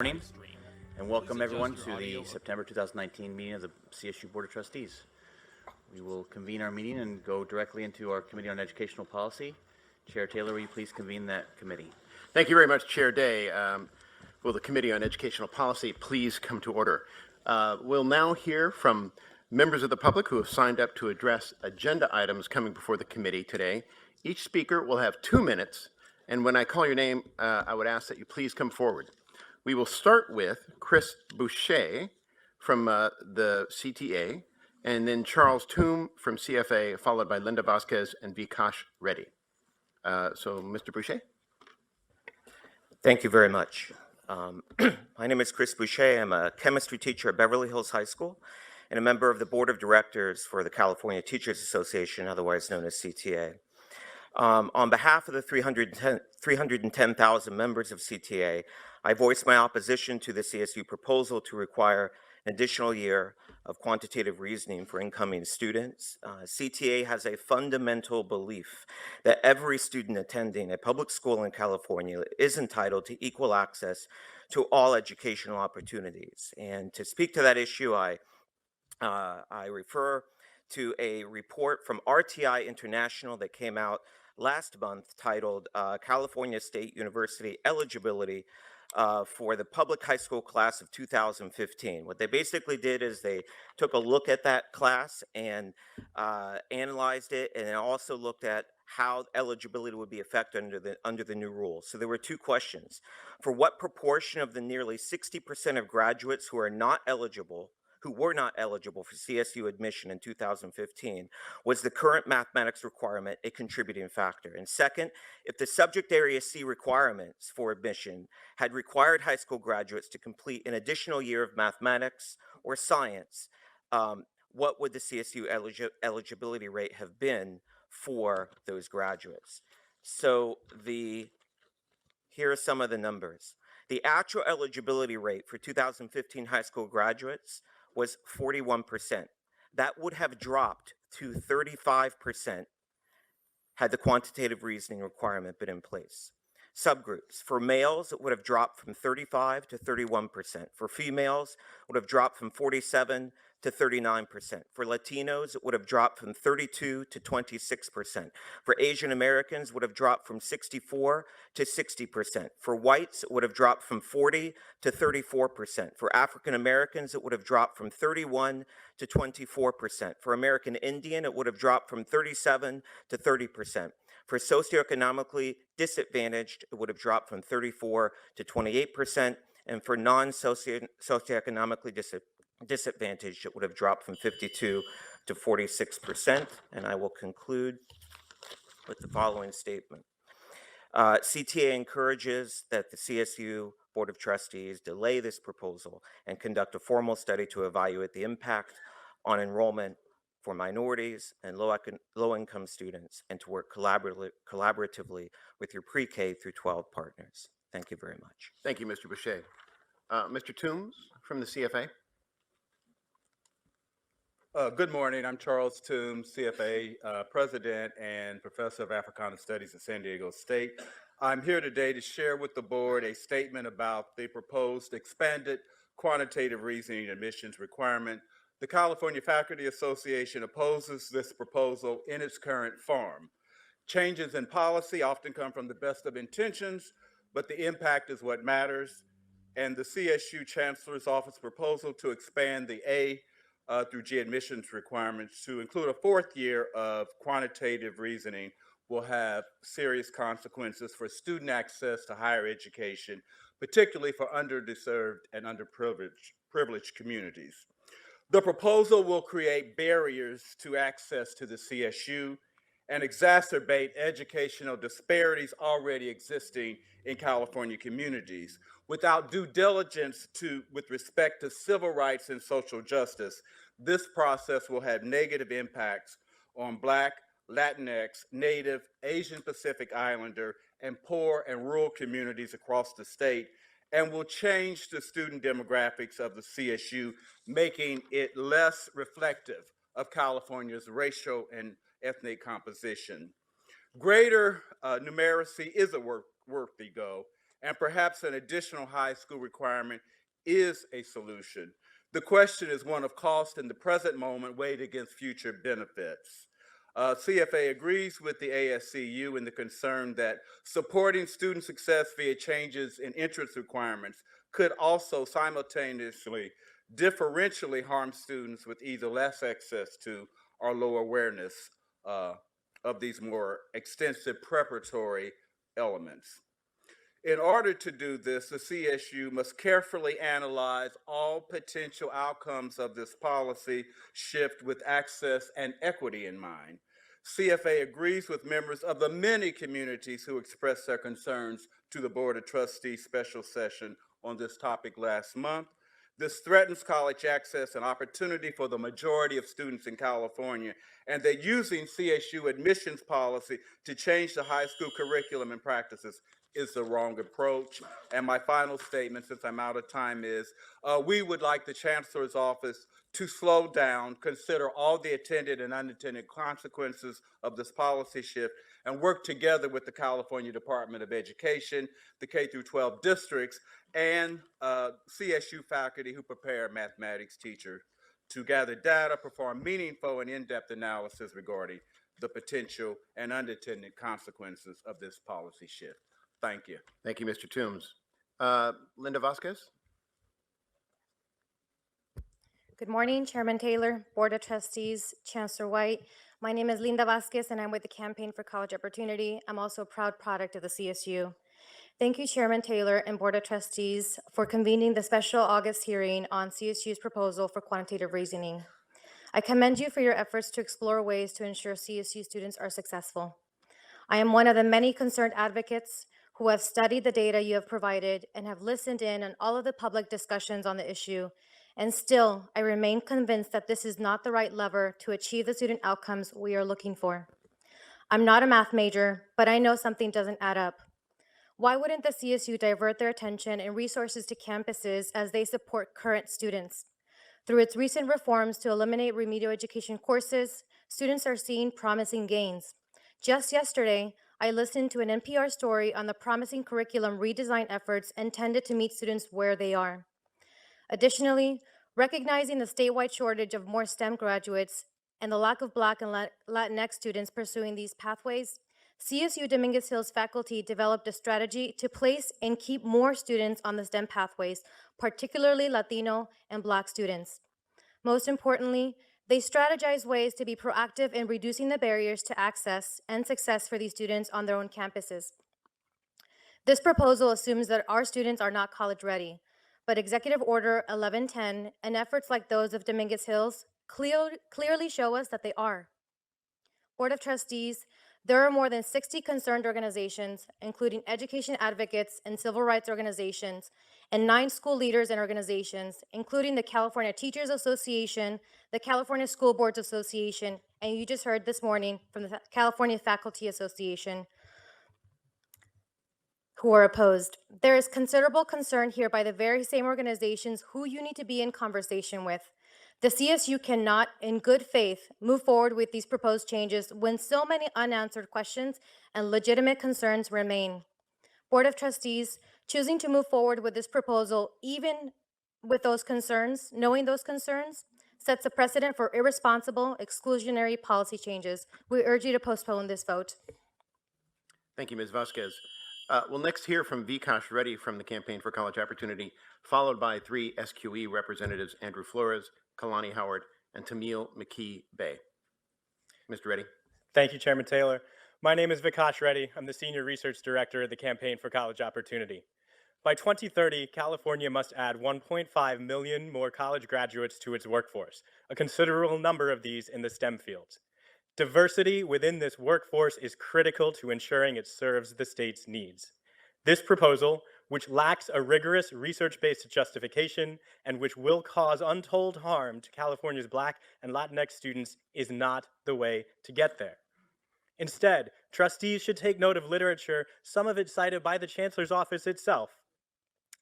Morning, and welcome everyone to the September 2019 meeting of the CSU Board of Trustees. We will convene our meeting and go directly into our Committee on Educational Policy. Chair Taylor, will you please convene that committee? Thank you very much, Chair Day. Will the Committee on Educational Policy please come to order? We'll now hear from members of the public who have signed up to address agenda items coming before the committee today. Each speaker will have 2 minutes, and when I call your name, I would ask that you please come forward. We will start with Chris Boucher from the CTA, and then Charles Toom from CFA, followed by Linda Vasquez and Vikash Reddy. So, Mr. Boucher. Thank you very much. My name is Chris Boucher. I'm a chemistry teacher at Beverly Hills High School and a member of the Board of Directors for the California Teachers Association, otherwise known as CTA. On behalf of the 310,000 members of CTA, I voice my opposition to the CSU proposal to require an additional year of quantitative reasoning for incoming students. CTA has a fundamental belief that every student attending a public school in California is entitled to equal access to all educational opportunities. And to speak to that issue, I refer to a report from RTI International that came out last month titled California State University Eligibility for the public high school class of 2015. What they basically did is they took a look at that class and analyzed it, and also looked at how eligibility would be affected under the new rules. So there were two questions. For what proportion of the nearly 60% of graduates who were not eligible for CSU admission in 2015, was the current mathematics requirement a contributing factor? And second, if the subject area C requirements for admission had required high school graduates to complete an additional year of mathematics or science, what would the CSU eligibility rate have been for those graduates? So here are some of the numbers. The actual eligibility rate for 2015 high school graduates was 41%. That would have dropped to 35% had the quantitative reasoning requirement been in place. Subgroups. For males, it would have dropped from 35 to 31%. For females, it would have dropped from 47 to 39%. For Latinos, it would have dropped from 32 to 26%. For Asian Americans, it would have dropped from 64 to 60%. For whites, it would have dropped from 40 to 34%. For African Americans, it would have dropped from 31 to 24%. For American Indian, it would have dropped from 37 to 30%. For socioeconomically disadvantaged, it would have dropped from 34 to 28%. And for non-socioeconomically disadvantaged, it would have dropped from 52 to 46%. And I will conclude with the following statement. CTA encourages that the CSU Board of Trustees delay this proposal and conduct a formal study to evaluate the impact on enrollment for minorities and low-income students, and to work collaboratively with your pre-K through 12 partners. Thank you very much. Thank you, Mr. Boucher. Mr. Toombs from the CFA. Good morning. I'm Charles Toombs, CFA President and Professor of Africana Studies at San Diego State. I'm here today to share with the board a statement about the proposed expanded quantitative reasoning admissions requirement. The California Faculty Association opposes this proposal in its current form. Changes in policy often come from the best of intentions, but the impact is what matters. And the CSU Chancellor's Office proposal to expand the A through G admissions requirements to include a fourth year of quantitative reasoning will have serious consequences for student access to higher education, particularly for underserved and underprivileged communities. The proposal will create barriers to access to the CSU and exacerbate educational disparities already existing in California communities. Without due diligence with respect to civil rights and social justice, this process will have negative impacts on Black, Latinx, Native, Asian Pacific Islander, and poor and rural communities across the state, and will change the student demographics of the CSU, making it less reflective of California's racial and ethnic composition. Greater numeracy is a worthy goal, and perhaps an additional high school requirement is a solution. The question is one of cost in the present moment weighed against future benefits. CFA agrees with the ASCU in the concern that supporting student success via changes in entrance requirements could also simultaneously differentially harm students with either less access to or low awareness of these more extensive preparatory elements. In order to do this, the CSU must carefully analyze all potential outcomes of this policy shift with access and equity in mind. CFA agrees with members of the many communities who expressed their concerns to the Board of Trustees special session on this topic last month. This threatens college access and opportunity for the majority of students in California, and that using CSU admissions policy to change the high school curriculum and practices is the wrong approach. And my final statement, since I'm out of time, is we would like the Chancellor's office to slow down, consider all the attended and unintended consequences of this policy shift, and work together with the California Department of Education, the K-12 districts, and CSU faculty who prepare mathematics teachers to gather data, perform meaningful and in-depth analysis regarding the potential and unintended consequences of this policy shift. Thank you. Thank you, Mr. Toombs. Linda Vasquez? Good morning, Chairman Taylor, Board of Trustees, Chancellor White. My name is Linda Vasquez, and I'm with the Campaign for College Opportunity. I'm also a proud product of the CSU. Thank you, Chairman Taylor and Board of Trustees, for convening the special August hearing on CSU's proposal for quantitative reasoning. I commend you for your efforts to explore ways to ensure CSU students are successful. I am one of the many concerned advocates who have studied the data you have provided and have listened in on all of the public discussions on the issue. And still, I remain convinced that this is not the right lever to achieve the student outcomes we are looking for. I'm not a math major, but I know something doesn't add up. Why wouldn't the CSU divert their attention and resources to campuses as they support current students? Through its recent reforms to eliminate remedial education courses, students are seeing promising gains. Just yesterday, I listened to an NPR story on the promising curriculum redesign efforts intended to meet students where they are. Additionally, recognizing the statewide shortage of more STEM graduates and the lack of Black and Latinx students pursuing these pathways, CSU Dominguez Hills faculty developed a strategy to place and keep more students on the STEM pathways, particularly Latino and Black students. Most importantly, they strategize ways to be proactive in reducing the barriers to access and success for these students on their own campuses. This proposal assumes that our students are not college ready, but Executive Order 1110 and efforts like those of Dominguez Hills clearly show us that they are. Board of Trustees, there are more than 60 concerned organizations, including education advocates and civil rights organizations, and 9 school leaders and organizations, including the California Teachers Association, the California School Boards Association, and you just heard this morning from the California Faculty Association, who are opposed. There is considerable concern here by the very same organizations who you need to be in conversation with. The CSU cannot, in good faith, move forward with these proposed changes when so many unanswered questions and legitimate concerns remain. Board of Trustees, choosing to move forward with this proposal, even with those concerns, knowing those concerns, sets a precedent for irresponsible, exclusionary policy changes. We urge you to postpone this vote. Thank you, Ms. Vasquez. We'll next hear from Vikash Reddy from the Campaign for College Opportunity, followed by 3 SQE representatives, Andrew Flores, Kalani Howard, and Tamil McKee Bay. Mr. Reddy. Thank you, Chairman Taylor. My name is Vikash Reddy. I'm the Senior Research Director of the Campaign for College Opportunity. By 2030, California must add 1.5 million more college graduates to its workforce, a considerable number of these in the STEM fields. Diversity within this workforce is critical to ensuring it serves the state's needs. This proposal, which lacks a rigorous research-based justification and which will cause untold harm to California's Black and Latinx students, is not the way to get there. Instead, trustees should take note of literature, some of it cited by the Chancellor's office itself,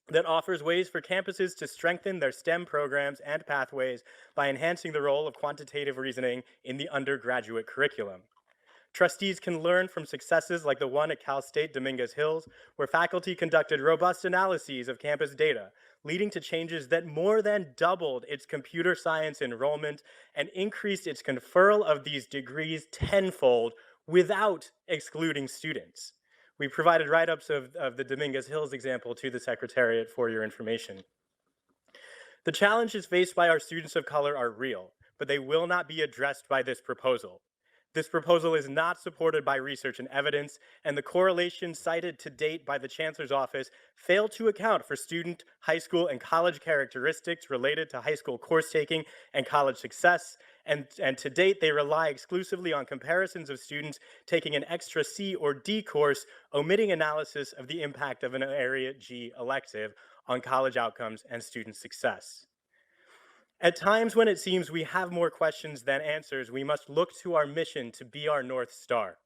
that offers ways for campuses to strengthen their STEM programs and pathways by enhancing the role of quantitative reasoning in the undergraduate curriculum. Trustees can learn from successes like the one at Cal State Dominguez Hills, where faculty conducted robust analyses of campus data, leading to changes that more than doubled its computer science enrollment and increased its conferral of these degrees tenfold without excluding students. We provided write-ups of the Dominguez Hills example to the Secretariat for your information. The challenges faced by our students of color are real, but they will not be addressed by this proposal. This proposal is not supported by research and evidence, and the correlations cited to date by the Chancellor's Office fail to account for student, high school, and college characteristics related to high school course taking and college success, and to date they rely exclusively on comparisons of students taking an extra C or D course, omitting analysis of the impact of an Area G elective on college outcomes and student success. At times when it seems we have more questions than answers, we must look to our mission to be our North Star.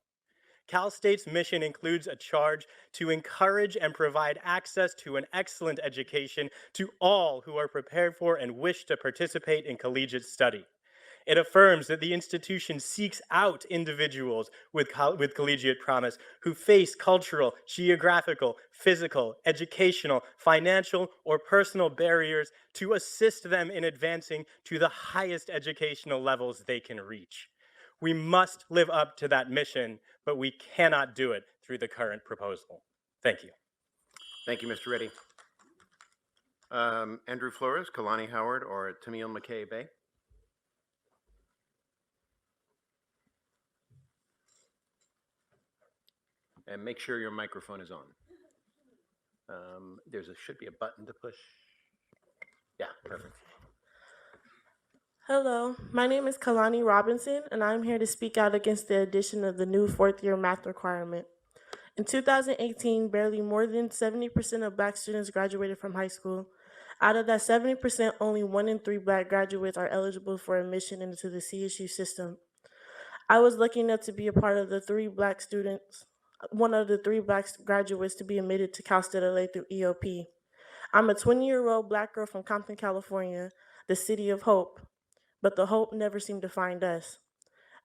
Cal State's mission includes a charge to encourage and provide access to an excellent education to all who are prepared for and wish to participate in collegiate study. It affirms that the institution seeks out individuals with collegiate promise who face cultural, geographical, physical, educational, financial, or personal barriers to assist them in advancing to the highest educational levels they can reach. We must live up to that mission, but we cannot do it through the current proposal. Thank you. Thank you, Mr. Reddy. Andrew Flores, Kalani Howard, or Tamil McKay Bay? And make sure your microphone is on. Should be a button to push. Yeah, perfect. Hello, my name is Kalani Robinson, and I'm here to speak out against the addition of the new fourth-year math requirement. In 2018, barely more than 70% of Black students graduated from high school. Out of that 70%, only 1 in 3 Black graduates are eligible for admission into the CSU system. I was lucky enough to be a part of the 3 Black students, one of the 3 Black graduates to be admitted to Cal State LA through EOP. I'm a 20-year-old Black girl from Compton, California, the city of hope, but the hope never seemed to find us.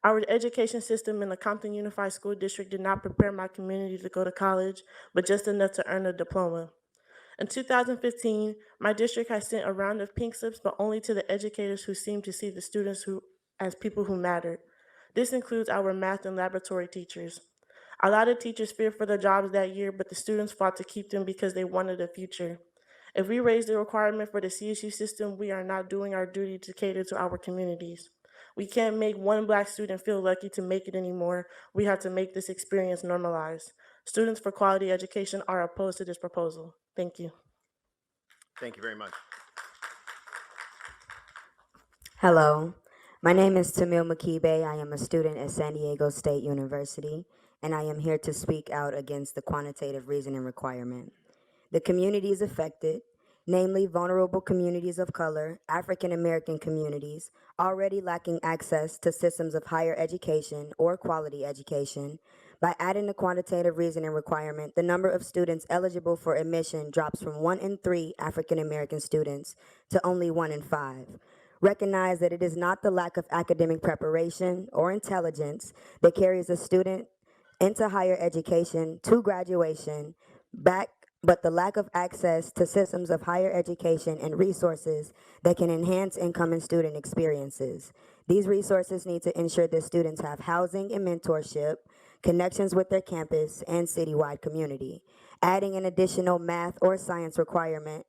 Our education system in the Compton Unified School District did not prepare my community to go to college, but just enough to earn a diploma. In 2015, my district has sent a round of pink slips, but only to the educators who seemed to see the students as people who mattered. This includes our math and laboratory teachers. A lot of teachers feared for their jobs that year, but the students fought to keep them because they wanted a future. If we raise the requirement for the CSU system, we are not doing our duty to cater to our communities. We can't make one Black student feel lucky to make it anymore. We have to make this experience normalized. Students for Quality Education are opposed to this proposal. Thank you. Thank you very much. Hello, my name is Tamil Makibe. I am a student at San Diego State University, and I am here to speak out against the quantitative reasoning requirement. The communities affected, namely vulnerable communities of color, African American communities, already lacking access to systems of higher education or quality education. By adding the quantitative reasoning requirement, the number of students eligible for admission drops from 1 in 3 African American students to only 1 in 5. Recognize that it is not the lack of academic preparation or intelligence that carries a student into higher education to graduation, but the lack of access to systems of higher education and resources that can enhance incoming student experiences. These resources need to ensure that students have housing and mentorship, connections with their campus and citywide community. Adding an additional math or science requirement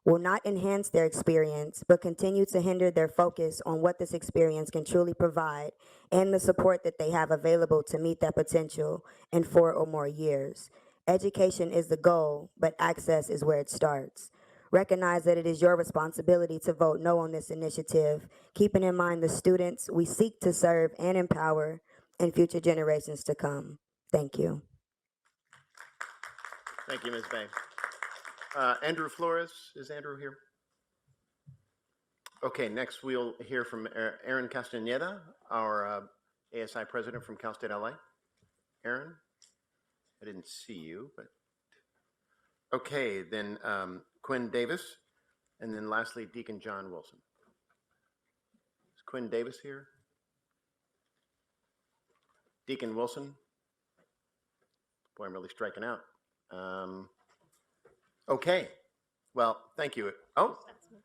will not enhance their experience, but continue to hinder their focus on what this experience can truly provide and the support that they have available to meet that potential in 4 or more years. Education is the goal, but access is where it starts. Recognize that it is your responsibility to vote no on this initiative, keeping in mind the students we seek to serve and empower and future generations to come. Thank you. Thank you, Ms. Bay. Andrew Flores, is Andrew here? Okay, next we'll hear from Aaron Castaneda, our ASI president from Cal State LA. Aaron? I didn't see you, but okay, then Quinn Davis, and then lastly, Deacon John Wilson. Is Quinn Davis here? Deacon Wilson? Boy, I'm really striking out. Okay. Well, thank you. Oh,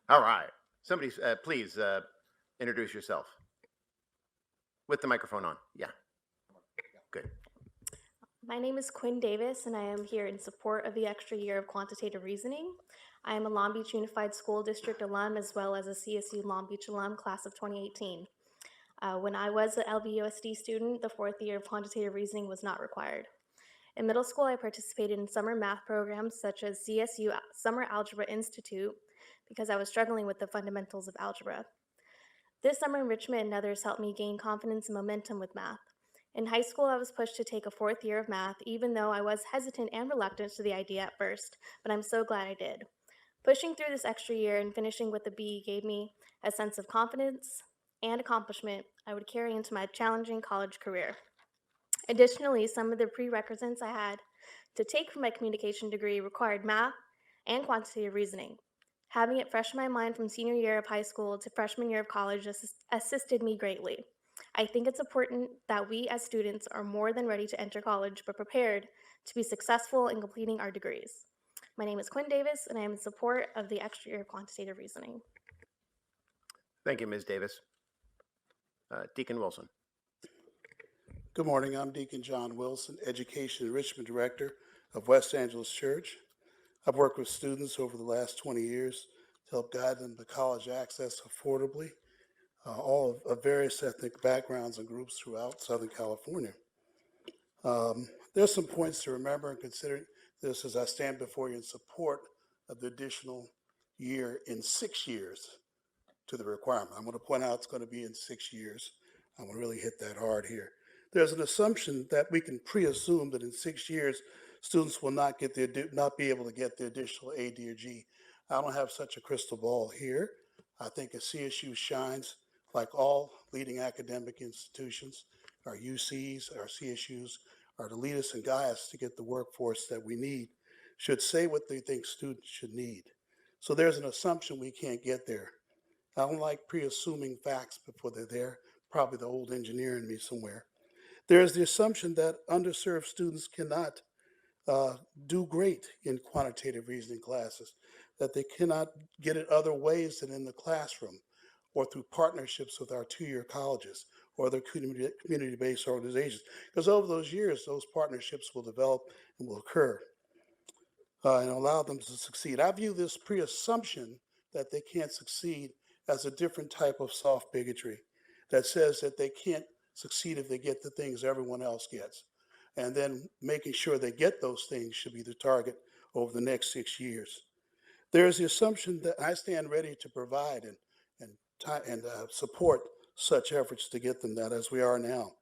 all right. Somebody, please introduce yourself with the microphone on. Yeah. Good. My name is Quinn Davis, and I am here in support of the extra year of quantitative reasoning. I am a Long Beach Unified School District alum as well as a CSU Long Beach alum, class of 2018. When I was an LBUSD student, the fourth year of quantitative reasoning was not required. In middle school, I participated in summer math programs such as CSU Summer Algebra Institute because I was struggling with the fundamentals of algebra. This summer enrichment and others helped me gain confidence and momentum with math. In high school, I was pushed to take a fourth year of math, even though I was hesitant and reluctant to the idea at first, but I'm so glad I did. Pushing through this extra year and finishing with a B gave me a sense of confidence and accomplishment I would carry into my challenging college career. Additionally, some of the prerequisites I had to take for my communication degree required math and quantitative reasoning. Having it fresh in my mind from senior year of high school to freshman year of college assisted me greatly. I think it's important that we as students are more than ready to enter college, but prepared to be successful in completing our degrees. My name is Quinn Davis, and I am in support of the extra year of quantitative reasoning. Thank you, Ms. Davis. Deacon Wilson. Good morning. I'm Deacon John Wilson, Education Enrichment Director of West Angeles Church. I've worked with students over the last 20 years to help guide them to college access affordably, all of various ethnic backgrounds and groups throughout Southern California. There's some points to remember and consider this as I stand before you in support of the additional year in 6 years to the requirement. I'm going to point out it's going to be in 6 years. I'm going to really hit that hard here. There's an assumption that we can pre-assume that in 6 years, students will not be able to get the additional A, D, or G. I don't have such a crystal ball here. I think a CSU shines like all leading academic institutions. Our UCs, our CSUs are to lead us and guide us to get the workforce that we need, should say what they think students should need. So there's an assumption we can't get there. I don't like pre-assuming facts before they're there, probably the old engineer in me somewhere. There's the assumption that underserved students cannot do great in quantitative reasoning classes, that they cannot get it other ways than in the classroom or through partnerships with our two-year colleges or other community-based organizations. Because over those years, those partnerships will develop and will occur and allow them to succeed. I view this pre-assumption that they can't succeed as a different type of soft bigotry that says that they can't succeed if they get the things everyone else gets. And then making sure they get those things should be the target over the next 6 years. There's the assumption that I stand ready to provide and support such efforts to get them that as we are now.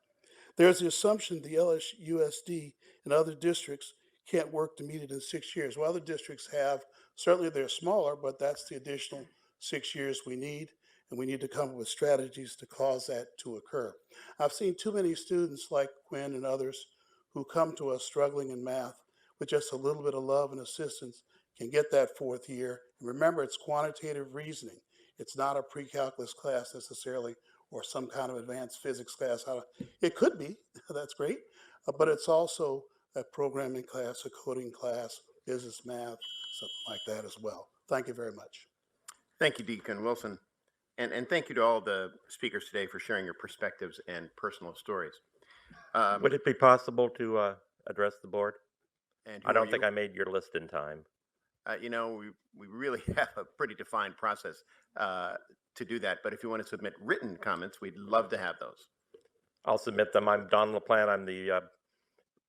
There's the assumption the LSUSD and other districts can't work to meet it in 6 years. Well, other districts have. Certainly they're smaller, but that's the additional 6 years we need, and we need to come up with strategies to cause that to occur. I've seen too many students like Quinn and others who come to us struggling in math with just a little bit of love and assistance can get that fourth year. And remember, it's quantitative reasoning. It's not a pre-calculus class necessarily or some kind of advanced physics class. It could be, that's great, but it's also a programming class, a coding class, business math, something like that as well. Thank you very much. Thank you, Deacon Wilson. And thank you to all the speakers today for sharing your perspectives and personal stories. Would it be possible to address the board? And I don't think I made your list in time. You know, we really have a pretty defined process to do that. But if you want to submit written comments, we'd love to have those. I'll submit them. I'm Don LaPlante. I'm the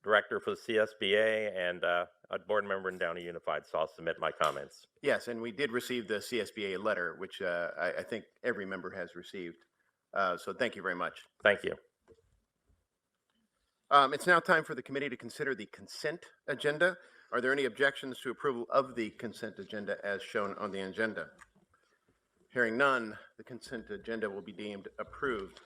director for the CSBA and a board member in Downey Unified, so I'll submit my comments. Yes, and we did receive the CSBA letter, which I think every member has received. So thank you very much. Thank you. It's now time for the committee to consider the consent agenda. Are there any objections to approval of the consent agenda as shown on the agenda? Hearing none, the consent agenda will be deemed approved.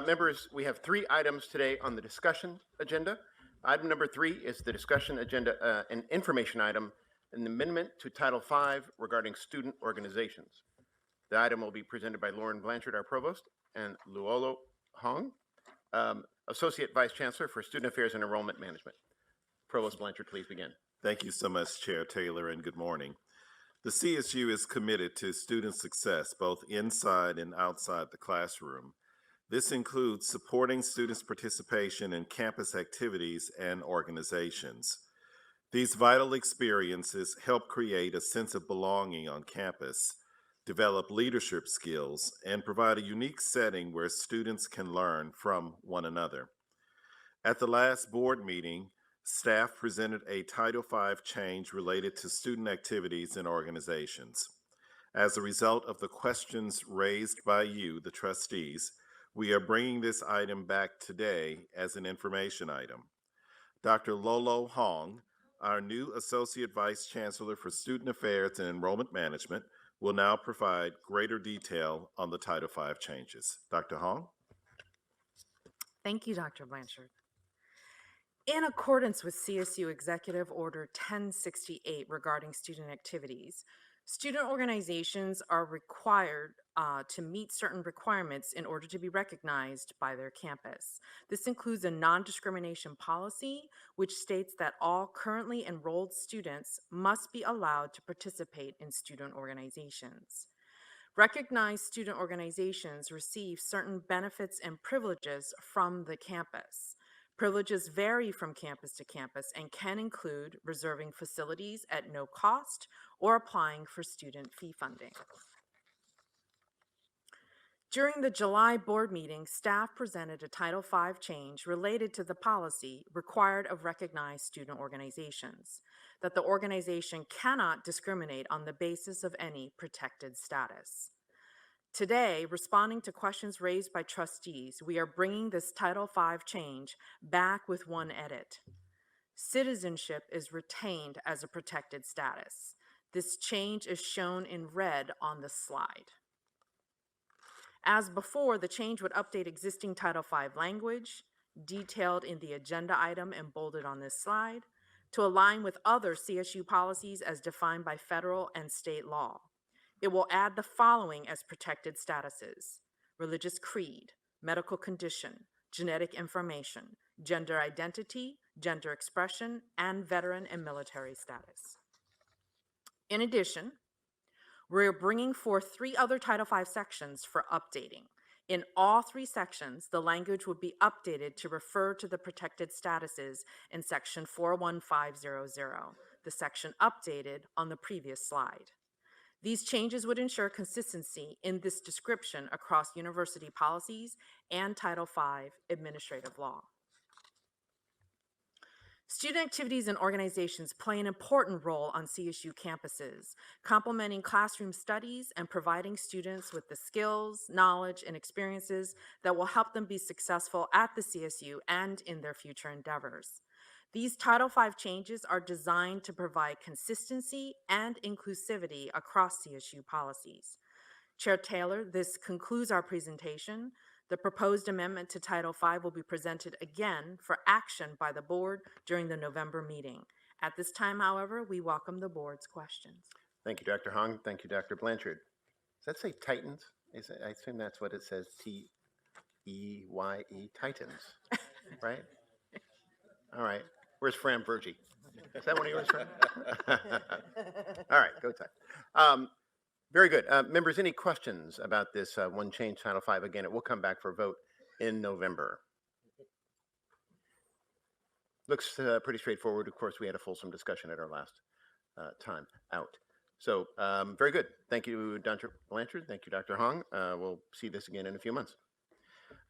Members, we have 3 items today on the discussion agenda. Item number 3 is the discussion agenda, an information item, an amendment to Title V regarding student organizations. The item will be presented by Lauren Blanchard, our provost, and Luolo Hong, Associate Vice Chancellor for Student Affairs and Enrollment Management. Provost Blanchard, please begin. Thank you so much, Chair Taylor, and good morning. The CSU is committed to student success, both inside and outside the classroom. This includes supporting students' participation in campus activities and organizations. These vital experiences help create a sense of belonging on campus, develop leadership skills, and provide a unique setting where students can learn from one another. At the last board meeting, staff presented a Title V change related to student activities and organizations. As a result of the questions raised by you, the trustees, we are bringing this item back today as an information item. Dr. Lolo Hong, our new Associate Vice Chancellor for Student Affairs and Enrollment Management, will now provide greater detail on the Title V changes. Dr. Hong? Thank you, Dr. Blanchard. In accordance with CSU Executive Order 1068 regarding student activities, student organizations are required to meet certain requirements in order to be recognized by their campus. This includes a non-discrimination policy, which states that all currently enrolled students must be allowed to participate in student organizations. Recognized student organizations receive certain benefits and privileges from the campus. Privileges vary from campus to campus and can include reserving facilities at no cost or applying for student fee funding. During the July board meeting, staff presented a Title V change related to the policy required of recognized student organizations, that the organization cannot discriminate on the basis of any protected status. Today, responding to questions raised by trustees, we are bringing this Title V change back with one edit. Citizenship is retained as a protected status. This change is shown in red on the slide. As before, the change would update existing Title V language, detailed in the agenda item and bolded on this slide, to align with other CSU policies as defined by federal and state law. It will add the following as protected statuses: religious creed, medical condition, genetic information, gender identity, gender expression, and veteran and military status. In addition, we're bringing forth 3 other Title V sections for updating. In all 3 sections, the language would be updated to refer to the protected statuses in Section 41500, the section updated on the previous slide. These changes would ensure consistency in this description across university policies and Title V administrative law. Student activities and organizations play an important role on CSU campuses, complementing classroom studies and providing students with the skills, knowledge, and experiences that will help them be successful at the CSU and in their future endeavors. These Title V changes are designed to provide consistency and inclusivity across CSU policies. Chair Taylor, this concludes our presentation. The proposed amendment to Title V will be presented again for action by the board during the November meeting. At this time, however, we welcome the board's questions. Thank you, Dr. Hong. Thank you, Dr. Blanchard. Does that say Titans? I assume that's what it says, T-E-Y-E, Titans, right? All right. Where's Fran Virgie? Is that one of yours, Fran? All right, go Titans. Very good. Members, any questions about this one change Title V? Again, it will come back for a vote in November. Looks pretty straightforward. Of course, we had a fulsome discussion at our last time out. So very good. Thank you, Dr. Blanchard. Thank you, Dr. Hong. We'll see this again in a few months.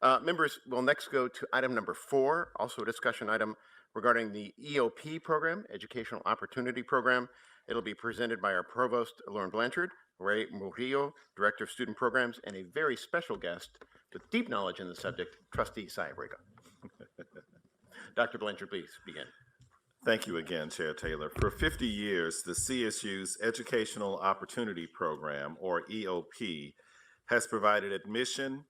Members, we'll next go to item number 4, also a discussion item regarding the EOP program, Educational Opportunity Program. It'll be presented by our Provost, Lauren Blanchard, Ray Murillo, Director of Student Programs, and a very special guest with deep knowledge in the subject, Trustee Sayabrega. Dr. Blanchard, please begin. Thank you again, Chair Taylor. For 50 years, the CSU's Educational Opportunity Program, or EOP, has provided admission,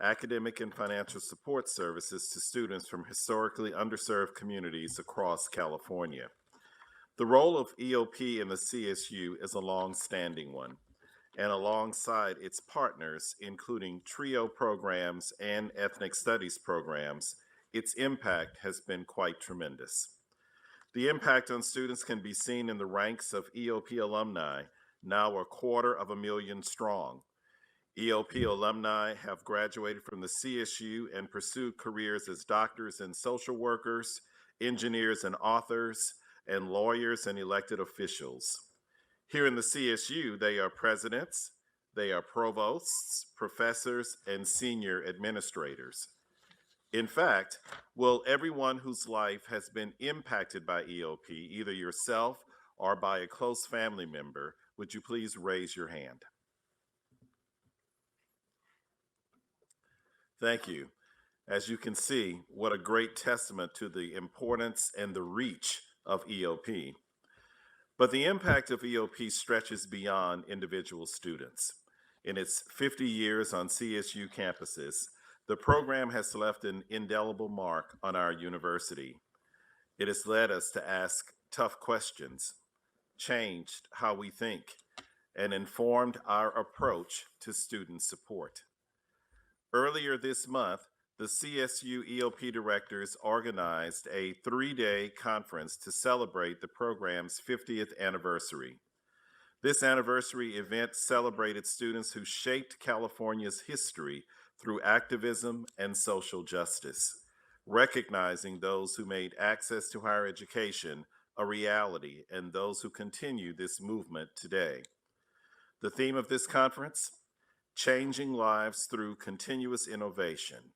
academic, and financial support services to students from historically underserved communities across California. The role of EOP in the CSU is a long-standing one. and alongside its partners, including TRIO programs and ethnic studies programs, its impact has been quite tremendous. The impact on students can be seen in the ranks of EOP alumni, now 250,000 strong. EOP alumni have graduated from the CSU and pursued careers as doctors and social workers, engineers and authors, and lawyers and elected officials. Here in the CSU, they are presidents, they are provosts, professors, and senior administrators. In fact, will everyone whose life has been impacted by EOP, either yourself or by a close family member, would you please raise your hand? Thank you. As you can see, what a great testament to the importance and the reach of EOP. But the impact of EOP stretches beyond individual students. In its 50 years on CSU campuses, the program has left an indelible mark on our university. It has led us to ask tough questions, changed how we think, and informed our approach to student support. Earlier this month, the CSU EOP directors organized a 3-day conference to celebrate the program's 50th anniversary. This anniversary event celebrated students who shaped California's history through activism and social justice, recognizing those who made access to higher education a reality and those who continue this movement today. The theme of this conference, Changing Lives Through Continuous Innovation,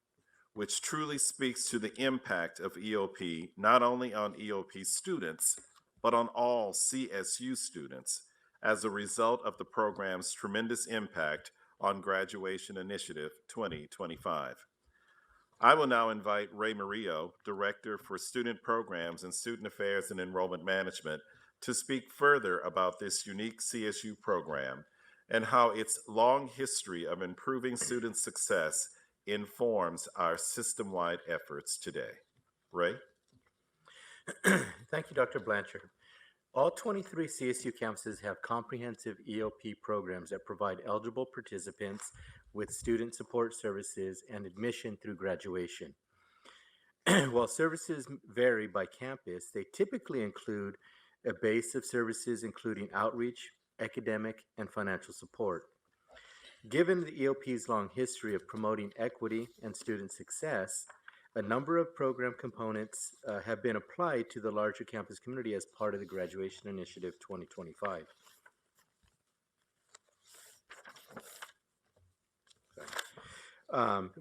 which truly speaks to the impact of EOP, not only on EOP students, but on all CSU students as a result of the program's tremendous impact on Graduation Initiative 2025. I will now invite Ray Murillo, Director for Student Programs and Student Affairs and Enrollment Management, to speak further about this unique CSU program and how its long history of improving student success informs our system-wide efforts today. Ray? Thank you, Dr. Blanchard. All 23 CSU campuses have comprehensive EOP programs that provide eligible participants with student support services and admission through graduation. While services vary by campus, they typically include a base of services including outreach, academic, and financial support. Given the EOP's long history of promoting equity and student success, a number of program components have been applied to the larger campus community as part of the Graduation Initiative 2025.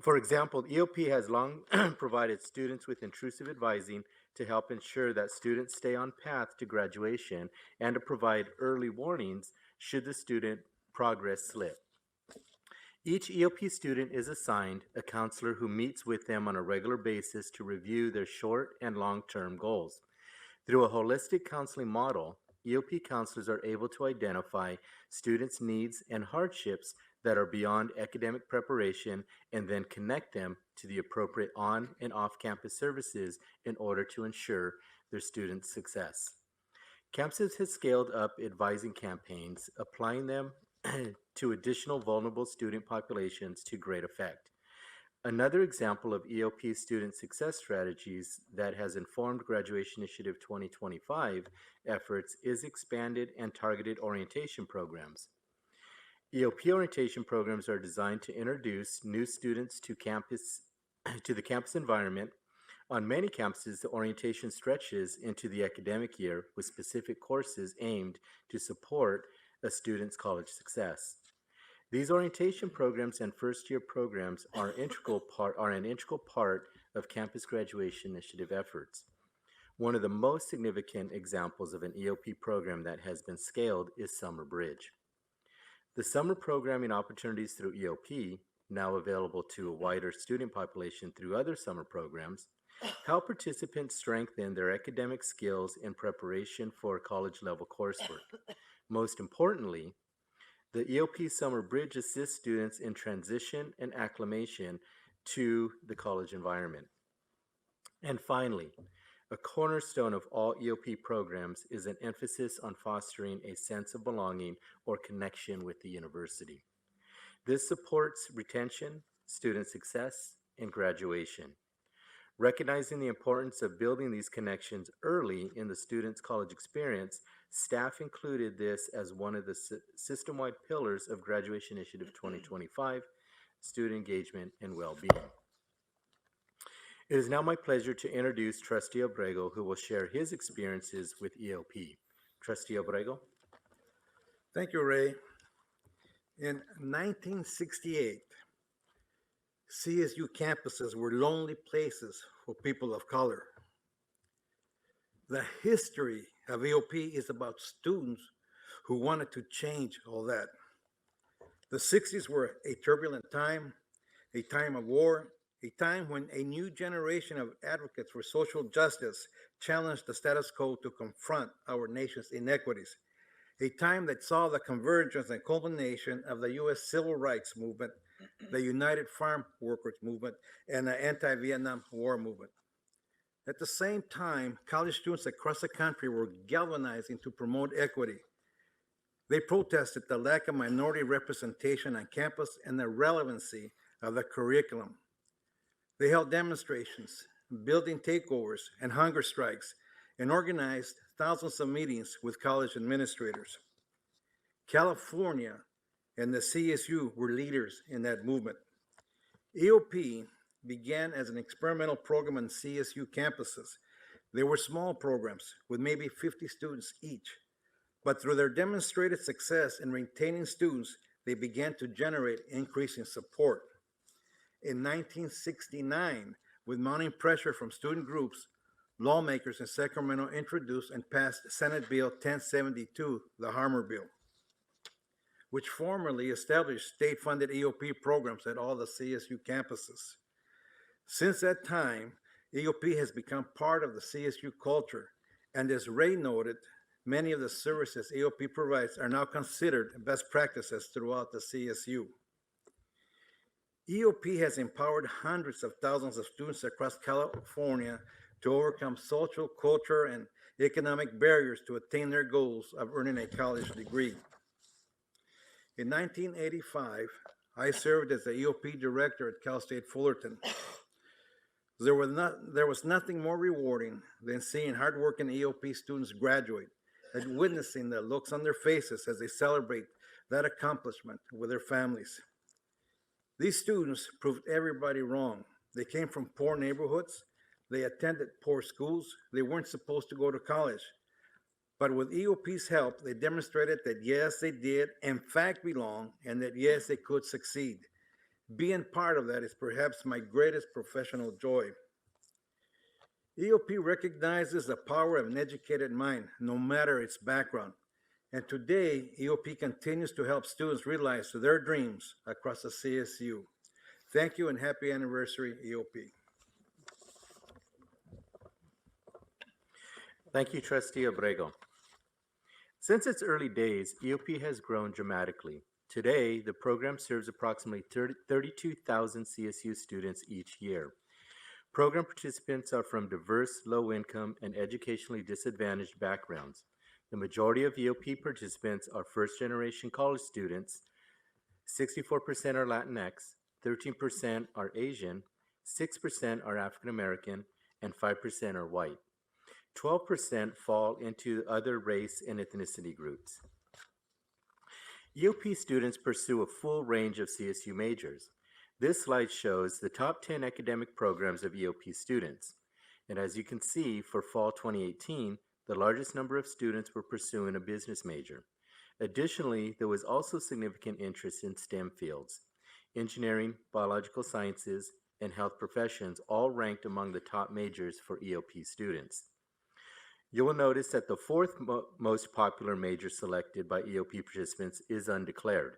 For example, EOP has long provided students with intrusive advising to help ensure that students stay on path to graduation and to provide early warnings should the student progress slip. Each EOP student is assigned a counselor who meets with them on a regular basis to review their short and long-term goals. Through a holistic counseling model, EOP counselors are able to identify students' needs and hardships that are beyond academic preparation and then connect them to the appropriate on- and off-campus services in order to ensure their students' success. Campuses have scaled up advising campaigns, applying them to additional vulnerable student populations to great effect. Another example of EOP student success strategies that has informed Graduation Initiative 2025 efforts is expanded and targeted orientation programs. EOP orientation programs are designed to introduce new students to the campus environment. On many campuses, the orientation stretches into the academic year with specific courses aimed to support a student's college success. These orientation programs and first-year programs are an integral part of campus graduation initiative efforts. One of the most significant examples of an EOP program that has been scaled is Summer Bridge. The summer programming opportunities through EOP, now available to a wider student population through other summer programs, help participants strengthen their academic skills in preparation for college-level coursework. Most importantly, the EOP Summer Bridge assists students in transition and acclimation to the college environment. And finally, A cornerstone of all EOP programs is an emphasis on fostering a sense of belonging or connection with the university. This supports retention, student success, and graduation. Recognizing the importance of building these connections early in the student's college experience, staff included this as one of the system-wide pillars of Graduation Initiative 2025, student engagement and well-being. It is now my pleasure to introduce Trustee Abrego, who will share his experiences with EOP. Trustee Abrego. Thank you, Ray. In 1968, CSU campuses were lonely places for people of color. The history of EOP is about students who wanted to change all that. The 60s were a turbulent time, a time of war, a time when a new generation of advocates for social justice challenged the status quo to confront our nation's inequities, a time that saw the convergence and culmination of the U.S. Civil Rights Movement, the United Farm Workers Movement, and the anti-Vietnam War movement. At the same time, college students across the country were galvanizing to promote equity. They protested the lack of minority representation on campus and the relevancy of the curriculum. They held demonstrations, building takeovers, and hunger strikes, and organized thousands of meetings with college administrators. California and the CSU were leaders in that movement. EOP began as an experimental program on CSU campuses. They were small programs with maybe 50 students each, but through their demonstrated success in retaining students, they began to generate increasing support. In 1969, with mounting pressure from student groups, lawmakers in Sacramento introduced and passed Senate Bill 1072, the Harmer Bill, which formally established state-funded EOP programs at all the CSU campuses. Since that time, EOP has become part of the CSU culture, and as Ray noted, many of the services EOP provides are now considered best practices throughout the CSU. EOP has empowered hundreds of thousands of students across California to overcome social, cultural, and economic barriers to attain their goals of earning a college degree. In 1985, I served as the EOP director at Cal State Fullerton. There was nothing more rewarding than seeing hardworking EOP students graduate and witnessing the looks on their faces as they celebrate that accomplishment with their families. These students proved everybody wrong. They came from poor neighborhoods. They attended poor schools. They weren't supposed to go to college. But with EOP's help, they demonstrated that yes, they did in fact belong, and that yes, they could succeed. Being part of that is perhaps my greatest professional joy. EOP recognizes the power of an educated mind, no matter its background. And today, EOP continues to help students realize their dreams across the CSU. Thank you and happy anniversary, EOP. Thank you, Trustee Abrego. Since its early days, EOP has grown dramatically. Today, the program serves approximately 32,000 CSU students each year. Program participants are from diverse, low-income, and educationally disadvantaged backgrounds. The majority of EOP participants are first-generation college students, 64% are Latinx, 13% are Asian, 6% are African American, and 5% are white. 12% fall into other race and ethnicity groups. EOP students pursue a full range of CSU majors. This slide shows the top 10 academic programs of EOP students. And as you can see, for fall 2018, the largest number of students were pursuing a business major. Additionally, there was also significant interest in STEM fields. Engineering, biological sciences, and health professions all ranked among the top majors for EOP students. You will notice that the fourth most popular major selected by EOP participants is undeclared.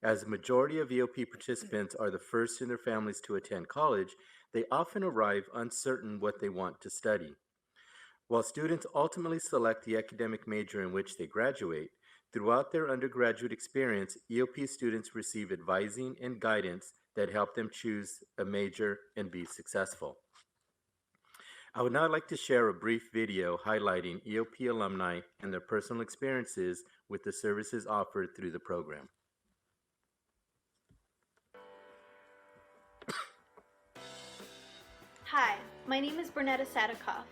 As the majority of EOP participants are the first in their families to attend college, they often arrive uncertain what they want to study. While students ultimately select the academic major in which they graduate, throughout their undergraduate experience, EOP students receive advising and guidance that help them choose a major and be successful. I would now like to share a brief video highlighting EOP alumni and their personal experiences with the services offered through the program. Hi, my name is Bernetta Sadikoff.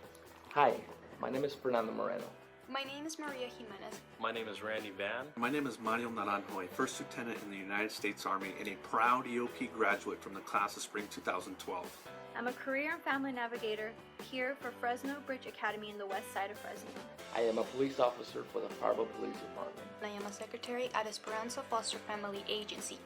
Hi, my name is Fernando Moreno. My name is Maria Jimenez. My name is Randy Van. My name is Mario Naranjo, First Lieutenant in the United States Army and a proud EOP graduate from the class of spring 2012. I'm a career and family navigator here for Fresno Bridge Academy in the west side of Fresno. I am a police officer for the Fargo Police Department. I am a secretary at Esperanza Foster Family Agency.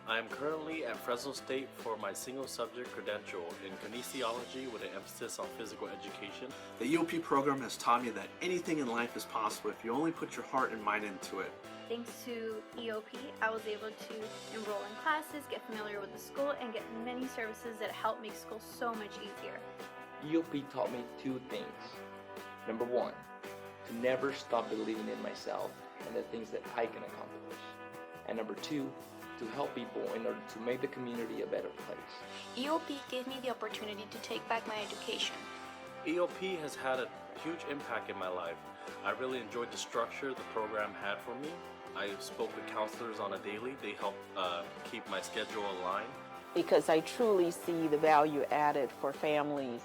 I am currently at Fresno State for my single subject credential in kinesiology with an emphasis on physical education. The EOP program has taught me that anything in life is possible if you only put your heart and mind into it. Thanks to EOP, I was able to enroll in classes, get familiar with the school, and get many services that help make school so much easier. EOP taught me two things. Number one, to never stop believing in myself and the things that I can accomplish. And number two, to help people in order to make the community a better place. EOP gave me the opportunity to take back my education. EOP has had a huge impact in my life. I really enjoyed the structure the program had for me. I spoke with counselors on a daily. They helped keep my schedule aligned. Because I truly see the value added for families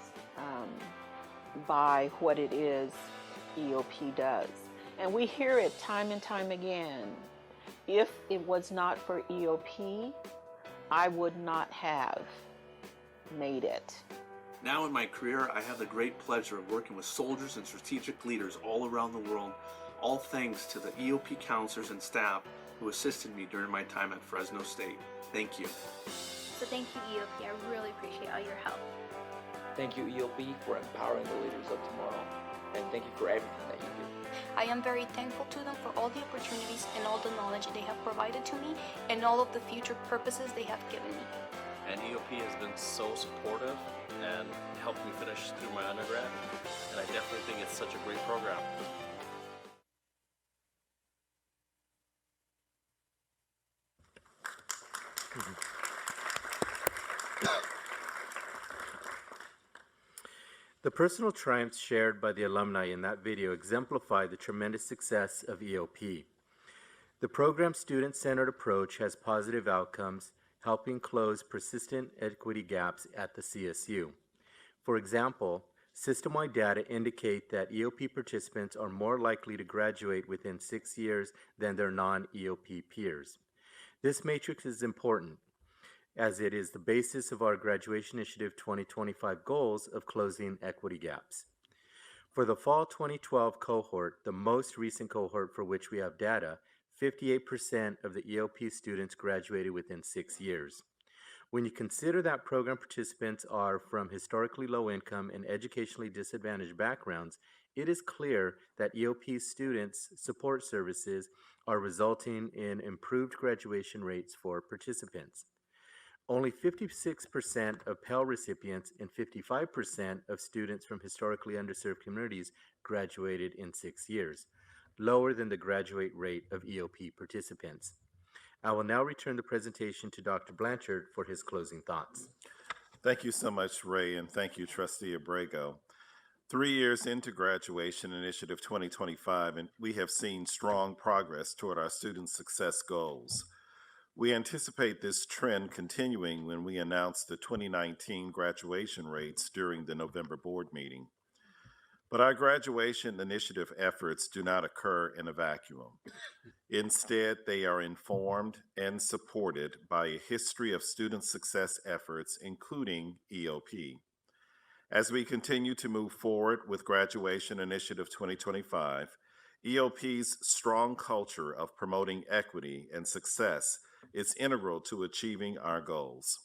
by what it is EOP does. And we hear it time and time again. If it was not for EOP, I would not have made it. Now in my career, I have the great pleasure of working with soldiers and strategic leaders all around the world, all thanks to the EOP counselors and staff who assisted me during my time at Fresno State. Thank you. So thank you, EOP. I really appreciate all your help. Thank you, EOP, for empowering the leaders of tomorrow. And thank you for everything that you do. I am very thankful to them for all the opportunities and all the knowledge they have provided to me and all of the future purposes they have given me. And EOP has been so supportive and helped me finish through my undergrad. And I definitely think it's such a great program. The personal triumphs shared by the alumni in that video exemplify the tremendous success of EOP. The program's student-centered approach has positive outcomes, helping close persistent equity gaps at the CSU. For example, system-wide data indicate that EOP participants are more likely to graduate within 6 years than their non-EOP peers. This matrix is important, as it is the basis of our Graduation Initiative 2025 goals of closing equity gaps. For the fall 2012 cohort, the most recent cohort for which we have data, 58% of the EOP students graduated within 6 years. When you consider that program participants are from historically low income and educationally disadvantaged backgrounds, it is clear that EOP students' support services are resulting in improved graduation rates for participants. Only 56% of Pell recipients and 55% of students from historically underserved communities graduated in 6 years, lower than the graduate rate of EOP participants. I will now return the presentation to Dr. Blanchard for his closing thoughts. Thank you so much, Ray, and thank you, Trustee Abrego. 3 years into Graduation Initiative 2025, and we have seen strong progress toward our student success goals. We anticipate this trend continuing when we announce the 2019 graduation rates during the November board meeting. But our graduation initiative efforts do not occur in a vacuum. Instead, they are informed and supported by a history of student success efforts, including EOP. As we continue to move forward with Graduation Initiative 2025, EOP's strong culture of promoting equity and success is integral to achieving our goals.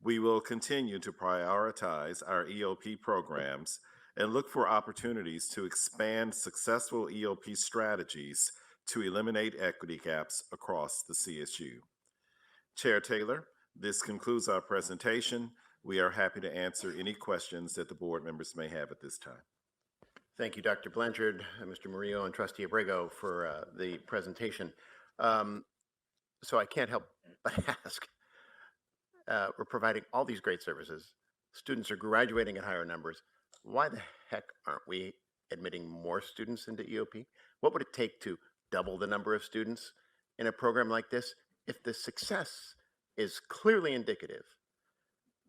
We will continue to prioritize our EOP programs and look for opportunities to expand successful EOP strategies to eliminate equity gaps across the CSU. Chair Taylor, this concludes our presentation. We are happy to answer any questions that the board members may have at this time. Thank you, Dr. Blanchard, Mr. Murillo, and Trustee Abrego for the presentation. So I can't help but ask, we're providing all these great services. Students are graduating at higher numbers. why the heck aren't we admitting more students into EOP? What would it take to double the number of students in a program like this if the success is clearly indicative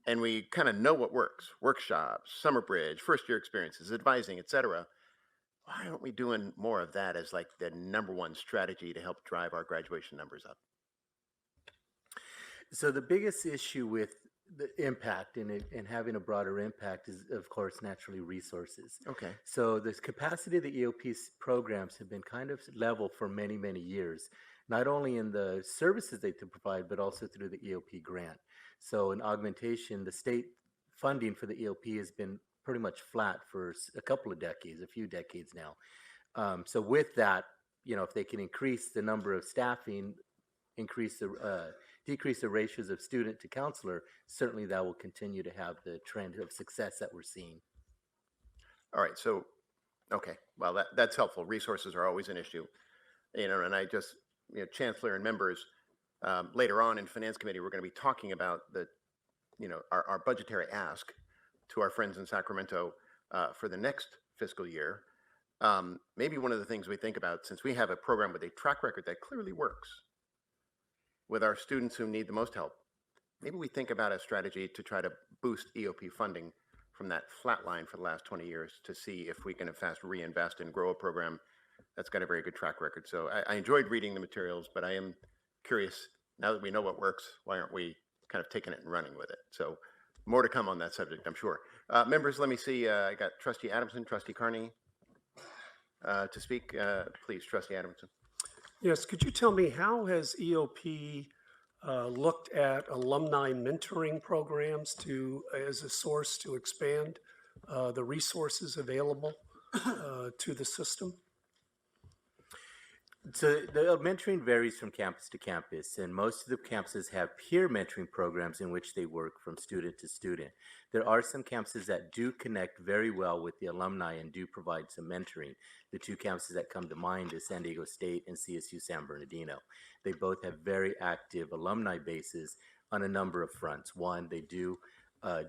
and we kind of know what works? Workshops, summer bridge, first year experiences, advising, etc. Why aren't we doing more of that as like the number one strategy to help drive our graduation numbers up? So the biggest issue with the impact and having a broader impact is, of course, naturally resources. Okay. So the capacity of the EOP programs have been kind of level for many, many years, not only in the services they can provide, but also through the EOP grant. So in augmentation, the state funding for the EOP has been pretty much flat for a couple of decades, a few decades now. So with that, if they can increase the number of staffing, decrease the ratios of student to counselor, certainly that will continue to have the trend of success that we're seeing. All right. So, okay. Well, that's helpful. Resources are always an issue, and I just, Chancellor and members, later on in Finance Committee, we're going to be talking about our budgetary ask to our friends in Sacramento for the next fiscal year. Maybe one of the things we think about, since we have a program with a track record that clearly works with our students who need the most help, maybe we think about a strategy to try to boost EOP funding from that flat line for the last 20 years to see if we can in fact reinvest and grow a program that's got a very good track record. So I enjoyed reading the materials, but I am curious, now that we know what works, why aren't we kind of taking it and running with it? So more to come on that subject, I'm sure. Members, let me see. I got Trustee Adamson, Trustee Carney to speak. Please, Trustee Adamson. Yes, could you tell me how has EOP looked at alumni mentoring programs as a source to expand the resources available to the system? So the mentoring varies from campus to campus, and most of the campuses have peer mentoring programs in which they work from student to student. There are some campuses that do connect very well with the alumni and do provide some mentoring. The two campuses that come to mind is San Diego State and CSU San Bernardino. They both have very active alumni bases on a number of fronts. One, they do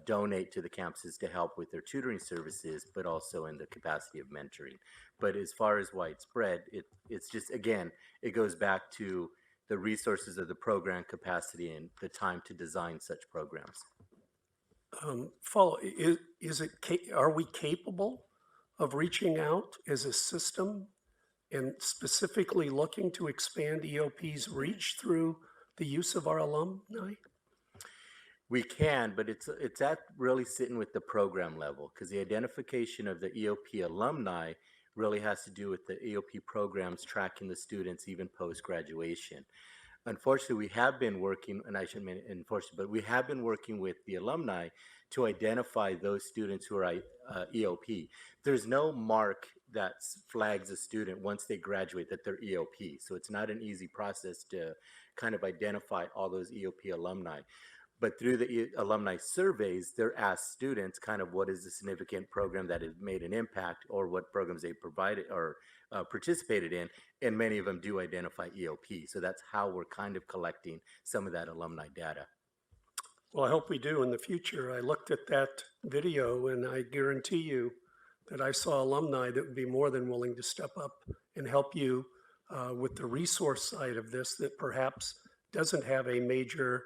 donate to the campuses to help with their tutoring services, but also in the capacity of mentoring. But as far as widespread, it's just, again, it goes back to the resources of the program capacity and the time to design such programs. Are we capable of reaching out as a system and specifically looking to expand EOP's reach through the use of our alumni? We can, but it's at really sitting with the program level, because the identification of the EOP alumni really has to do with the EOP programs tracking the students even post-graduation. Unfortunately, we have been working, and I shouldn't mean unfortunately, but we have been working with the alumni to identify those students who are EOP. There's no mark that flags a student once they graduate that they're EOP. So it's not an easy process to kind of identify all those EOP alumni. But through the alumni surveys, they're asked students kind of what is the significant program that has made an impact or what programs they provided or participated in, and many of them do identify EOP. So that's how we're kind of collecting some of that alumni data. Well, I hope we do in the future. I looked at that video and I guarantee you that I saw alumni that would be more than willing to step up and help you with the resource side of this that perhaps doesn't have a major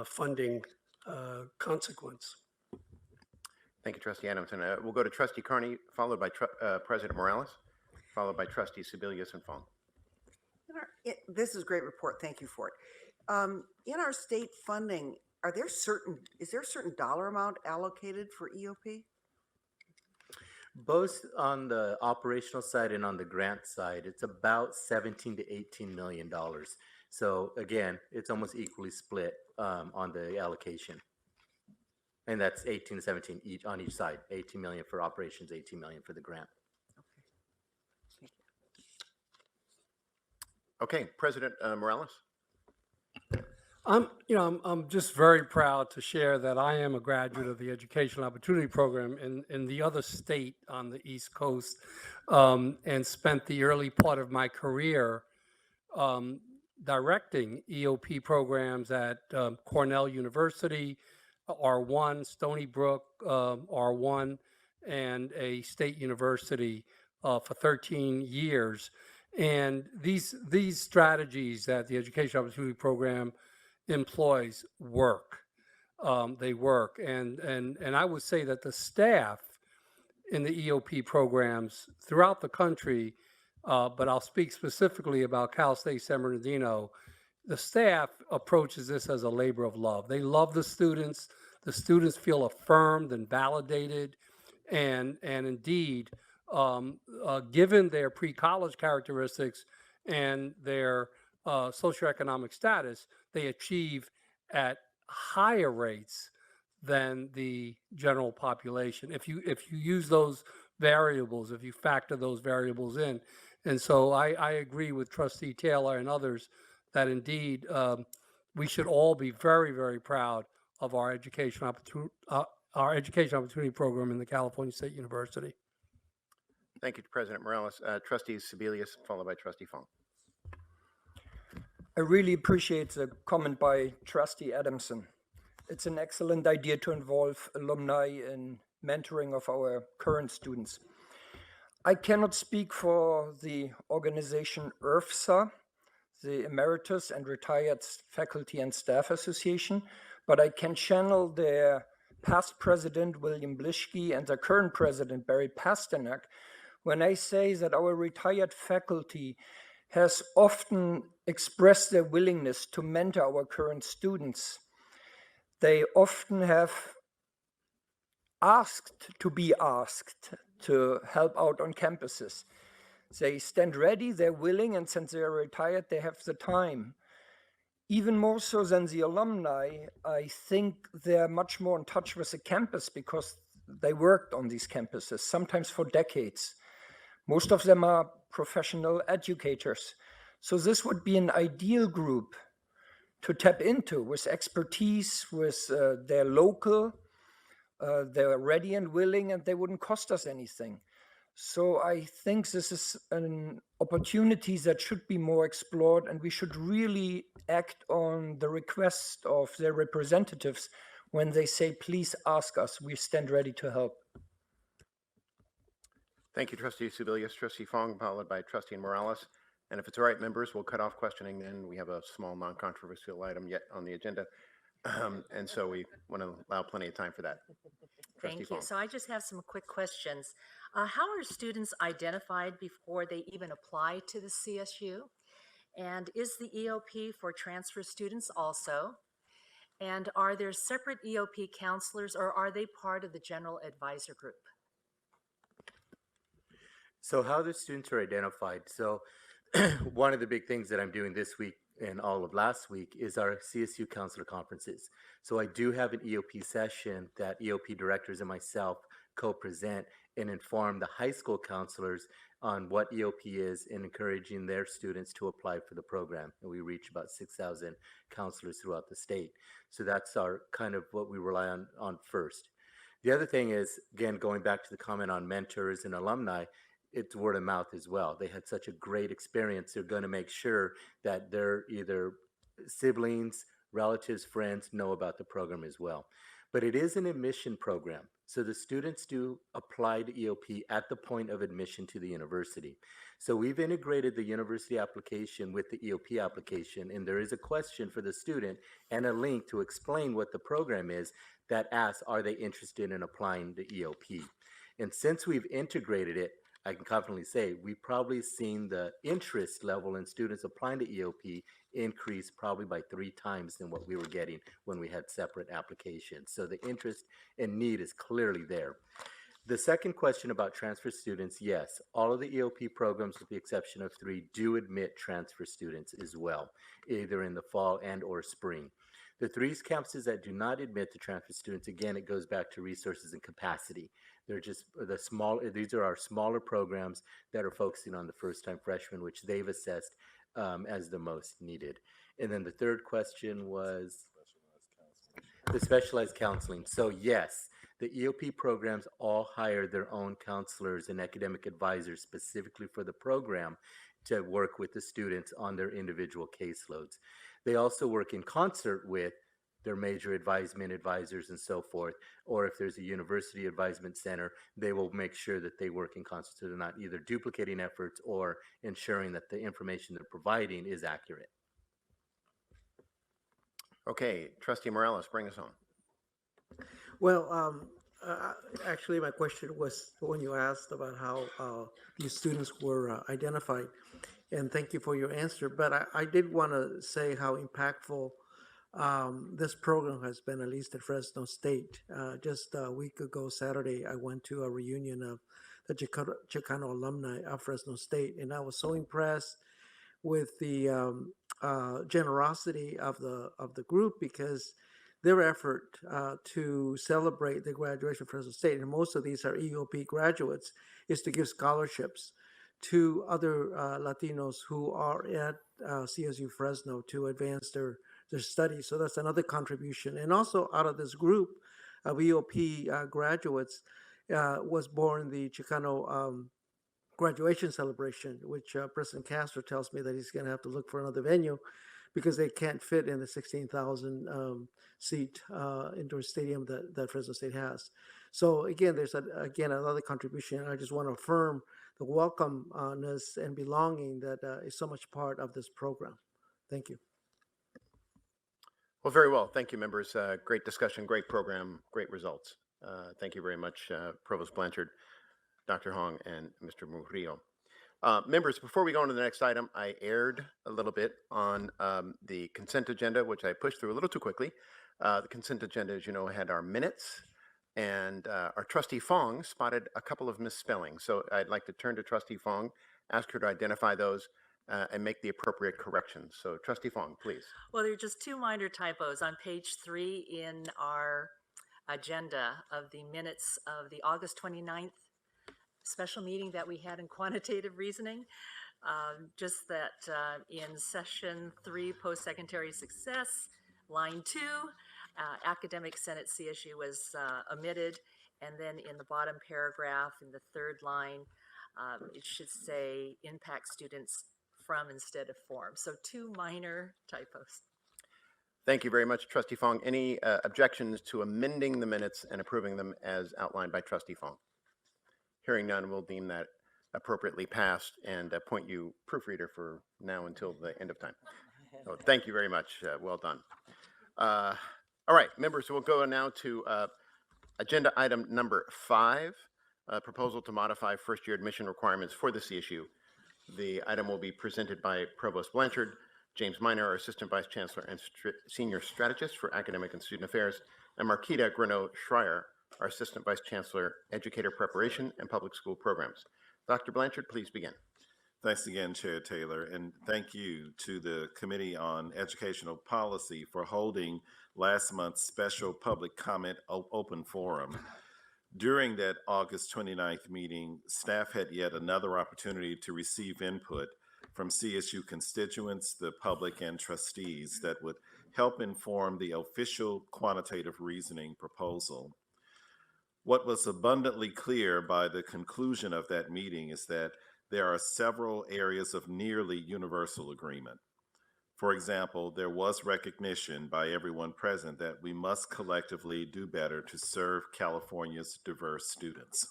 funding consequence. Thank you, Trustee Adamson. We'll go to Trustee Carney, followed by President Morales, followed by Trustee Sebelius and Fong. This is a great report. Thank you for it. In our state funding, is there a certain dollar amount allocated for EOP? Both on the operational side and on the grant side, it's about $17 to $18 million. So again, it's almost equally split on the allocation. And that's 18 to 17 each on each side, 18 million for operations, 18 million for the grant. Okay, President Morales. I'm just very proud to share that I am a graduate of the Educational Opportunity Program in the other state on the East Coast, and spent the early part of my career directing EOP programs at Cornell University, R1, Stony Brook, R1, and a state university for 13 years. And these strategies that the Education Opportunity Program employs work. They work. And I would say that the staff in the EOP programs throughout the country, but I'll speak specifically about Cal State San Bernardino, the staff approaches this as a labor of love. They love the students. The students feel affirmed and validated. And indeed, given their pre-college characteristics and their socioeconomic status, they achieve at higher rates than the general population. If you use those variables, if you factor those variables in. And so I agree with Trustee Taylor and others that indeed we should all be very, very proud of our education opportunity program in the California State University. Thank you, President Morales. Trustee Sebelius, followed by Trustee Fong. I really appreciate the comment by Trustee Adamson. It's an excellent idea to involve alumni in mentoring of our current students. I cannot speak for the organization IRFSA, the Emeritus and Retired Faculty and Staff Association, but I can channel their past president, William Blischke, and their current president, Barry Pasternak, when I say that our retired faculty has often expressed their willingness to mentor our current students. They often have asked to be asked to help out on campuses. They stand ready, they're willing, and since they're retired, they have the time. Even more so than the alumni, I think they're much more in touch with the campus because they worked on these campuses, sometimes for decades. Most of them are professional educators. So this would be an ideal group to tap into with expertise, with their local, they're ready and willing, and they wouldn't cost us anything. So I think this is an opportunity that should be more explored, and we should really act on the request of their representatives when they say, please ask us, we stand ready to help. Thank you, Trustee Sebelius. Trustee Fong, followed by Trustee Morales. And if it's all right, members, we'll cut off questioning then. We have a small non-controversial item yet on the agenda. And so we want to allow plenty of time for that. Trustee Thank you. Fong. So I just have some quick questions. How are students identified before they even apply to the CSU? And is the EOP for transfer students also? And are there separate EOP counselors, or are they part of the general advisor group? So how the students are identified. So one of the big things that I'm doing this week and all of last week is our CSU Counselor Conferences. So I do have an EOP session that EOP directors and myself co-present and inform the high school counselors on what EOP is and encouraging their students to apply for the program. And we reach about 6,000 counselors throughout the state. So that's our kind of what we rely on first. The other thing is, again, going back to the comment on mentors and alumni, it's word of mouth as well. They had such a great experience. They're going to make sure that their either siblings, relatives, friends know about the program as well. But it is an admission program. So the students do apply to EOP at the point of admission to the university. So we've integrated the university application with the EOP application, and there is a question for the student and a link to explain what the program is that asks, are they interested in applying to EOP? And since we've integrated it, I can confidently say we've probably seen the interest level in students applying to EOP increase probably by 3 times than what we were getting when we had separate applications. So the interest and need is clearly there. The second question about transfer students, yes, all of the EOP programs with the exception of 3 do admit transfer students as well, either in the fall and or spring. The 3 campuses that do not admit the transfer students, again, it goes back to resources and capacity. They're just the small, these are our smaller programs that are focusing on the first-time freshmen, which they've assessed as the most needed. And then the third question was the specialized counseling. So yes, the EOP programs all hire their own counselors and academic advisors specifically for the program to work with the students on their individual caseloads. They also work in concert with their major advisement advisors and so forth, or if there's a university advisement center, they will make sure that they work in concert so they're not either duplicating efforts or ensuring that the information they're providing is accurate. Okay, Trustee Morales, bring us home. Well, actually, my question was when you asked about how these students were identified, and thank you for your answer. But I did want to say how impactful this program has been, at least at Fresno State. Just a week ago, Saturday, I went to a reunion of the Chicano alumni of Fresno State, and I was so impressed with the generosity of the group, because their effort to celebrate the graduation of Fresno State, and most of these are EOP graduates, is to give scholarships to other Latinos who are at CSU Fresno to advance their studies. So that's another contribution. And also out of this group of EOP graduates was born the Chicano graduation celebration, which President Castro tells me that he's going to have to look for another venue because they can't fit in the 16,000 seat indoor stadium that Fresno State has. So again, there's another contribution. I just want to affirm the welcomeness and belonging that is so much part of this program. Thank you. Well, very well. Thank you, members. Great discussion, great program, great results. Thank you very much, Provost Blanchard, Dr. Hong, and Mr. Murillo. Members, before we go on to the next item, I erred a little bit on the consent agenda, which I pushed through a little too quickly. The consent agenda, as you know, had our minutes, and our Trustee Fong spotted a couple of misspellings. So I'd like to turn to Trustee Fong, ask her to identify those, and make the appropriate corrections. So Trustee Fong, please. Well, there are just two minor typos on page 3 in our agenda of the minutes of the August 29th special meeting that we had in quantitative reasoning. Just that in session 3, post-secondary success, line 2, academic senate CSU was omitted. And then in the bottom paragraph, in the third line, it should say impact students from instead of form. So 2 minor typos. Thank you very much, Trustee Fong. Any objections to amending the minutes and approving them as outlined by Trustee Fong? Hearing none, we'll deem that appropriately passed and appoint you proofreader for now until the end of time. So thank you very much. Well done. All right, members, we'll go now to agenda item number 5, proposal to modify first-year admission requirements for the CSU. The item will be presented by Provost Blanchard, James Miner, our Assistant Vice Chancellor and Senior Strategist for Academic and Student Affairs, and Marquita Greno-Schreier, our Assistant Vice Chancellor, Educator Preparation and Public School Programs. Dr. Blanchard, please begin. Thanks again, Chair Taylor, and thank you to the Committee on Educational Policy for holding last month's special public comment open forum. During that August 29th meeting, staff had yet another opportunity to receive input from CSU constituents, the public, and trustees that would help inform the official quantitative reasoning proposal. What was abundantly clear by the conclusion of that meeting is that there are several areas of nearly universal agreement. For example, there was recognition by everyone present that we must collectively do better to serve California's diverse students,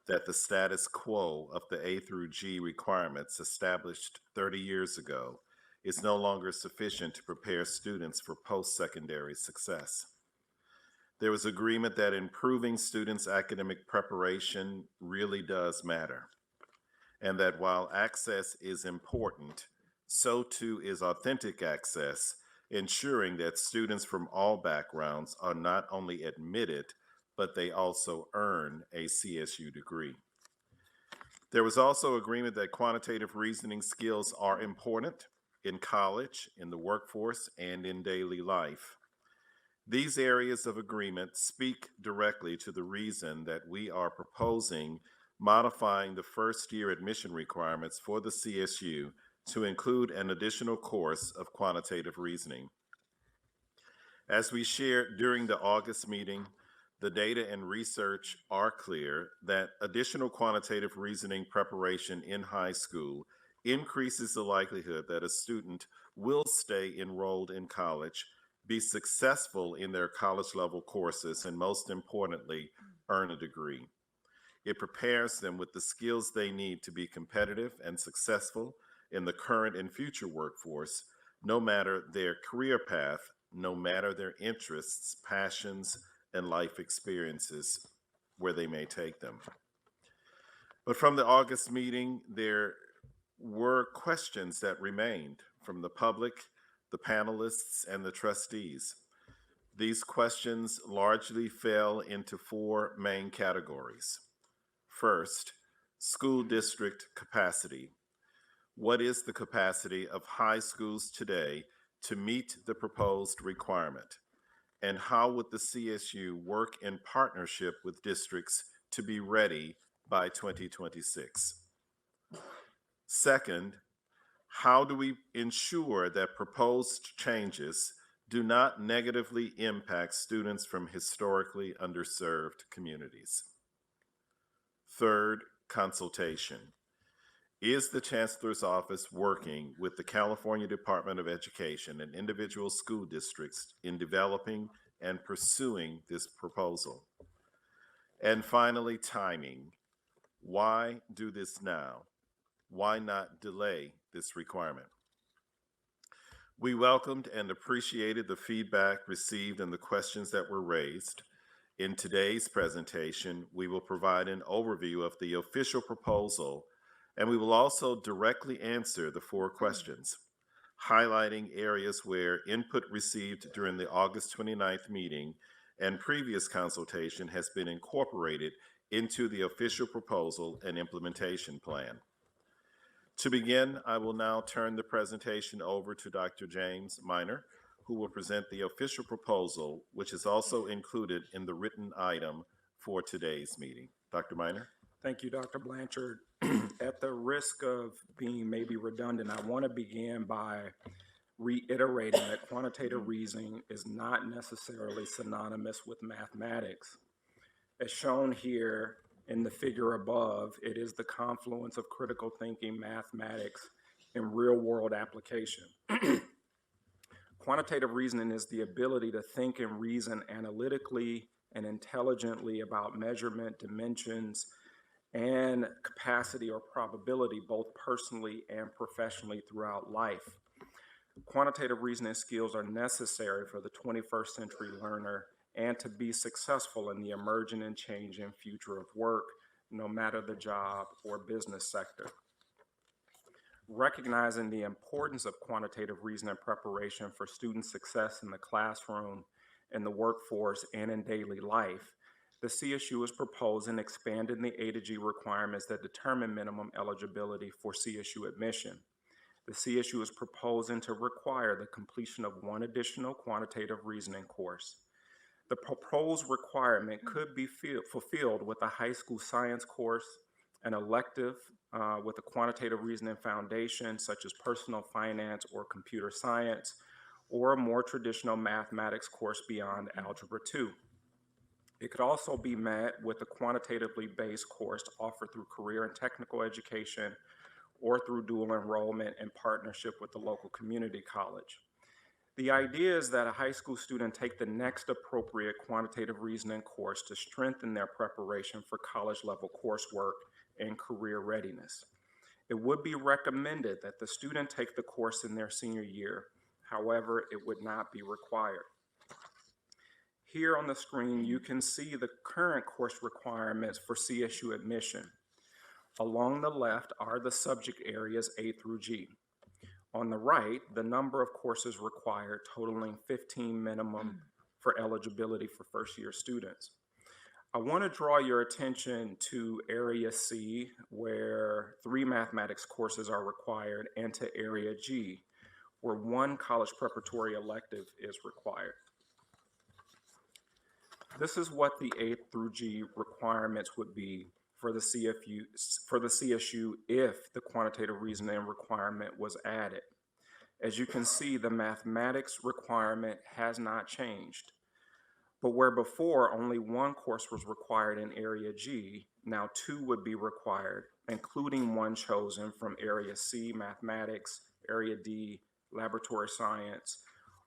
that the status quo of the A through G requirements established 30 years ago is no longer sufficient to prepare students for post-secondary success. There was agreement that improving students' academic preparation really does matter, and that while access is important, so too is authentic access, ensuring that students from all backgrounds are not only admitted, but they also earn a CSU degree. There was also agreement that quantitative reasoning skills are important in college, in the workforce, and in daily life. These areas of agreement speak directly to the reason that we are proposing modifying the first-year admission requirements for the CSU to include an additional course of quantitative reasoning. As we shared during the August meeting, the data and research are clear that additional quantitative reasoning preparation in high school increases the likelihood that a student will stay enrolled in college be successful in their college level courses, and most importantly, earn a degree. It prepares them with the skills they need to be competitive and successful in the current and future workforce, no matter their career path, no matter their interests, passions, and life experiences where they may take them. But from the August meeting, there were questions that remained from the public, the panelists, and the trustees. These questions largely fell into four main categories. First, school district capacity. What is the capacity of high schools today to meet the proposed requirement? And how would the CSU work in partnership with districts to be ready by 2026? Second, how do we ensure that proposed changes do not negatively impact students from historically underserved communities? Third, consultation. Is the Chancellor's Office working with the California Department of Education and individual school districts in developing and pursuing this proposal? And finally, timing. Why do this now? Why not delay this requirement? We welcomed and appreciated the feedback received and the questions that were raised. In today's presentation, we will provide an overview of the official proposal, and we will also directly answer the four questions, highlighting areas where input received during the August 29th meeting and previous consultation has been incorporated into the official proposal and implementation plan. To begin, I will now turn the presentation over to Dr. James Minor, who will present the official proposal, which is also included in the written item for today's meeting. Dr. Minor? Thank you, Dr. Blanchard. At the risk of being maybe redundant, I want to begin by reiterating that quantitative reasoning is not necessarily synonymous with mathematics. As shown here in the figure above, it is the confluence of critical thinking, mathematics, and real-world application. Quantitative reasoning is the ability to think and reason analytically and intelligently about measurement, dimensions, and capacity or probability, both personally and professionally throughout life. Quantitative reasoning skills are necessary for the 21st century learner and to be successful in the emerging and changing future of work, no matter the job or business sector. Recognizing the importance of quantitative reasoning preparation for student success in the classroom, in the workforce, and in daily life, the CSU is proposing expanding the A to G requirements that determine minimum eligibility for CSU admission. The CSU is proposing to require the completion of one additional quantitative reasoning course. The proposed requirement could be fulfilled with a high school science course, an elective with a quantitative reasoning foundation, such as personal finance or computer science, or a more traditional mathematics course beyond Algebra 2. It could also be met with a quantitatively based course offered through career and technical education or through dual enrollment in partnership with the local community college. The idea is that a high school student take the next appropriate quantitative reasoning course to strengthen their preparation for college level coursework and career readiness. It would be recommended that the student take the course in their senior year. However, it would not be required. Here on the screen, you can see the current course requirements for CSU admission. Along the left are the subject areas A through G. On the right, the number of courses required, totaling 15 minimum for eligibility for first-year students. I want to draw your attention to Area C, where 3 mathematics courses are required, and to Area G, where 1 college preparatory elective is required. This is what the A through G requirements would be for the CSU if the quantitative reasoning requirement was added. As you can see, the mathematics requirement has not changed. But where before only 1 course was required in Area G, now 2 would be required, including 1 chosen from Area C, mathematics, Area D, laboratory science,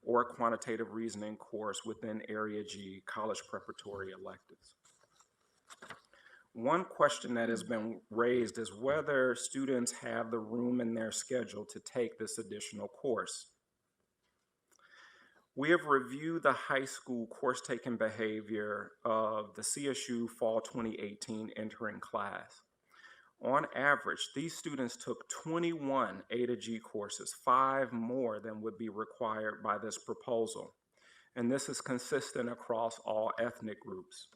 or a quantitative reasoning course within Area G college preparatory electives. One question that has been raised is whether students have the room in their schedule to take this additional course. We have reviewed the high school course-taking behavior of the CSU Fall 2018 entering class. On average, these students took 21 A to G courses, 5 more than would be required by this proposal. And this is consistent across all ethnic groups.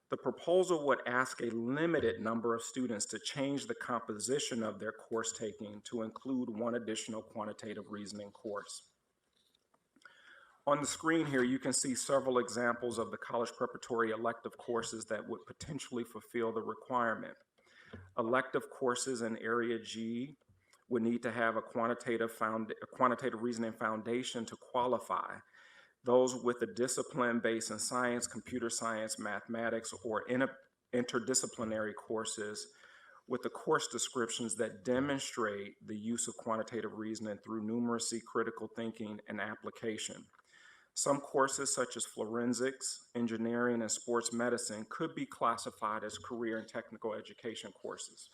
The proposal would ask a limited number of students to change the composition of their course taking to include one additional quantitative reasoning course. On the screen here, you can see several examples of the college preparatory elective courses that would potentially fulfill the requirement. Elective courses in Area G would need to have a quantitative reasoning foundation to qualify. Those with a discipline based in science, computer science, mathematics, or interdisciplinary courses with the course descriptions that demonstrate the use of quantitative reasoning through numeracy, critical thinking, and application. Some courses such as forensics, engineering, and sports medicine could be classified as career and technical education courses.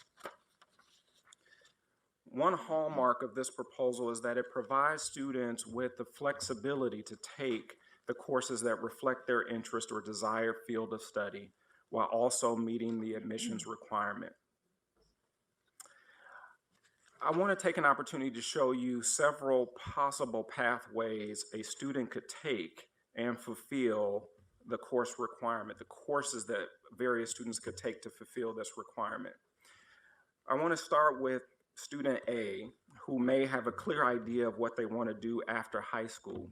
One hallmark of this proposal is that it provides students with the flexibility to take the courses that reflect their interest or desired field of study while also meeting the admissions requirement. I want to take an opportunity to show you several possible pathways a student could take and fulfill the course requirement, the courses that various students could take to fulfill this requirement. I want to start with student A, who may have a clear idea of what they want to do after high school.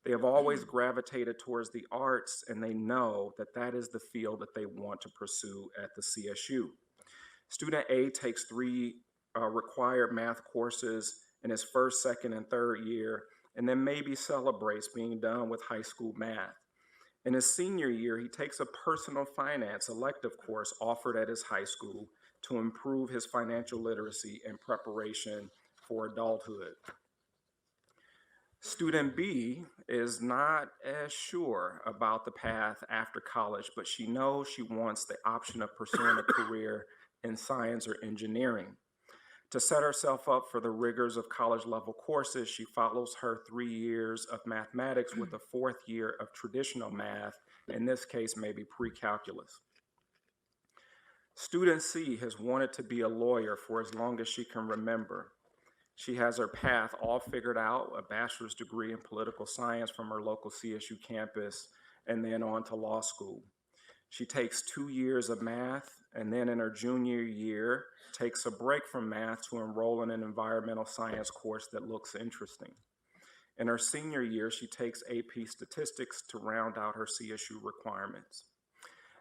They have always gravitated towards the arts, and they know that that is the field that they want to pursue at the CSU. Student A takes 3 required math courses in his first, second, and third year, and then maybe celebrates being done with high school math. In his senior year, he takes a personal finance elective course offered at his high school to improve his financial literacy and preparation for adulthood. Student B is not as sure about the path after college, but she knows she wants the option of pursuing a career in science or engineering. To set herself up for the rigors of college level courses, she follows her 3 years of mathematics with a 4th year of traditional math, in this case, maybe pre-calculus. Student C has wanted to be a lawyer for as long as she can remember. She has her path all figured out, a bachelor's degree in political science from her local CSU campus, and then on to law school. She takes 2 years of math, and then in her junior year, takes a break from math to enroll in an environmental science course that looks interesting. In her senior year, she takes AP statistics to round out her CSU requirements.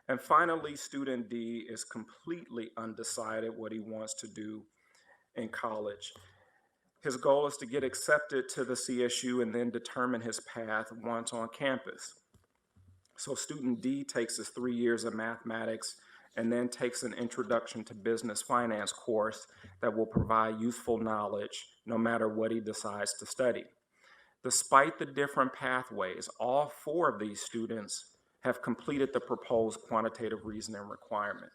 And finally, student D is completely undecided what he wants to do in college. His goal is to get accepted to the CSU and then determine his path once on campus. So student D takes his 3 years of mathematics and then takes an introduction to business finance course that will provide useful knowledge no matter what he decides to study. Despite the different pathways, all 4 of these students have completed the proposed quantitative reasoning requirement.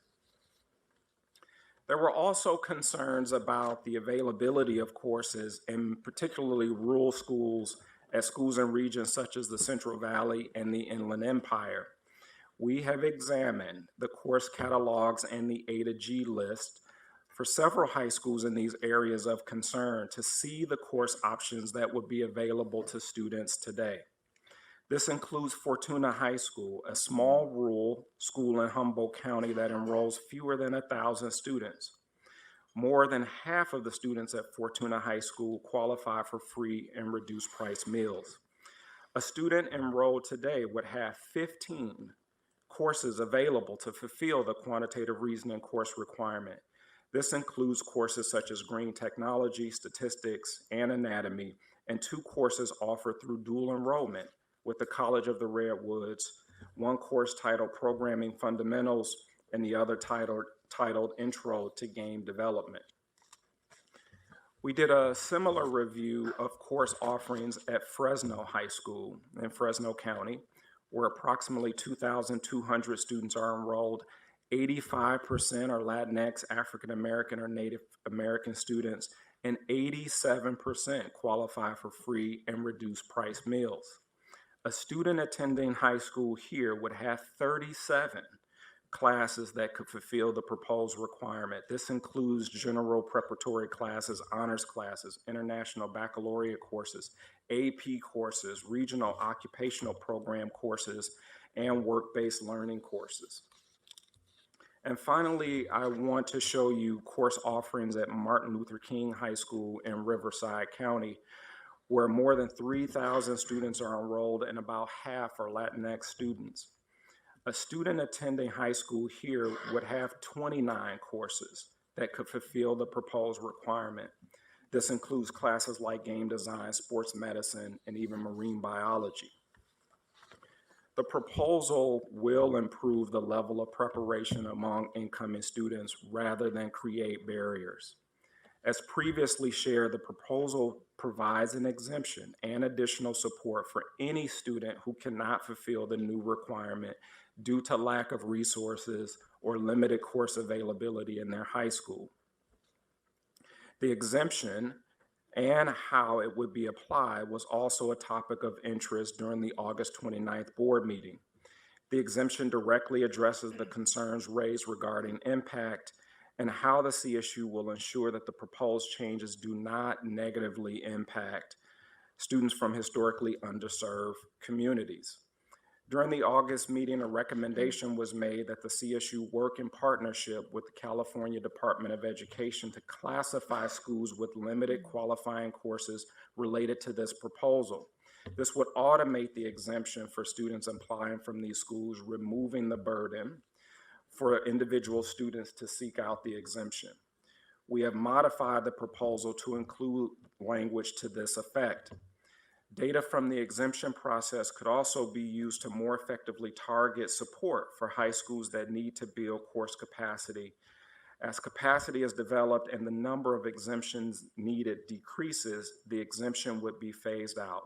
There were also concerns about the availability of courses in particularly rural schools at schools in regions such as the Central Valley and the Inland Empire. We have examined the course catalogs and the A to G list for several high schools in these areas of concern to see the course options that would be available to students today. This includes Fortuna High School, a small rural school in Humboldt County that enrolls fewer than 1,000 students. More than half of the students at Fortuna High School qualify for free and reduced price meals. A student enrolled today would have 15 courses available to fulfill the quantitative reasoning course requirement. This includes courses such as green technology, statistics, and anatomy, and 2 courses offered through dual enrollment with the College of the Redwoods, one course titled Programming Fundamentals and the other titled Intro to Game Development. We did a similar review of course offerings at Fresno High School in Fresno County, where approximately 2,200 students are enrolled. 85% are Latinx, African American, or Native American students, and 87% qualify for free and reduced price meals. A student attending high school here would have 37 classes that could fulfill the proposed requirement. This includes general preparatory classes, honors classes, international baccalaureate courses, AP courses, regional occupational program courses, and work-based learning courses. And finally, I want to show you course offerings at Martin Luther King High School in Riverside County, where more than 3,000 students are enrolled and about half are Latinx students. A student attending high school here would have 29 courses that could fulfill the proposed requirement. This includes classes like game design, sports medicine, and even marine biology. The proposal will improve the level of preparation among incoming students rather than create barriers. As previously shared, the proposal provides an exemption and additional support for any student who cannot fulfill the new requirement due to lack of resources or limited course availability in their high school. The exemption and how it would be applied was also a topic of interest during the August 29th board meeting. The exemption directly addresses the concerns raised regarding impact and how the CSU will ensure that the proposed changes do not negatively impact students from historically underserved communities. During the August meeting, a recommendation was made that the CSU work in partnership with the California Department of Education to classify schools with limited qualifying courses related to this proposal. This would automate the exemption for students applying from these schools, removing the burden for individual students to seek out the exemption. We have modified the proposal to include language to this effect. Data from the exemption process could also be used to more effectively target support for high schools that need to build course capacity. As capacity is developed and the number of exemptions needed decreases, the exemption would be phased out.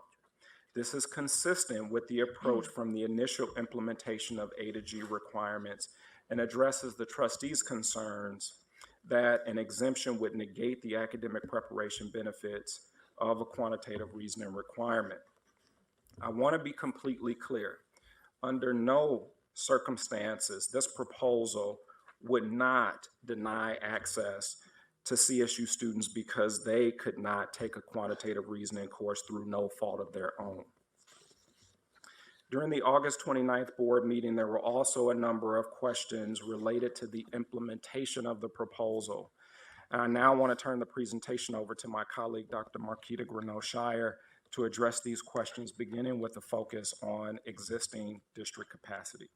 This is consistent with the approach from the initial implementation of A to G requirements and addresses the trustees' concerns that an exemption would negate the academic preparation benefits of a quantitative reasoning requirement. I want to be completely clear. Under no circumstances, this proposal would not deny access to CSU students because they could not take a quantitative reasoning course through no fault of their own. During the August 29th board meeting, there were also a number of questions related to the implementation of the proposal. And I now want to turn the presentation over to my colleague, Dr. Marquita Greneau-Shire, to address these questions, beginning with a focus on existing district capacity.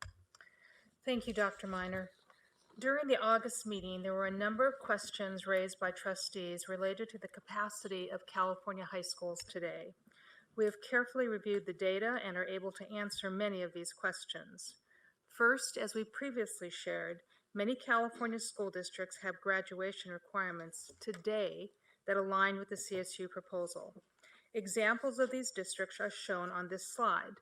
Thank you, Dr. Miner. During the August meeting, there were a number of questions raised by trustees related to the capacity of California high schools today. We have carefully reviewed the data and are able to answer many of these questions. First, as we previously shared, many California school districts have graduation requirements today that align with the CSU proposal. Examples of these districts are shown on this slide.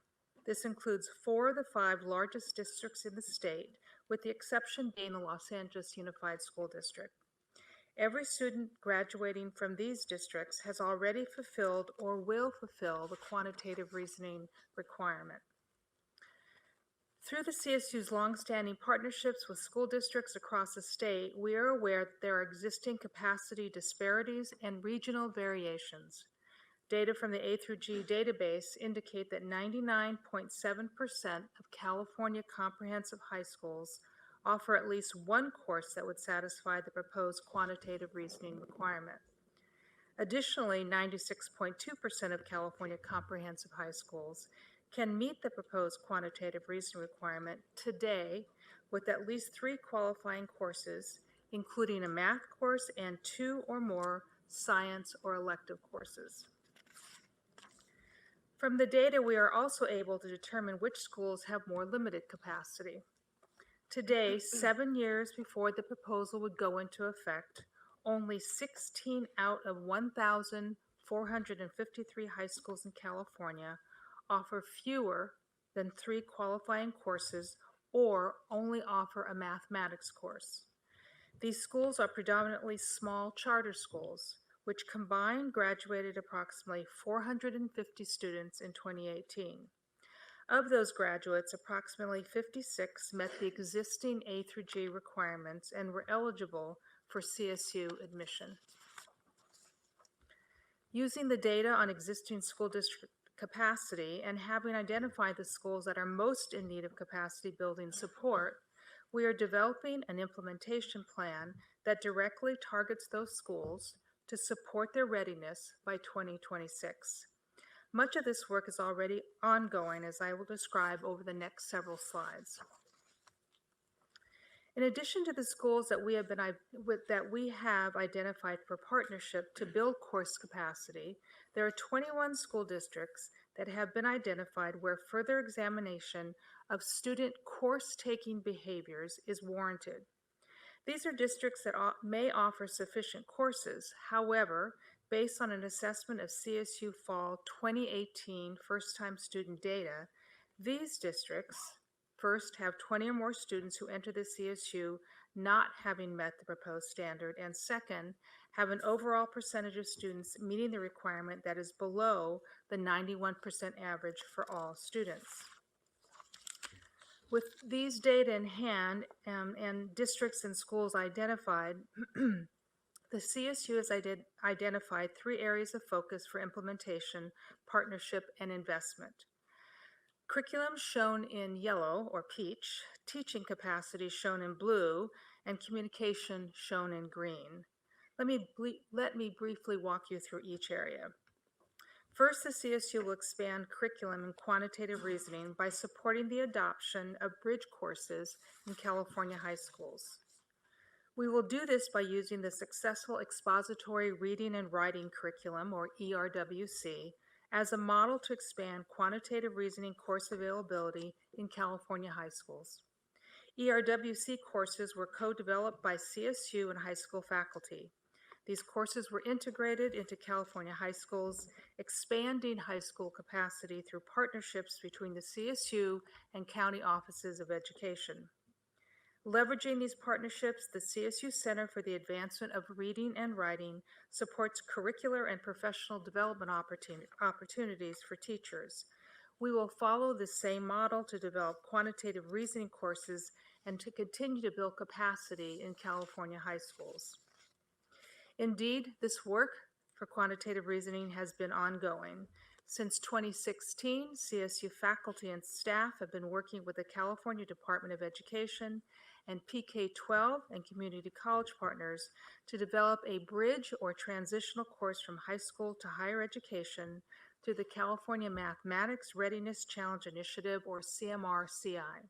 This includes 4 of the 5 largest districts in the state, with the exception being the Los Angeles Unified School District. Every student graduating from these districts has already fulfilled or will fulfill the quantitative reasoning requirement. Through the CSU's longstanding partnerships with school districts across the state, we are aware that there are existing capacity disparities and regional variations. Data from the A through G database indicate that 99.7% of California comprehensive high schools offer at least one course that would satisfy the proposed quantitative reasoning requirement. Additionally, 96.2% of California comprehensive high schools can meet the proposed quantitative reasoning requirement today with at least 3 qualifying courses, including a math course and 2 or more science or elective courses. From the data, we are also able to determine which schools have more limited capacity. Today, 7 years before the proposal would go into effect, only 16 out of 1,453 high schools in California offer fewer than 3 qualifying courses or only offer a mathematics course. These schools are predominantly small charter schools, which combined graduated approximately 450 students in 2018. Of those graduates, approximately 56 met the existing A through G requirements and were eligible for CSU admission. Using the data on existing school district capacity and having identified the schools that are most in need of capacity building support, we are developing an implementation plan that directly targets those schools to support their readiness by 2026. Much of this work is already ongoing, as I will describe over the next several slides. In addition to the schools that we have identified for partnership to build course capacity, there are 21 school districts that have been identified where further examination of student course-taking behaviors is warranted. These are districts that may offer sufficient courses. However, based on an assessment of CSU Fall 2018 first-time student data, these districts first have 20 or more students who enter the CSU not having met the proposed standard, and second, have an overall percentage of students meeting the requirement that is below the 91% average for all students. With these data in hand and districts and schools identified, the CSU has identified 3 areas of focus for implementation, partnership, and investment. Curriculum shown in yellow or peach, teaching capacity shown in blue, and communication shown in green. Let me briefly walk you through each area. First, the CSU will expand curriculum in quantitative reasoning by supporting the adoption of bridge courses in California high schools. We will do this by using the successful expository reading and writing curriculum, or ERWC, as a model to expand quantitative reasoning course availability in California high schools. ERWC courses were co-developed by CSU and high school faculty. These courses were integrated into California high schools, expanding high school capacity through partnerships between the CSU and county offices of education. Leveraging these partnerships, the CSU Center for the Advancement of Reading and Writing supports curricular and professional development opportunities for teachers. We will follow the same model to develop quantitative reasoning courses and to continue to build capacity in California high schools. Indeed, this work for quantitative reasoning has been ongoing. Since 2016, CSU faculty and staff have been working with the California Department of Education and PK-12 and community college partners to develop a bridge or transitional course from high school to higher education through the California Mathematics Readiness Challenge Initiative, or CMR-CI.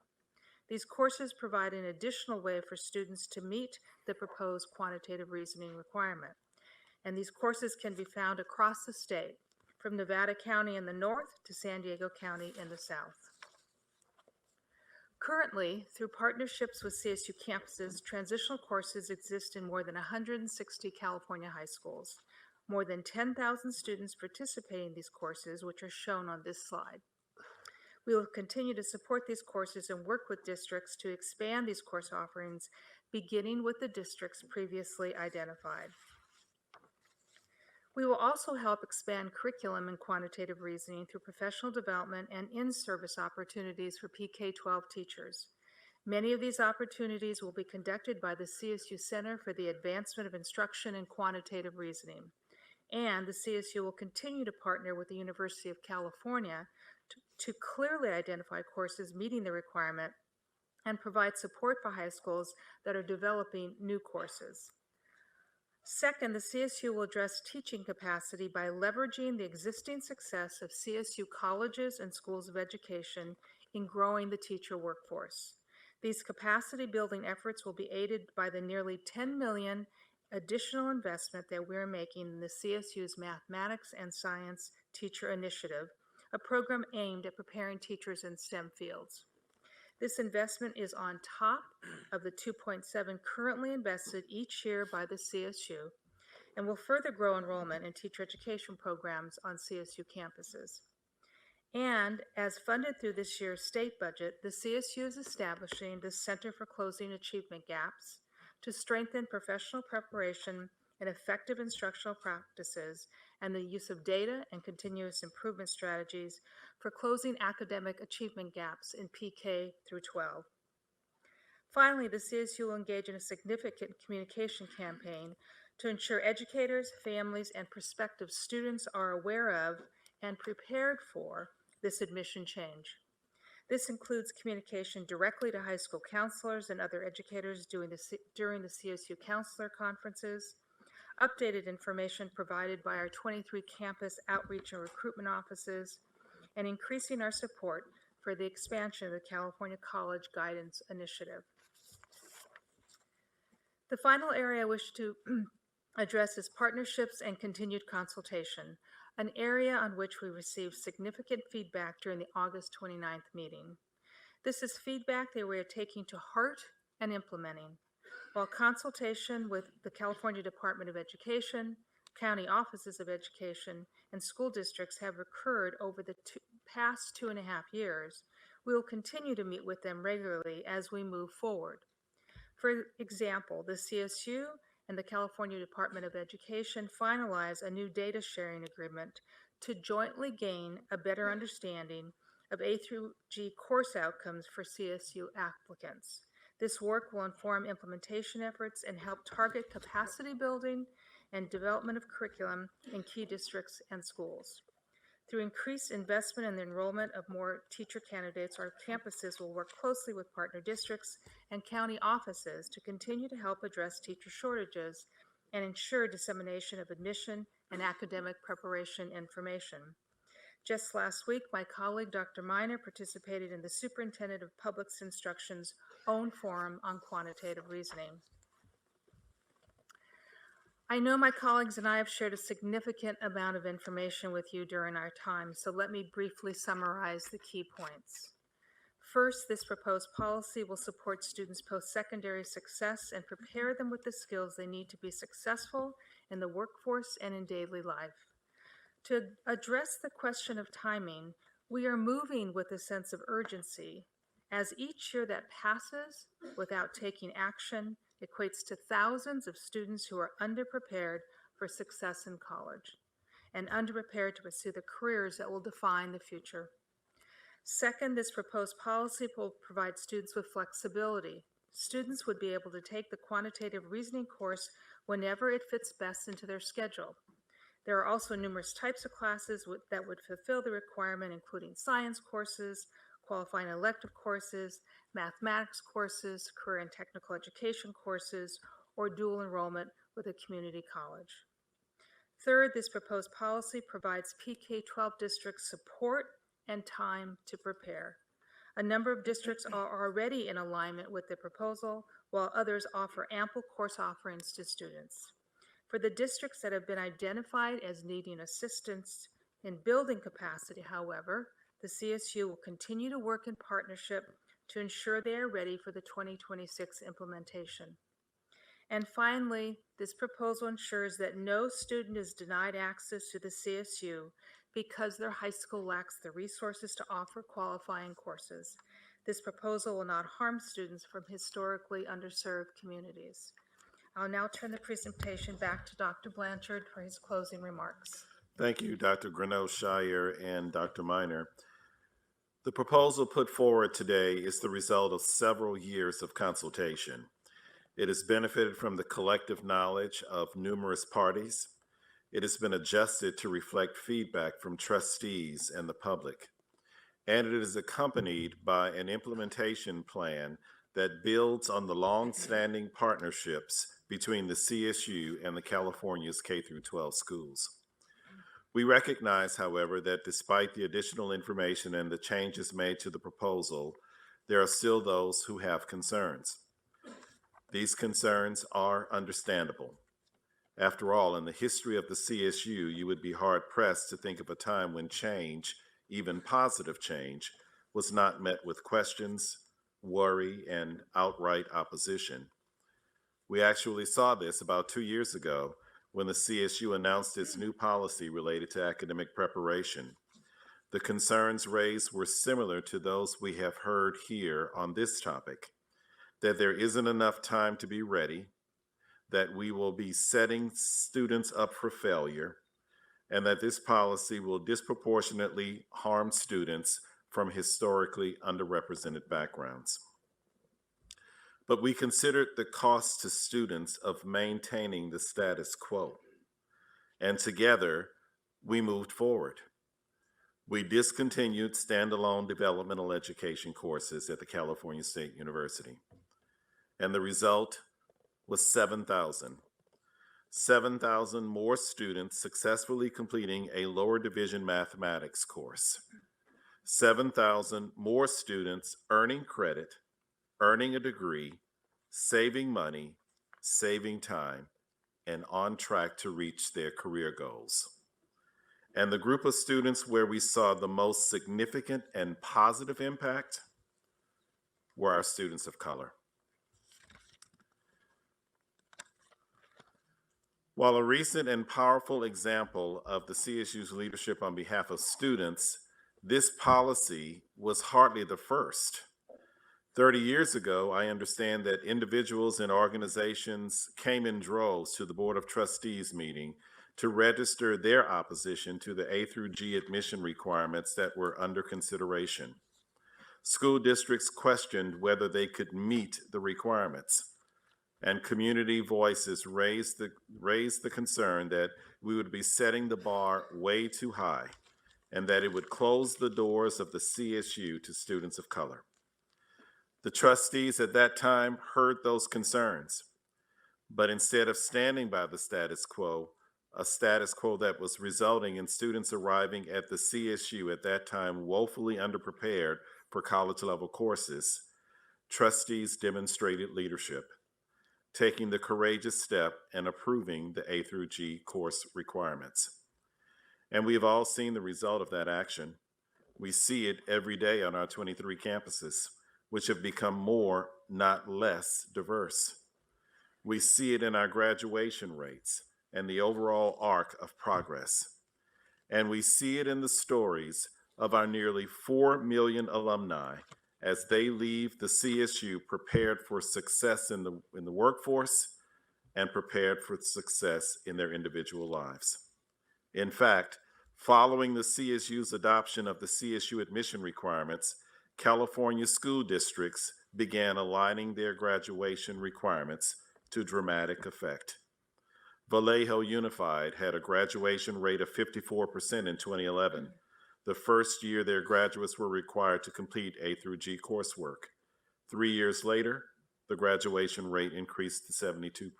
These courses provide an additional way for students to meet the proposed quantitative reasoning requirement. And these courses can be found across the state, from Nevada County in the north to San Diego County in the south. Currently, through partnerships with CSU campuses, transitional courses exist in more than 160 California high schools. More than 10,000 students participate in these courses, which are shown on this slide. We will continue to support these courses and work with districts to expand these course offerings, beginning with the districts previously identified. We will also help expand curriculum in quantitative reasoning through professional development and in-service opportunities for PK-12 teachers. Many of these opportunities will be conducted by the CSU Center for the Advancement of Instruction in Quantitative Reasoning. And the CSU will continue to partner with the University of California to clearly identify courses meeting the requirement and provide support for high schools that are developing new courses. Second, the CSU will address teaching capacity by leveraging the existing success of CSU colleges and schools of education in growing the teacher workforce. These capacity building efforts will be aided by the nearly $10 million additional investment that we're making in the CSU's Mathematics and Science Teacher Initiative, a program aimed at preparing teachers in STEM fields. This investment is on top of the $2.7 currently invested each year by the CSU and will further grow enrollment in teacher education programs on CSU campuses. And as funded through this year's state budget, the CSU is establishing the Center for Closing Achievement Gaps to strengthen professional preparation and effective instructional practices and the use of data and continuous improvement strategies for closing academic achievement gaps in PK through 12. Finally, the CSU will engage in a significant communication campaign to ensure educators, families, and prospective students are aware of and prepared for this admission change. This includes communication directly to high school counselors and other educators during the CSU Counselor Conferences, updated information provided by our 23 campus outreach and recruitment offices, and increasing our support for the expansion of the California College Guidance Initiative. The final area I wish to address is partnerships and continued consultation, an area on which we received significant feedback during the August 29th meeting. This is feedback that we are taking to heart and implementing. While consultation with the California Department of Education, county offices of education, and school districts have occurred over the past 2.5 years, we will continue to meet with them regularly as we move forward. For example, the CSU and the California Department of Education finalize a new data sharing agreement to jointly gain a better understanding of A through G course outcomes for CSU applicants. This work will inform implementation efforts and help target capacity building and development of curriculum in key districts and schools. Through increased investment in the enrollment of more teacher candidates, our campuses will work closely with partner districts and county offices to continue to help address teacher shortages and ensure dissemination of admission and academic preparation information. Just last week, my colleague, Dr. Miner, participated in the Superintendent of Public Instruction's own forum on quantitative reasoning. I know my colleagues and I have shared a significant amount of information with you during our time, so let me briefly summarize the key points. First, this proposed policy will support students' post-secondary success and prepare them with the skills they need to be successful in the workforce and in daily life. To address the question of timing, we are moving with a sense of urgency, as each year that passes without taking action equates to thousands of students who are underprepared for success in college and underprepared to pursue the careers that will define the future. Second, this proposed policy will provide students with flexibility. Students would be able to take the quantitative reasoning course whenever it fits best into their schedule. There are also numerous types of classes that would fulfill the requirement, including science courses, qualifying elective courses, mathematics courses, career and technical education courses, or dual enrollment with a community college. Third, this proposed policy provides PK-12 districts support and time to prepare. A number of districts are already in alignment with the proposal, while others offer ample course offerings to students. For the districts that have been identified as needing assistance in building capacity, however, the CSU will continue to work in partnership to ensure they are ready for the 2026 implementation. And finally, this proposal ensures that no student is denied access to the CSU because their high school lacks the resources to offer qualifying courses. This proposal will not harm students from historically underserved communities. I'll now turn the presentation back to Dr. Blanchard for his closing remarks. Thank you, Dr. Greneau-Shire and Dr. Miner. The proposal put forward today is the result of several years of consultation. It has benefited from the collective knowledge of numerous parties. It has been adjusted to reflect feedback from trustees and the public. And it is accompanied by an implementation plan that builds on the long-standing partnerships between the CSU and the California's K-12 schools. We recognize, however, that despite the additional information and the changes made to the proposal, there are still those who have concerns. These concerns are understandable. After all, in the history of the CSU, you would be hard-pressed to think of a time when change, even positive change, was not met with questions, worry, and outright opposition. We actually saw this about 2 years ago when the CSU announced its new policy related to academic preparation. The concerns raised were similar to those we have heard here on this topic, that there isn't enough time to be ready, that we will be setting students up for failure, and that this policy will disproportionately harm students from historically underrepresented backgrounds. But we considered the cost to students of maintaining the status quo, and together we moved forward. We discontinued standalone developmental education courses at the California State University, and the result was 7,000 more students successfully completing a lower division mathematics course, 7,000 more students earning credit, earning a degree, saving money, saving time, and on track to reach their career goals. And the group of students where we saw the most significant and positive impact were our students of color. While a recent and powerful example of the CSU's leadership on behalf of students, this policy was hardly the first. 30 years ago, I understand that individuals and organizations came in droves to the Board of Trustees meeting to register their opposition to the A through G admission requirements that were under consideration. School districts questioned whether they could meet the requirements, and community voices raised the concern that we would be setting the bar way too high and that it would close the doors of the CSU to students of color. The trustees at that time heard those concerns, but instead of standing by the status quo, a status quo that was resulting in students arriving at the CSU at that time woefully underprepared for college-level courses, trustees demonstrated leadership, taking the courageous step and approving the A through G course requirements. And we've all seen the result of that action. We see it every day on our 23 campuses, which have become more, not less, diverse. We see it in our graduation rates and the overall arc of progress. And we see it in the stories of our nearly 4 million alumni as they leave the CSU prepared for success in the workforce and prepared for success in their individual lives. In fact, following the CSU's adoption of the CSU admission requirements, California school districts began aligning their graduation requirements to dramatic effect. Vallejo Unified had a graduation rate of 54% in 2011, the first year their graduates were required to complete A through G coursework. 3 years later, the graduation rate increased to 72%.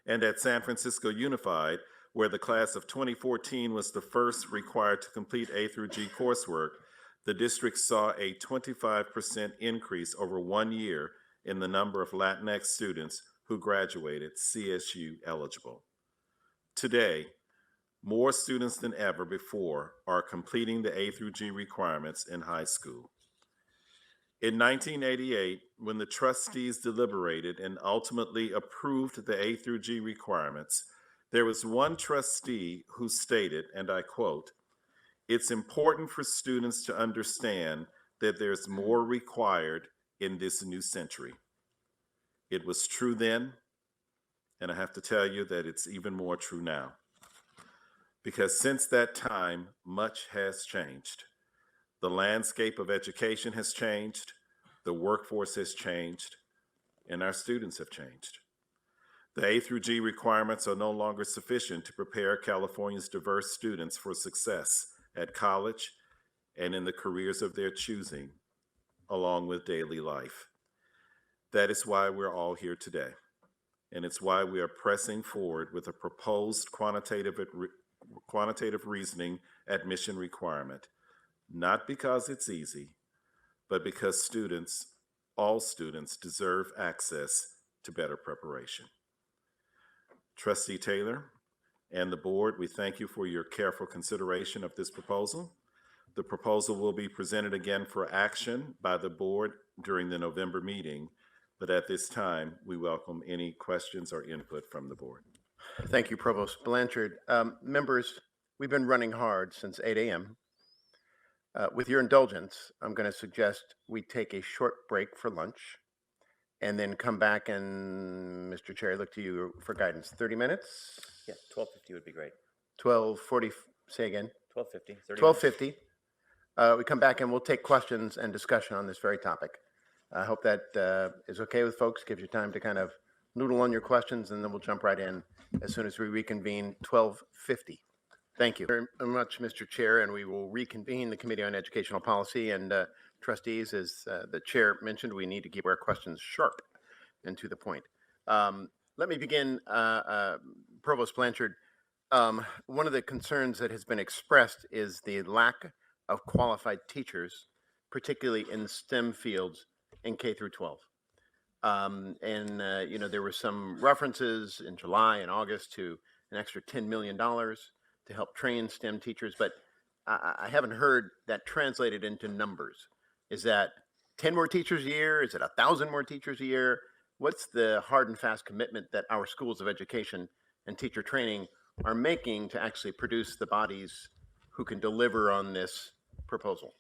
And at San Francisco Unified, where the class of 2014 was the first required to complete A through G coursework, the district saw a 25% increase over 1 year in the number of Latinx students who graduated CSU eligible. Today, more students than ever before are completing the A through G requirements in high school. In 1988, when the trustees deliberated and ultimately approved the A through G requirements, there was one trustee who stated, and I quote, "It's important for students to understand that there's more required in this new century." It was true then, and I have to tell you that it's even more true now. Because since that time, much has changed. The landscape of education has changed, the workforce has changed, and our students have changed. The A through G requirements are no longer sufficient to prepare California's diverse students for success at college and in the careers of their choosing, along with daily life. That is why we're all here today, and it's why we are pressing forward with a proposed quantitative reasoning admission requirement, not because it's easy, but because all students deserve access to better preparation. Trustee Taylor and the board, we thank you for your careful consideration of this proposal. The proposal will be presented again for action by the board during the November meeting, but at this time, we welcome any questions or input from the board. Thank you, Provost Blanchard. Members, we've been running hard since 8 a.m. With your indulgence, I'm going to suggest we take a short break for lunch and then come back and, Mr. Chair, I look to you for guidance. 30 minutes? Yeah, 12:50 would be great. 12:40, say again? 12:50. 12:50. We come back and we'll take questions and discussion on this very topic. I hope that is okay with folks, gives you time to kind of noodle on your questions, and then we'll jump right in as soon as we reconvene 12:50. Thank you very much, Mr. Chair, and we will reconvene the Committee on Educational Policy. And trustees, as the chair mentioned, we need to keep our questions sharp and to the point. Let me begin, Provost Blanchard. One of the concerns that has been expressed is the lack of qualified teachers, particularly in STEM fields in K through 12. You know, there were some references in July and August to an extra $10 million to help train STEM teachers, but I haven't heard that translated into numbers. Is that 10 more teachers a year? Is it 1,000 more teachers a year? What's the hard and fast commitment that our schools of education and teacher training are making to actually produce the bodies who can deliver on this proposal?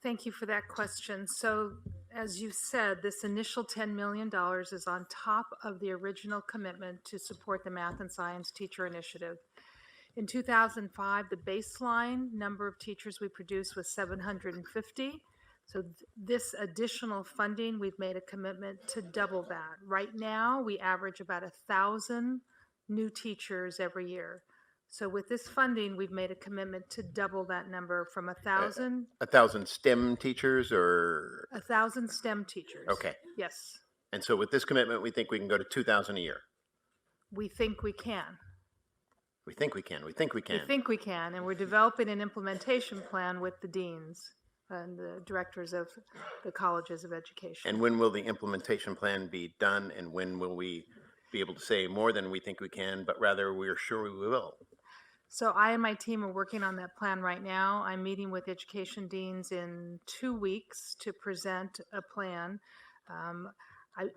Thank you for that question. So as you said, this initial $10 million is on top of the original commitment to support the Math and Science Teacher Initiative. In 2005, the baseline number of teachers we produced was 750. So this additional funding, we've made a commitment to double that. Right now, we average about 1,000 new teachers every year. So with this funding, we've made a commitment to double that number from 1,000. 1,000 STEM teachers or? 1,000 STEM teachers. Okay. Yes. And so with this commitment, we think we can go to 2,000 a year. We think we can. We think we can. We think we can. We think we can. And we're developing an implementation plan with the deans and the directors of the colleges of education. And when will the implementation plan be done? And when will we be able to say more than we think we can, but rather we're sure we will? So I and my team are working on that plan right now. I'm meeting with education deans in 2 weeks to present a plan.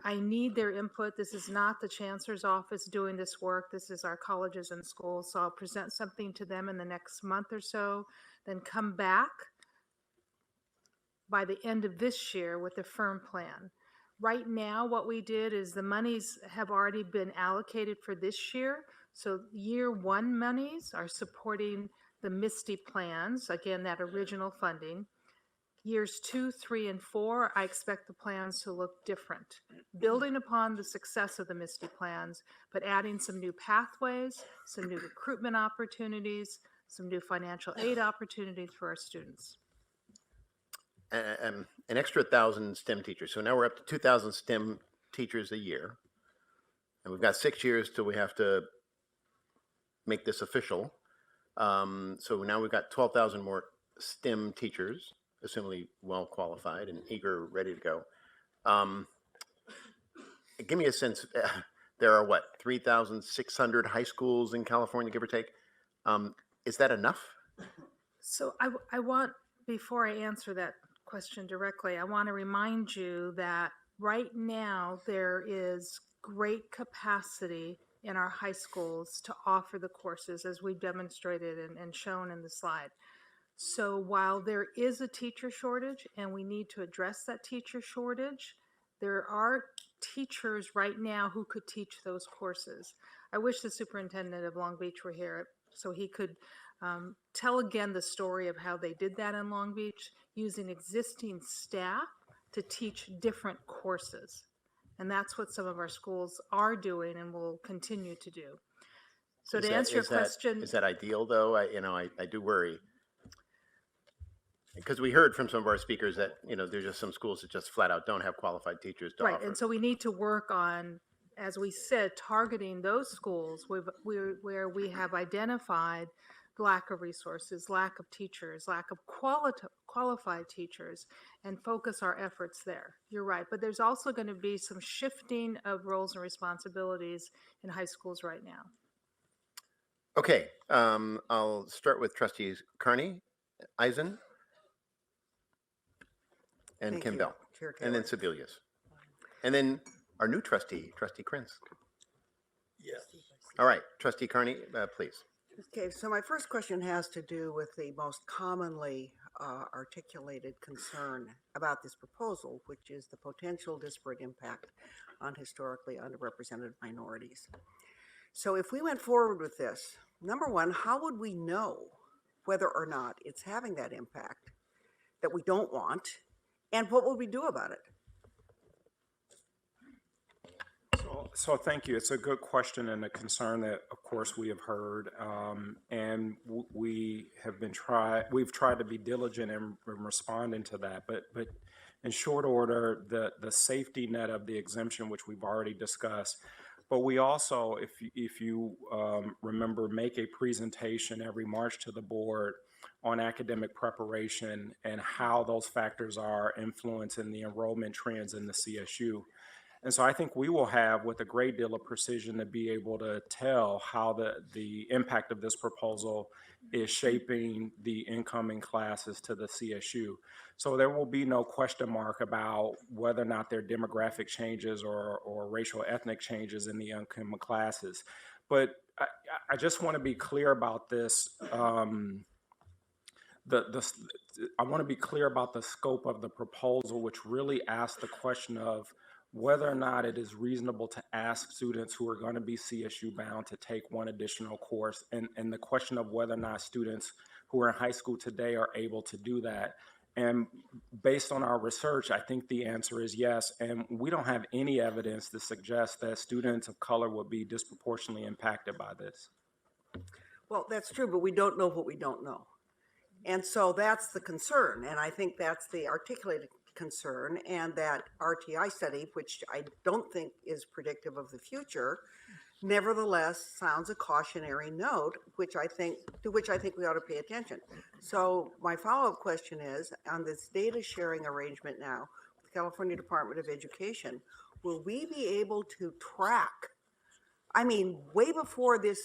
I need their input. This is not the chancellor's office doing this work. This is our colleges and schools. So I'll present something to them in the next month or so, then come back by the end of this year with a firm plan. Right now, what we did is the monies have already been allocated for this year. So year one monies are supporting the MISTI plans, again, that original funding. Years 2, 3, and 4, I expect the plans to look different, building upon the success of the MISTI plans, but adding some new pathways, some new recruitment opportunities, some new financial aid opportunities for our students. An extra 1,000 STEM teachers. So now we're up to 2,000 STEM teachers a year. And we've got 6 years till we have to make this official. So now we've got 12,000 more STEM teachers, assumably well qualified and eager, ready to go. Give me a sense, there are what, 3,600 high schools in California, give or take. Is that enough? So I want, before I answer that question directly, I want to remind you that right now there is great capacity in our high schools to offer the courses as we've demonstrated and shown in the slide. So while there is a teacher shortage and we need to address that teacher shortage, there are teachers right now who could teach those courses. I wish the superintendent of Long Beach were here so he could tell again the story of how they did that in Long Beach using existing staff to teach different courses. And that's what some of our schools are doing and will continue to do. So to answer your question. Is that ideal though? I do worry. Because we heard from some of our speakers that, there's just some schools that just flat out don't have qualified teachers to offer. Right, and so we need to work on, as we said, targeting those schools where we have identified lack of resources, lack of teachers, lack of qualified teachers, and focus our efforts there. You're right, but there's also going to be some shifting of roles and responsibilities in high schools right now. Okay, I'll start with Trustee Carney. Eisen, and Thank Kim you, Bell, Chair and then Taylor. Sebelius. And then our new trustee, Trustee Krenz. Yes. All right, Trustee Carney, please. Okay, so my first question has to do with the most commonly articulated concern about this proposal, which is the potential disparate impact on historically underrepresented minorities. So if we went forward with this, number one, how would we know whether or not it's having that impact that we don't want, and what would we do about it? So thank you. It's a good question and a concern that, of course, we have heard, and we've tried to be diligent in responding to that. But in short order, the safety net of the exemption, which we've already discussed, but we also, if you remember, make a presentation every March to the board on academic preparation and how those factors are influencing the enrollment trends in the CSU. And so I think we will have, with a great deal of precision, to be able to tell how the impact of this proposal is shaping the incoming classes to the CSU. So there will be no question mark about whether or not there are demographic changes or racial ethnic changes in the incoming classes. But I just want to be clear about this. I want to be clear about the scope of the proposal, which really asks the question of whether or not it is reasonable to ask students who are going to be CSU bound to take one additional course, and the question of whether or not students who are in high school today are able to do that. And based on our research, I think the answer is yes. And we don't have any evidence to suggest that students of color will be disproportionately impacted by this. Well, that's true, but we don't know what we don't know. And so that's the concern. And I think that's the articulated concern, and that RTI study, which I don't think is predictive of the future, nevertheless sounds a cautionary note, to which I think we ought to pay attention. So my follow-up question is, on this data sharing arrangement now with the California Department of Education, will we be able to track, I mean, way before this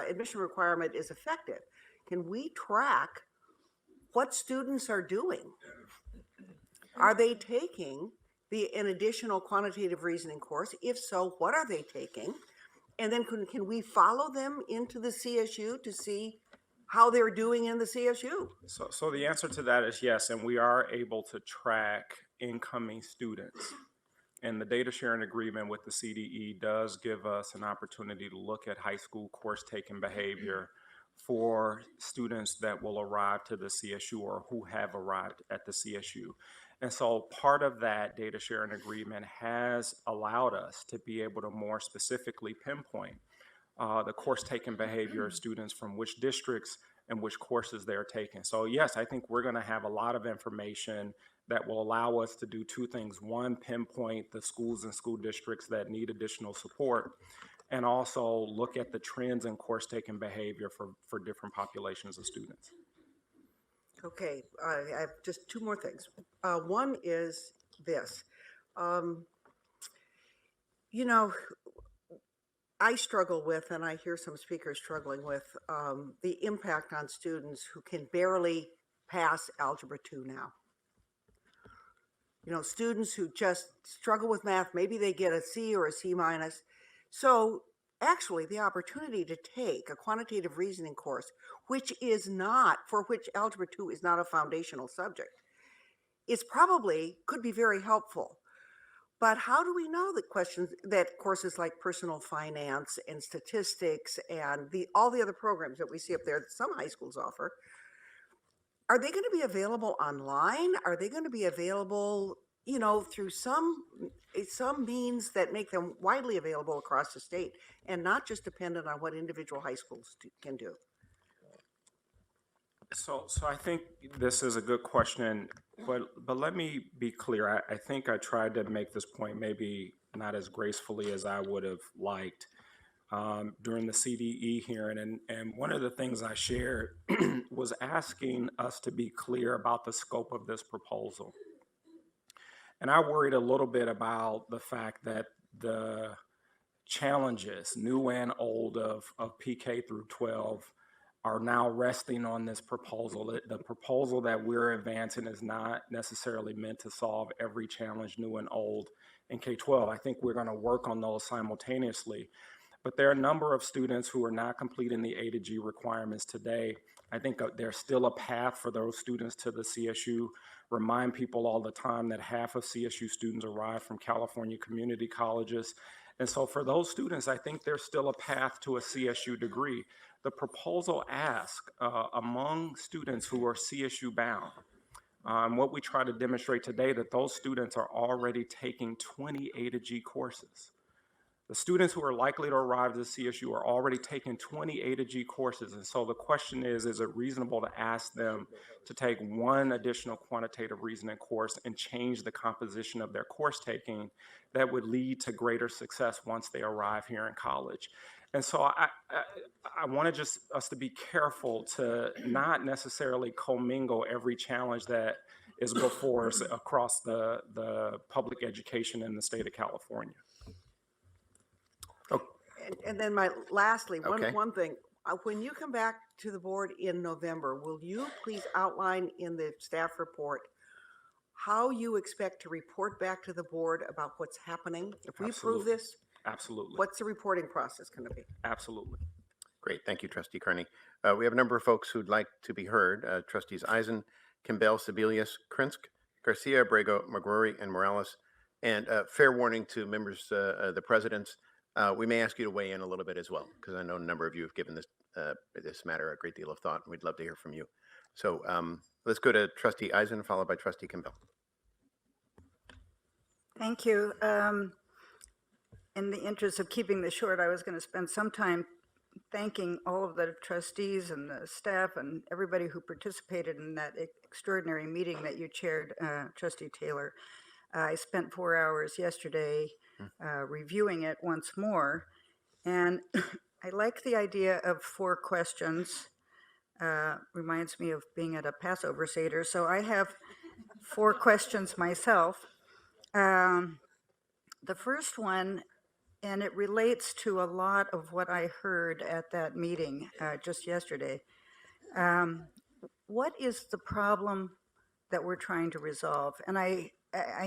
admission requirement is effective, can we track what students are doing? Are they taking an additional quantitative reasoning course? If so, what are they taking? And then can we follow them into the CSU to see how they're doing in the CSU? So the answer to that is yes, and we are able to track incoming students. And the data sharing agreement with the CDE does give us an opportunity to look at high school course taking behavior for students that will arrive to the CSU or who have arrived at the CSU. And so part of that data sharing agreement has allowed us to be able to more specifically pinpoint the course taking behavior of students from which districts and which courses they're taking. So yes, I think we're going to have a lot of information that will allow us to do two things. One, pinpoint the schools and school districts that need additional support, and also look at the trends in course taking behavior for different populations of students. Okay, I have just two more things. One is this. You know, I struggle with, and I hear some speakers struggling with, the impact on students who can barely pass Algebra 2 now. You know, students who just struggle with math, maybe they get a C or a C minus. So actually the opportunity to take a quantitative reasoning course, which Algebra 2 is not a foundational subject, is probably could be very helpful. But how do we know that courses like personal finance and statistics and all the other programs that we see up there that some high schools offer, are they going to be available online? Are they going to be available, you know, through some means that make them widely available across the state and not just dependent on what individual high schools can do? So I think this is a good question, but let me be clear. I think I tried to make this point maybe not as gracefully as I would have liked during the CDE hearing. And one of the things I shared was asking us to be clear about the scope of this proposal. And I worried a little bit about the fact that the challenges, new and old, of PK through 12 are now resting on this proposal. The proposal that we're advancing is not necessarily meant to solve every challenge, new and old, in K-12. I think we're going to work on those simultaneously. But there are a number of students who are not completing the A to G requirements today. I think there's still a path for those students to the CSU. Remind people all the time that half of CSU students arrive from California community colleges. And so for those students, I think there's still a path to a CSU degree. The proposal asks among students who are CSU bound, what we try to demonstrate today, that those students are already taking 20 A to G courses. The students who are likely to arrive at the CSU are already taking 20 A to G courses. And so the question is it reasonable to ask them to take one additional quantitative reasoning course and change the composition of their course taking that would lead to greater success once they arrive here in college? And so I want us to be careful to not necessarily commingle every challenge that is before us across the public education in the state of California. And then lastly, Okay. one thing, when you come back to the board in November, will you please outline in the staff report how you expect to report back to the board about what's happening? If we approve Absolutely. this, Absolutely. what's the reporting process going to be? Absolutely. Great. Thank you, Trustee Carney. We have a number of folks who'd like to be heard. Trustees Eisen, Kimbell, Sebelius, Krinsk, Garcia, Abrego, McGrory, and Morales. And fair warning to members, the presidents, we may ask you to weigh in a little bit as well, because I know a number of you have given this matter a great deal of thought, and we'd love to hear from you. So let's go to Trustee Eisen, followed by Trustee Kimbell. Thank you. In the interest of keeping this short, I was going to spend some time thanking all of the trustees and the staff and everybody who participated in that extraordinary meeting that you chaired, Trustee Taylor. I spent 4 hours yesterday reviewing it once more, and I like the idea of 4 questions. Reminds me of being at a Passover Seder, so I have 4 questions myself. The first one, and it relates to a lot of what I heard at that meeting just yesterday. What is the problem that we're trying to resolve? And I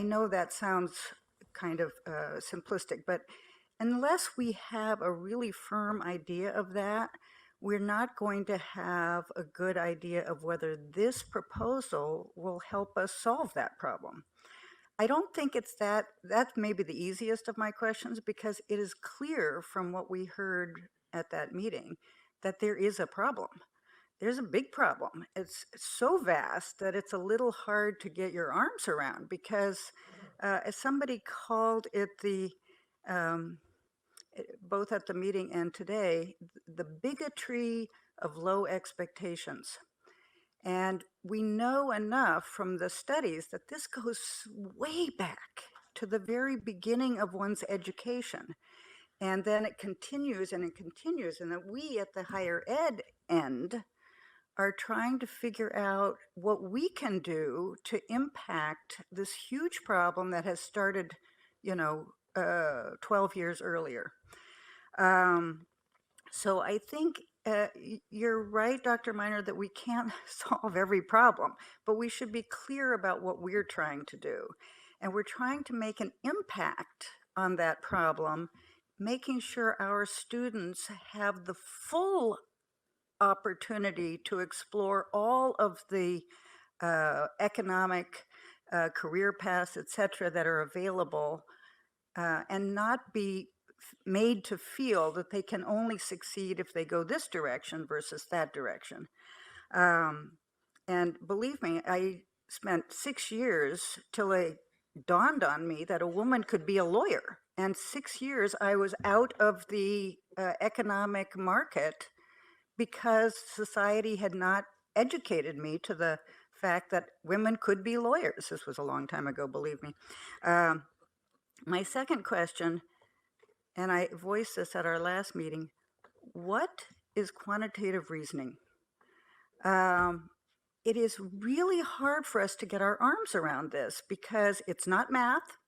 know that sounds kind of simplistic, but unless we have a really firm idea of that, we're not going to have a good idea of whether this proposal will help us solve that problem. I don't think it's that may be the easiest of my questions, because it is clear from what we heard at that meeting that there is a problem. There's a big problem. It's so vast that it's a little hard to get your arms around, because as somebody called it both at the meeting and today, the bigotry of low expectations. And we know enough from the studies that this goes way back to the very beginning of one's education. And then it continues and it continues. And that we at the higher ed end are trying to figure out what we can do to impact this huge problem that has started, 12 years earlier. So I think you're right, Dr. Miner, that we can't solve every problem, but we should be clear about what we're trying to do. And we're trying to make an impact on that problem, making sure our students have the full opportunity to explore all of the economic career paths, et cetera, that are available, and not be made to feel that they can only succeed if they go this direction versus that direction. And believe me, I spent 6 years till it dawned on me that a woman could be a lawyer. And 6 years I was out of the economic market because society had not educated me to the fact that women could be lawyers. This was a long time ago, believe me. My second question, and I voiced this at our last meeting, what is quantitative reasoning? It is really hard for us to get our arms around this because it's not math.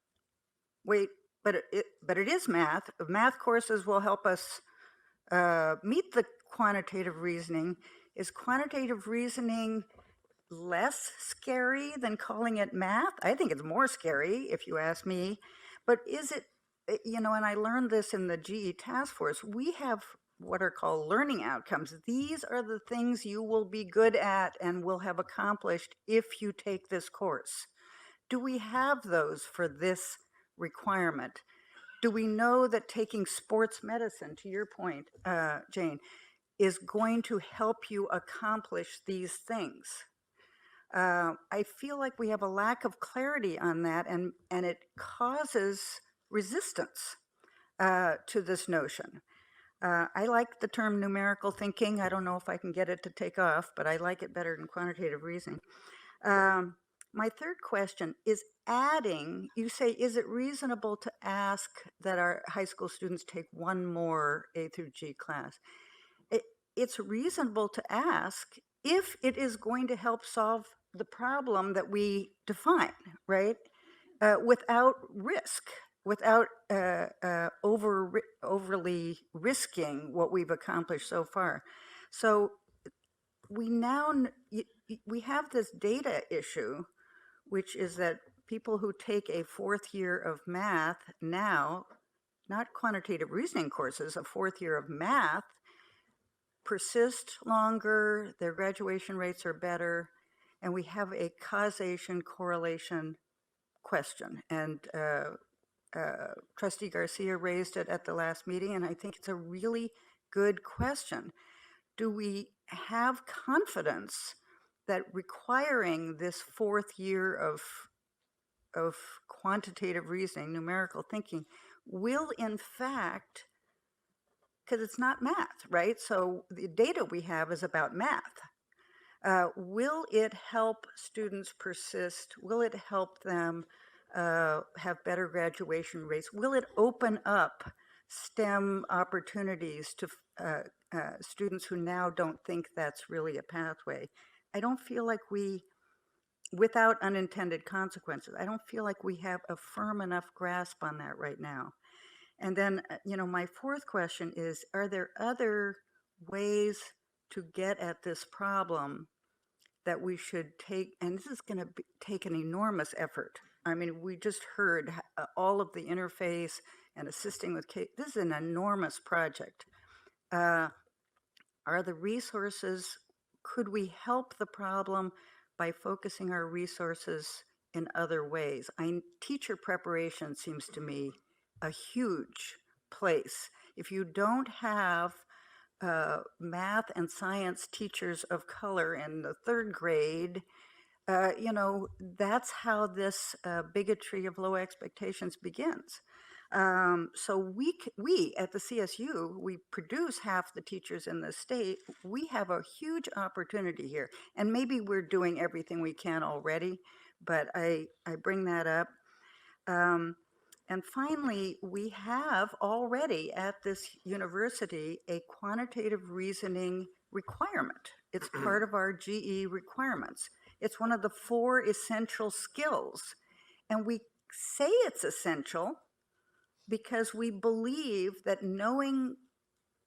Wait, but it is math. Math courses will help us meet the quantitative reasoning. Is quantitative reasoning less scary than calling it math? I think it's more scary, if you ask me. But is it, and I learned this in the GE task force, we have what are called learning outcomes. These are the things you will be good at and will have accomplished if you take this course. Do we have those for this requirement? Do we know that taking sports medicine, to your point, Jane, is going to help you accomplish these things? I feel like we have a lack of clarity on that, and it causes resistance to this notion. I like the term numerical thinking. I don't know if I can get it to take off, but I like it better than quantitative reasoning. My third question is adding, you say, is it reasonable to ask that our high school students take one more A through G class? It's reasonable to ask if it is going to help solve the problem that we define, right? Without risk, without overly risking what we've accomplished so far. So we have this data issue, which is that people who take a fourth year of math now, not quantitative reasoning courses, a fourth year of math, persist longer, their graduation rates are better, and we have a causation correlation question. And Trustee Garcia raised it at the last meeting, and I think it's a really good question. Do we have confidence that requiring this fourth year of quantitative reasoning, numerical thinking, will in fact, because it's not math, right? So the data we have is about math. Will it help students persist? Will it help them have better graduation rates? Will it open up STEM opportunities to students who now don't think that's really a pathway? I don't feel like without unintended consequences, I don't feel like we have a firm enough grasp on that right now. And then, my fourth question is, are there other ways to get at this problem that we should take? And this is going to take an enormous effort. I mean, we just heard all of the interface and assisting with kids. This is an enormous project. Are the resources, could we help the problem by focusing our resources in other ways? Teacher preparation seems to me a huge place. If you don't have math and science teachers of color in the third grade, that's how this bigotry of low expectations begins. So we at the CSU, we produce half the teachers in the state. We have a huge opportunity here, and maybe we're doing everything we can already, but I bring that up. And finally, we have already at this university a quantitative reasoning requirement. It's part of our GE requirements. It's one of the 4 essential skills. And we say it's essential because we believe that knowing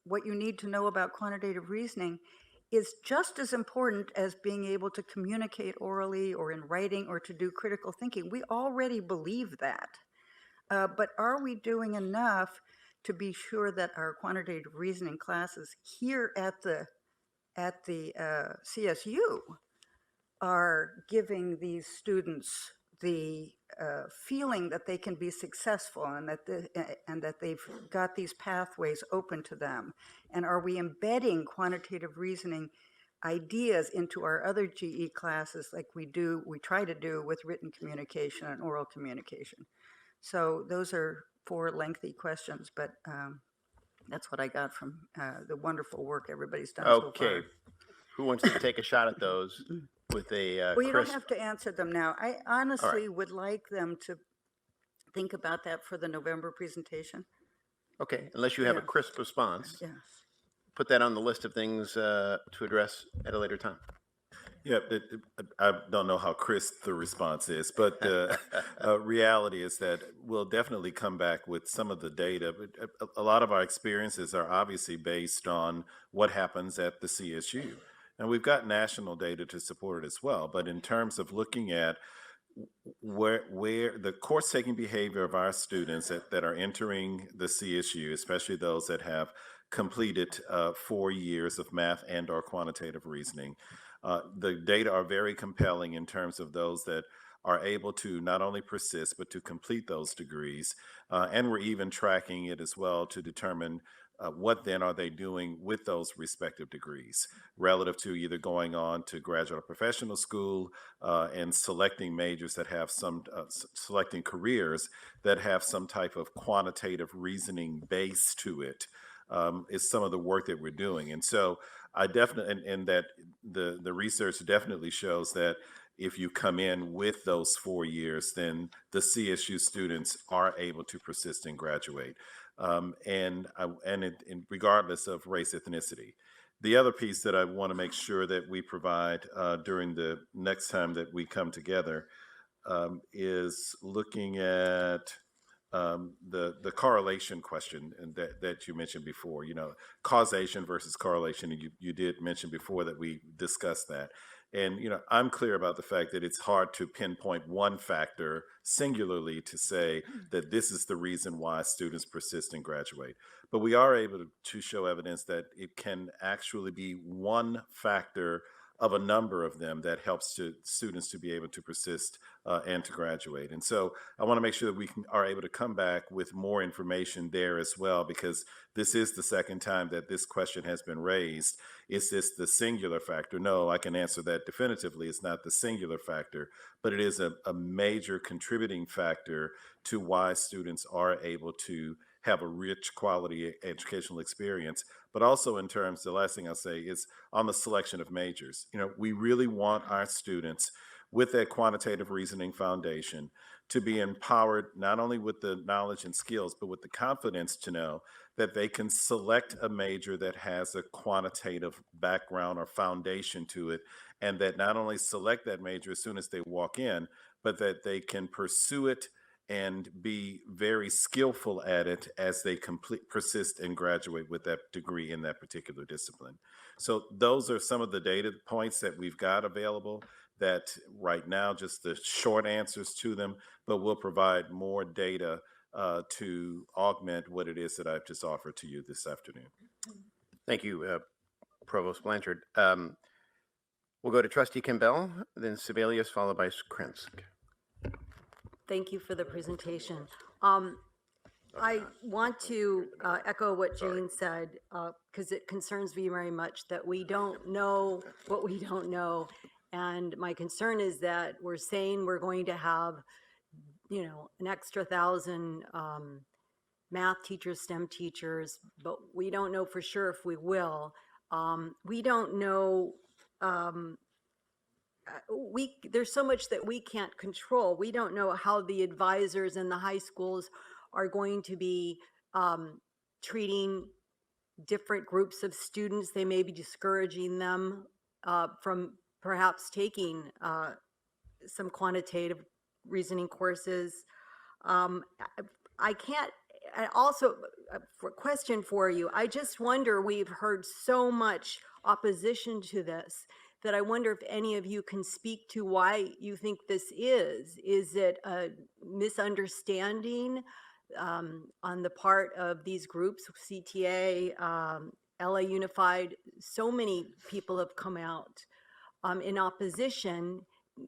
what you need to know about quantitative reasoning is just as important as being able to communicate orally or in writing or to do critical thinking. We already believe that. But are we doing enough to be sure that our quantitative reasoning classes here at the CSU are giving these students the feeling that they can be successful and that they've got these pathways open to them? And are we embedding quantitative reasoning ideas into our other GE classes like we try to do with written communication and oral communication? So those are 4 lengthy questions, but that's what I got from the wonderful work everybody's done so far. Okay. Who wants to take a shot at those with a Well, you crisp? don't have to answer them now. I honestly would like them to think about that for the November presentation. Okay, unless you have a crisp response. Yes. Put that on the list of things to address at a later time. Yeah, I don't know how crisp the response is, but the reality is that we'll definitely come back with some of the data. But a lot of our experiences are obviously based on what happens at the CSU. And we've got national data to support it as well. But in terms of looking at where the course taking behavior of our students that are entering the CSU, especially those that have completed 4 years of math and or quantitative reasoning, the data are very compelling in terms of those that are able to not only persist but to complete those degrees, and we're even tracking it as well to determine what then are they doing with those respective degrees relative to either going on to graduate or professional school, and selecting majors that have some, selecting careers that have some type of quantitative reasoning base to it, is some of the work that we're doing. And so I definitely, and that the research definitely shows that if you come in with those 4 years, then the CSU students are able to persist and graduate. And regardless of race, ethnicity. The other piece that I want to make sure that we provide during the next time that we come together is looking at the correlation question and that you mentioned before. You know, causation versus correlation. And you did mention before that we discussed that. And, you know, I'm clear about the fact that it's hard to pinpoint one factor singularly to say that this is the reason why students persist and graduate. But we are able to show evidence that it can actually be one factor of a number of them that helps students to be able to persist and to graduate. And so I want to make sure that we are able to come back with more information there as well, because this is the second time that this question has been raised. Is this the singular factor? No, I can answer that definitively. It's not the singular factor, but it is a major contributing factor to why students are able to have a rich quality educational experience. But also in terms, the last thing I'll say is on the selection of majors. You know, we really want our students with that quantitative reasoning foundation to be empowered not only with the knowledge and skills, but with the confidence to know that they can select a major that has a quantitative background or foundation to it, and that not only select that major as soon as they walk in, but that they can pursue it and be very skillful at it as they persist and graduate with that degree in that particular discipline. So those are some of the data points that we've got available that right now, just the short answers to them, but we'll provide more data to augment what it is that I've just offered to you this afternoon. Thank you, Provost Blanchard. We'll go to Trustee Campbell, then Sebelius, followed by Krensk. Thank you for the presentation. I want to echo what Jane said, because it concerns me very much that we don't know what we don't know. And my concern is that we're saying we're going to have, you know, an extra 1,000 math teachers, STEM teachers, but we don't know for sure if we will. We don't know. There's so much that we can't control. We don't know how the advisors in the high schools are going to be treating different groups of students. They may be discouraging them from perhaps taking some quantitative reasoning courses. I can't, also, a question for you. I just wonder, we've heard so much opposition to this that I wonder if any of you can speak to why you think this is. Is it a misunderstanding on the part of these groups, CTA, LA Unified? So many people have come out in opposition,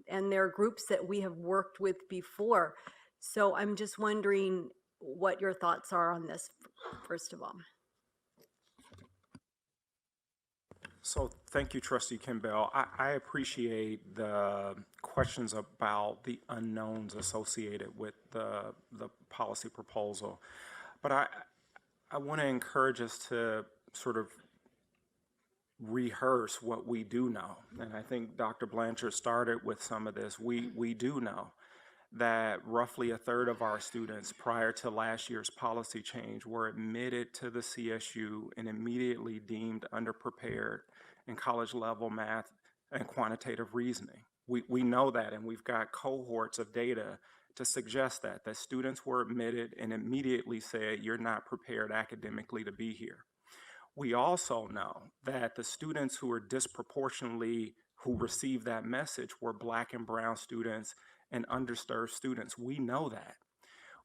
and there are groups that we have worked with before. So I'm just wondering what your thoughts are on this, first of all. So thank you, Trustee Campbell. I appreciate the questions about the unknowns associated with the policy proposal, but I want to encourage us to sort of rehearse what we do know. And I think Dr. Blanchard started with some of this. We do know that roughly a third of our students prior to last year's policy change were admitted to the CSU and immediately deemed underprepared in college level math, and quantitative reasoning. We know that, and we've got cohorts of data to suggest that students were admitted and immediately said, you're not prepared academically to be here. We also know that the students who who received that message were Black and brown students and underserved students. We know that.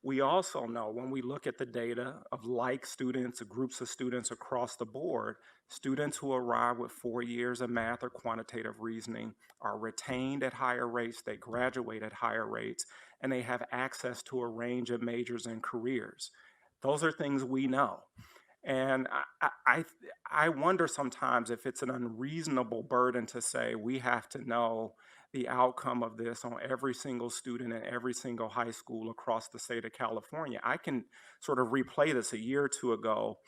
We also know when we look at the data of like students, groups of students across the board, students who arrive with 4 years of math or quantitative reasoning are retained at higher rates, they graduate at higher rates, and they have access to a range of majors and careers. Those are things we know. And I wonder sometimes if it's an unreasonable burden to say we have to know the outcome of this on every single student in every single high school across the state of California. I can sort of replay this a year or two ago.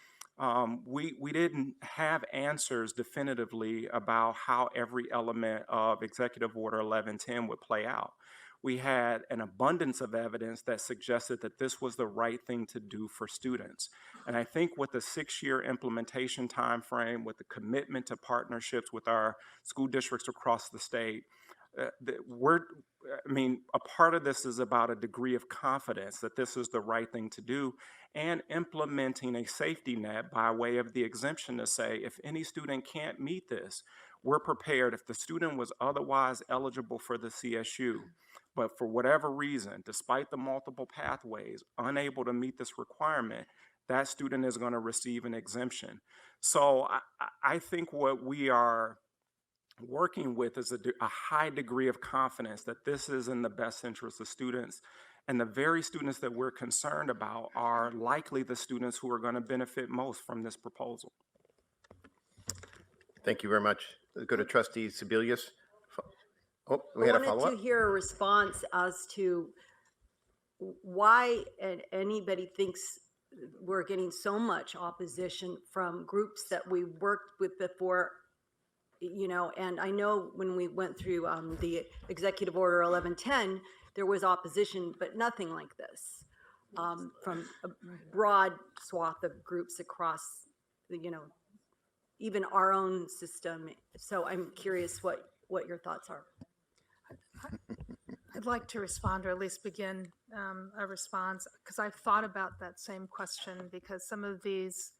We didn't have answers definitively about how every element of Executive Order 1110 would play out. We had an abundance of evidence that suggested that this was the right thing to do for students. And I think with the 6-year implementation timeframe, with the commitment to partnerships with our school districts across the state, a part of this is about a degree of confidence that this is the right thing to do, and implementing a safety net by way of the exemption to say, if any student can't meet this, we're prepared. If the student was otherwise eligible for the CSU, but for whatever reason, despite the multiple pathways, unable to meet this requirement, that student is going to receive an exemption. So I think what we are working with is a high degree of confidence that this is in the best interest of students. And the very students that we're concerned about are likely the students who are going to benefit most from this proposal. Thank you very much. Let's go to Trustee Sebelius. Oh, we had a follow-up? I wanted to hear a response as to why anybody thinks we're getting so much opposition from groups that we worked with before, and I know when we went through the Executive Order 1110, there was opposition, but nothing like this from a broad swath of groups across even our own system. So I'm curious what your thoughts are. I'd like to respond, or at least begin a response, because I've thought about that same question, because some of these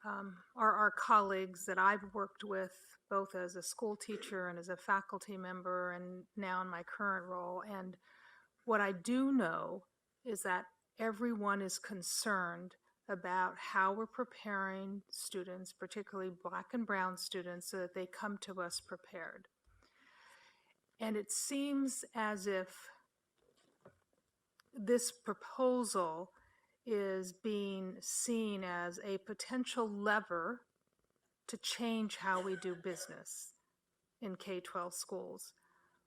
are our colleagues that I've worked with both as a school teacher and as a faculty member and now in my current role. And what I do know is that everyone is concerned about how we're preparing students, particularly Black and brown students, so that they come to us prepared. And it seems as if this proposal is being seen as a potential lever to change how we do business in K-12 schools.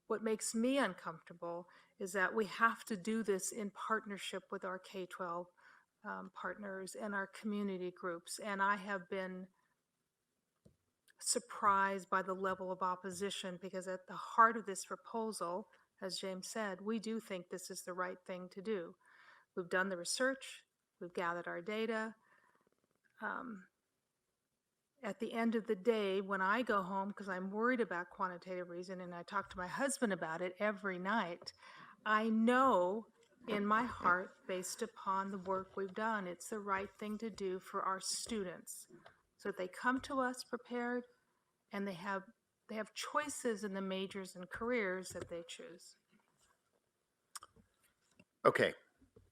What makes me uncomfortable is that we have to do this in partnership with our K-12 partners and our community groups. And I have been surprised by the level of opposition, because at the heart of this proposal, as James said, we do think this is the right thing to do. We've done the research, we've gathered our data. At the end of the day, when I go home, because I'm worried about quantitative reasoning, and I talk to my husband about it every night, I know in my heart, based upon the work we've done, it's the right thing to do for our students, so that they come to us prepared and they have choices in the majors and careers that they choose. Okay,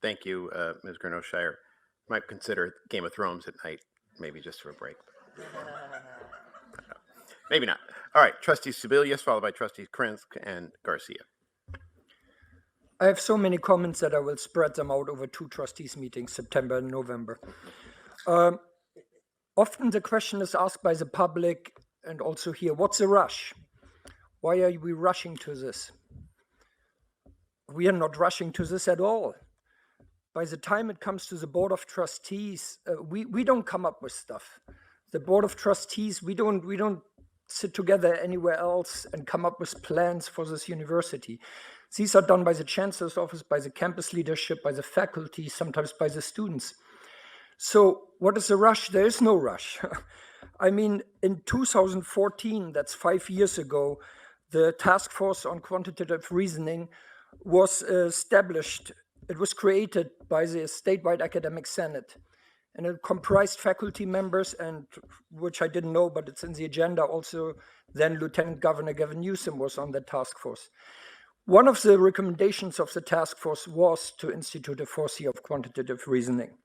thank you, Ms. Gurno-Shire. Might consider Game of Thrones at night, maybe just for a break. Maybe not. All right, Trustee Sebelius, followed by Trustees Krensk and Garcia. I have so many comments that I will spread them out over 2 trustees meetings, September and November. Often the question is asked by the public, and also here, what's the rush? Why are we rushing to this? We are not rushing to this at all. By the time it comes to the Board of Trustees, we don't come up with stuff. The Board of Trustees, we don't sit together anywhere else and come up with plans for this university. These are done by the Chancellor's Office, by the campus leadership, by the faculty, sometimes by the students. So what is the rush? There is no rush. I mean, in 2014, that's 5 years ago, the Task Force on Quantitative Reasoning was established. It was created by the statewide academic senate, and it comprised faculty members, and which I didn't know, but it's in the agenda also. Then Lieutenant Governor Gavin Newsom was on the task force. One of the recommendations of the task force was to institute a 4C of quantitative reasoning.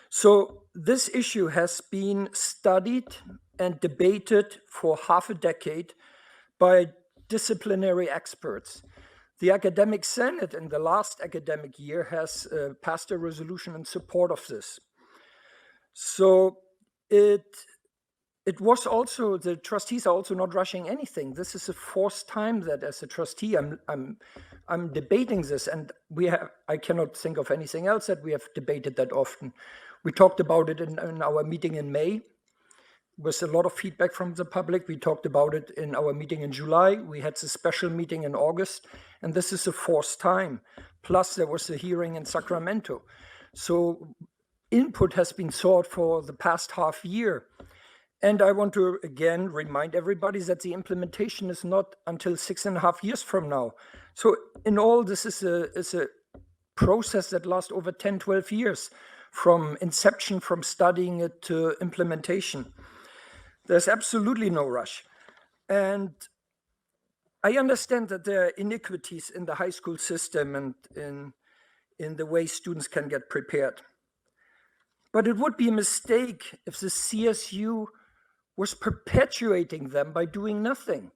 So this issue has been studied and debated for half a decade by disciplinary experts. The academic senate in the last academic year has passed a resolution in support of this. So it was also, the trustees are also not rushing anything. This is the fourth time that as a trustee I'm debating this, and I cannot think of anything else that we have debated that often. We talked about it in our meeting in May with a lot of feedback from the public. We talked about it in our meeting in July. We had the special meeting in August, and this is the fourth time. Plus there was a hearing in Sacramento. So input has been sought for the past half year. And I want to again remind everybody that the implementation is not until 6.5 years from now. So in all, this is a process that lasts over 10, 12 years from inception, from studying it to implementation. There's absolutely no rush. And I understand that there are iniquities in the high school system and in the way students can get prepared. But it would be a mistake if the CSU was perpetuating them by doing nothing.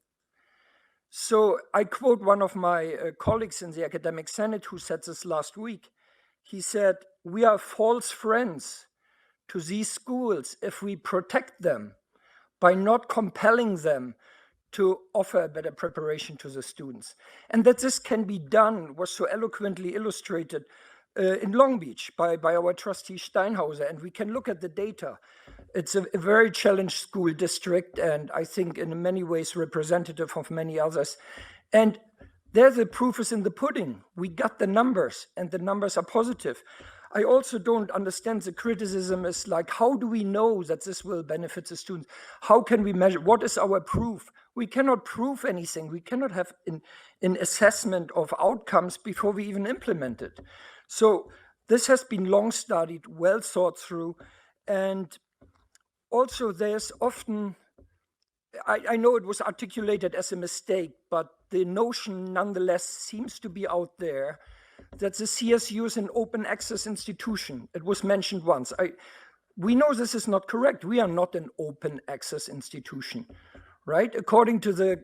So I quote one of my colleagues in the academic senate who said this last week. He said, "We are false friends to these schools if we protect them by not compelling them to offer a better preparation to the students." And that this can be done was so eloquently illustrated in Long Beach by our trustee Steinhauser, and we can look at the data. It's a very challenged school district, and I think in many ways representative of many others. And there the proof is in the pudding. We got the numbers, and the numbers are positive. I also don't understand the criticism is like, how do we know that this will benefit the students? How can we measure? What is our proof? We cannot prove anything. We cannot have an assessment of outcomes before we even implement it. So this has been long studied, well thought through, and also there's often, I know it was articulated as a mistake, but the notion nonetheless seems to be out there that the CSU is an open access institution. It was mentioned once. We know this is not correct. We are not an open access institution, right? According to the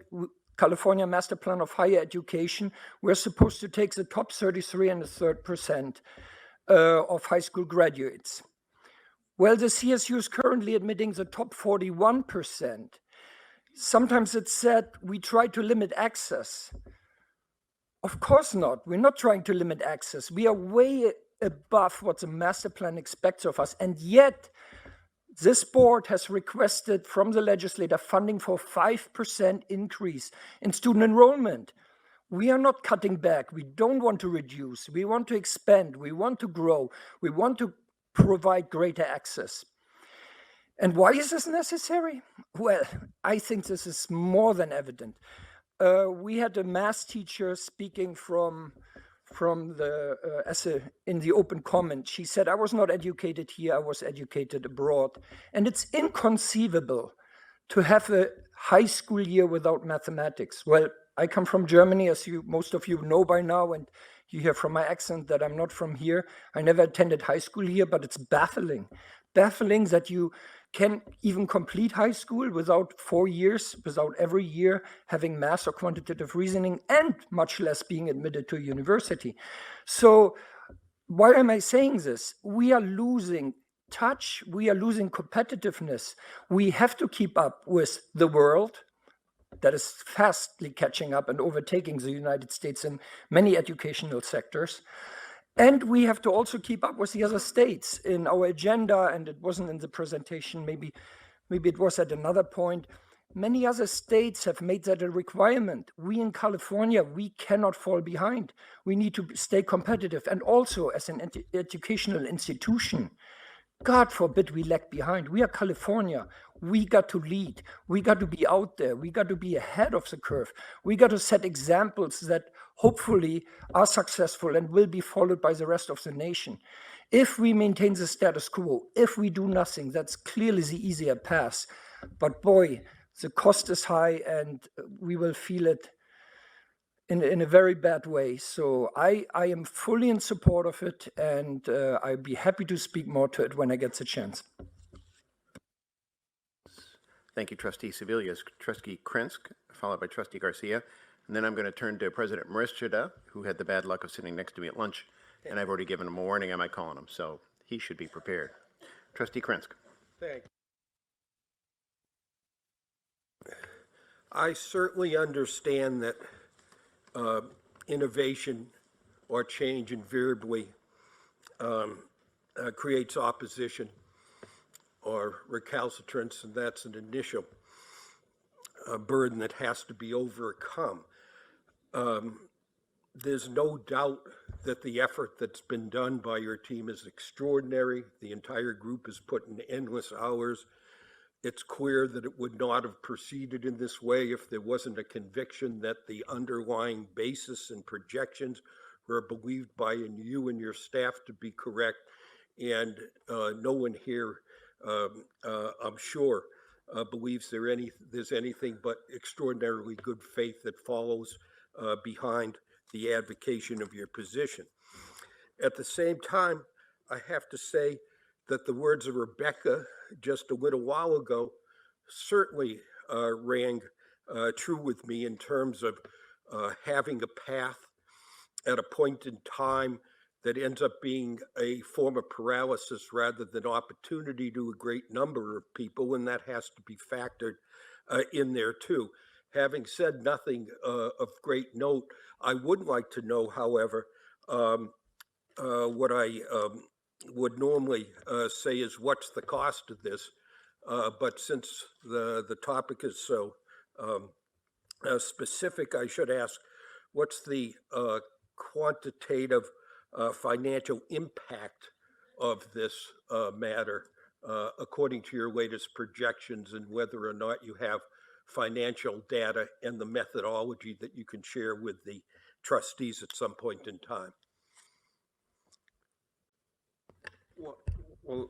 California Master Plan of Higher Education, we're supposed to take the top 33.33% of high school graduates. Well, the CSU is currently admitting the top 41%. Sometimes it's said we try to limit access. Of course not. We're not trying to limit access. We are way above what the master plan expects of us. And yet, this board has requested from the legislator funding for 5% increase in student enrollment. We are not cutting back. We don't want to reduce. We want to expand. We want to grow. We want to provide greater access. And why is this necessary? Well, I think this is more than evident. We had a math teacher speaking in the open comment. She said, "I was not educated here, I was educated abroad." And it's inconceivable to have a high school year without mathematics. Well, I come from Germany, as most of you know by now, and you hear from my accent that I'm not from here. I never attended high school here, but it's baffling that you can even complete high school without 4 years, without every year having math or quantitative reasoning, and much less being admitted to a university. So why am I saying this? We are losing touch. We are losing competitiveness. We have to keep up with the world that is fastly catching up and overtaking the United States in many educational sectors. And we have to also keep up with the other states in our agenda, and it wasn't in the presentation, maybe it was at another point. Many other states have made that a requirement. We in California, we cannot fall behind. We need to stay competitive. And also as an educational institution, God forbid we lag behind. We are California. We got to lead. We got to be out there. We got to be ahead of the curve. We got to set examples that hopefully are successful and will be followed by the rest of the nation. If we maintain the status quo, if we do nothing, that's clearly the easier path. But boy, the cost is high and we will feel it in a very bad way. So I am fully in support of it, and I'd be happy to speak more to it when I get the chance. Thank you, Trustee Sebelius. Trustee Krensk, followed by Trustee Garcia. And then I'm going to turn to President Marischeda, who had the bad luck of sitting next to me at lunch. And I've already given him a warning I might call on him, so he should be prepared. Trustee Krensk. Thank you. I certainly understand that innovation or change invariably creates opposition or recalcitrance, and that's an initial burden that has to be overcome. There's no doubt that the effort that's been done by your team is extraordinary. The entire group has put in endless hours. It's clear that it would not have proceeded in this way if there wasn't a conviction that the underlying basis and projections were believed by you and your staff to be correct. And no one here, I'm sure, believes there's anything but extraordinarily good faith that follows behind the advocation of your position. At the same time, I have to say that the words of Rebecca just a little while ago certainly rang true with me in terms of having a path at a point in time that ends up being a form of paralysis rather than opportunity to a great number of people, and that has to be factored in there too. Having said nothing of great note, I would like to know, however, what I would normally say is what's the cost of this, but since the topic is so specific, I should ask, what's the quantitative financial impact of this matter according to your latest projections, and whether or not you have financial data and the methodology that you can share with the trustees at some point in time? Well,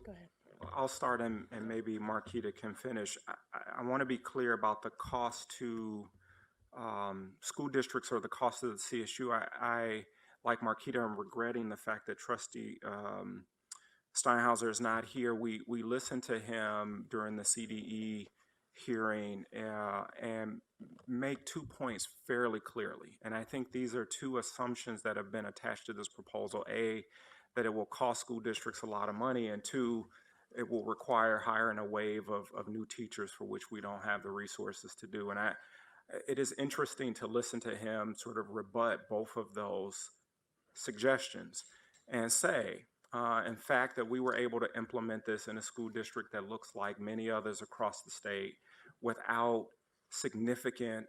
I'll start and maybe Marquita can finish. I want to be clear about the cost to school districts or the cost of the CSU. I like Marquita, I'm regretting the fact that Trustee Steinhauser is not here. We listened to him during the CDE hearing and make 2 points fairly clearly. And I think these are two assumptions that have been attached to this proposal. A, that it will cost school districts a lot of money, and two, it will require hiring a wave of new teachers for which we don't have the resources to do. And it is interesting to listen to him sort of rebut both of those suggestions and say, in fact, that we were able to implement this in a school district that looks like many others across the state without significant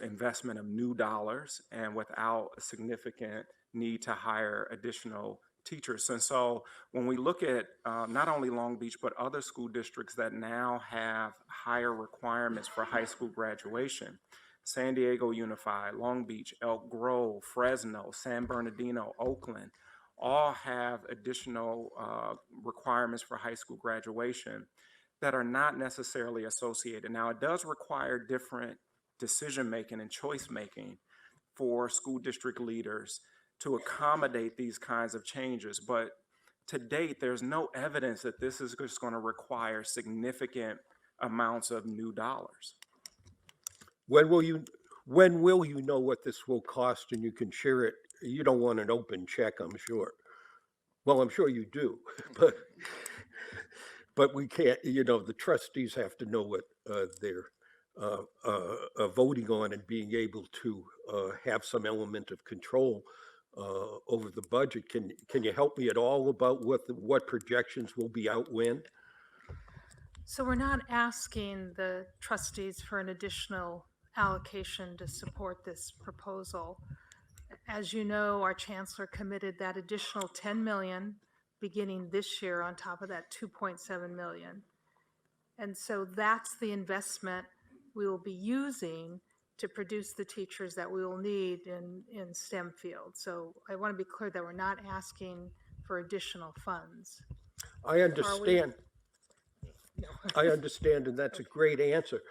investment of new dollars and without a significant need to hire additional teachers. And so when we look at not only Long Beach, but other school districts that now have higher requirements for high school graduation, San Diego Unified, Long Beach, Elk Grove, Fresno, San Bernardino, Oakland, all have additional requirements for high school graduation that are not necessarily associated. Now, it does require different decision-making and choice-making for school district leaders to accommodate these kinds of changes. But to date, there's no evidence that this is just going to require significant amounts of new dollars. When will you know what this will cost and you can share it? You don't want an open check, I'm sure. Well, I'm sure you do, but we can't, the trustees have to know what they're voting on and being able to have some element of control over the budget. Can you help me at all about what projections will be out when? So we're not asking the trustees for an additional allocation to support this proposal. As you know, our chancellor committed that additional $10 million beginning this year on top of that 2.7 million. And so that's the investment we will be using to produce the teachers that we will need in STEM fields. So I want to be clear that we're not asking for additional funds. I understand. I understand, and that's a great answer.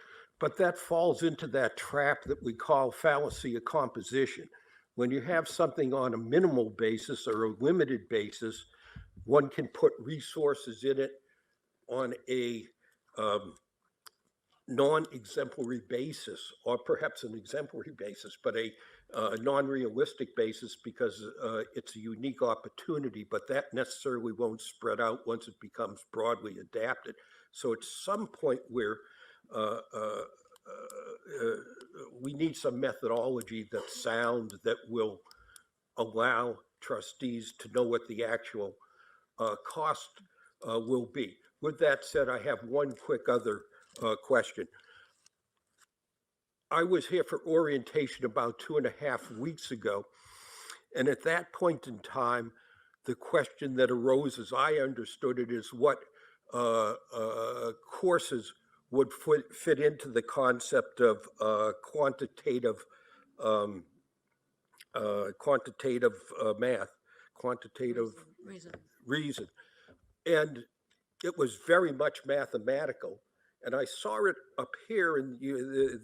But that falls into that trap that we call fallacy of composition. When you have something on a minimal basis or a limited basis, one can put resources in it on a non-exemplary basis, or perhaps an exemplary basis, but a non-realistic basis because it's a unique opportunity, but that necessarily won't spread out once it becomes broadly adapted. So at some point where we need some methodology that's sound, that will allow trustees to know what the actual cost will be. With that said, I have one quick other question. I was here for orientation about 2.5 weeks ago, and at that point in time, the question that arose, as I understood it, is what courses would fit into the concept of quantitative math, quantitative reason. And it was very much mathematical. And I saw it up here, and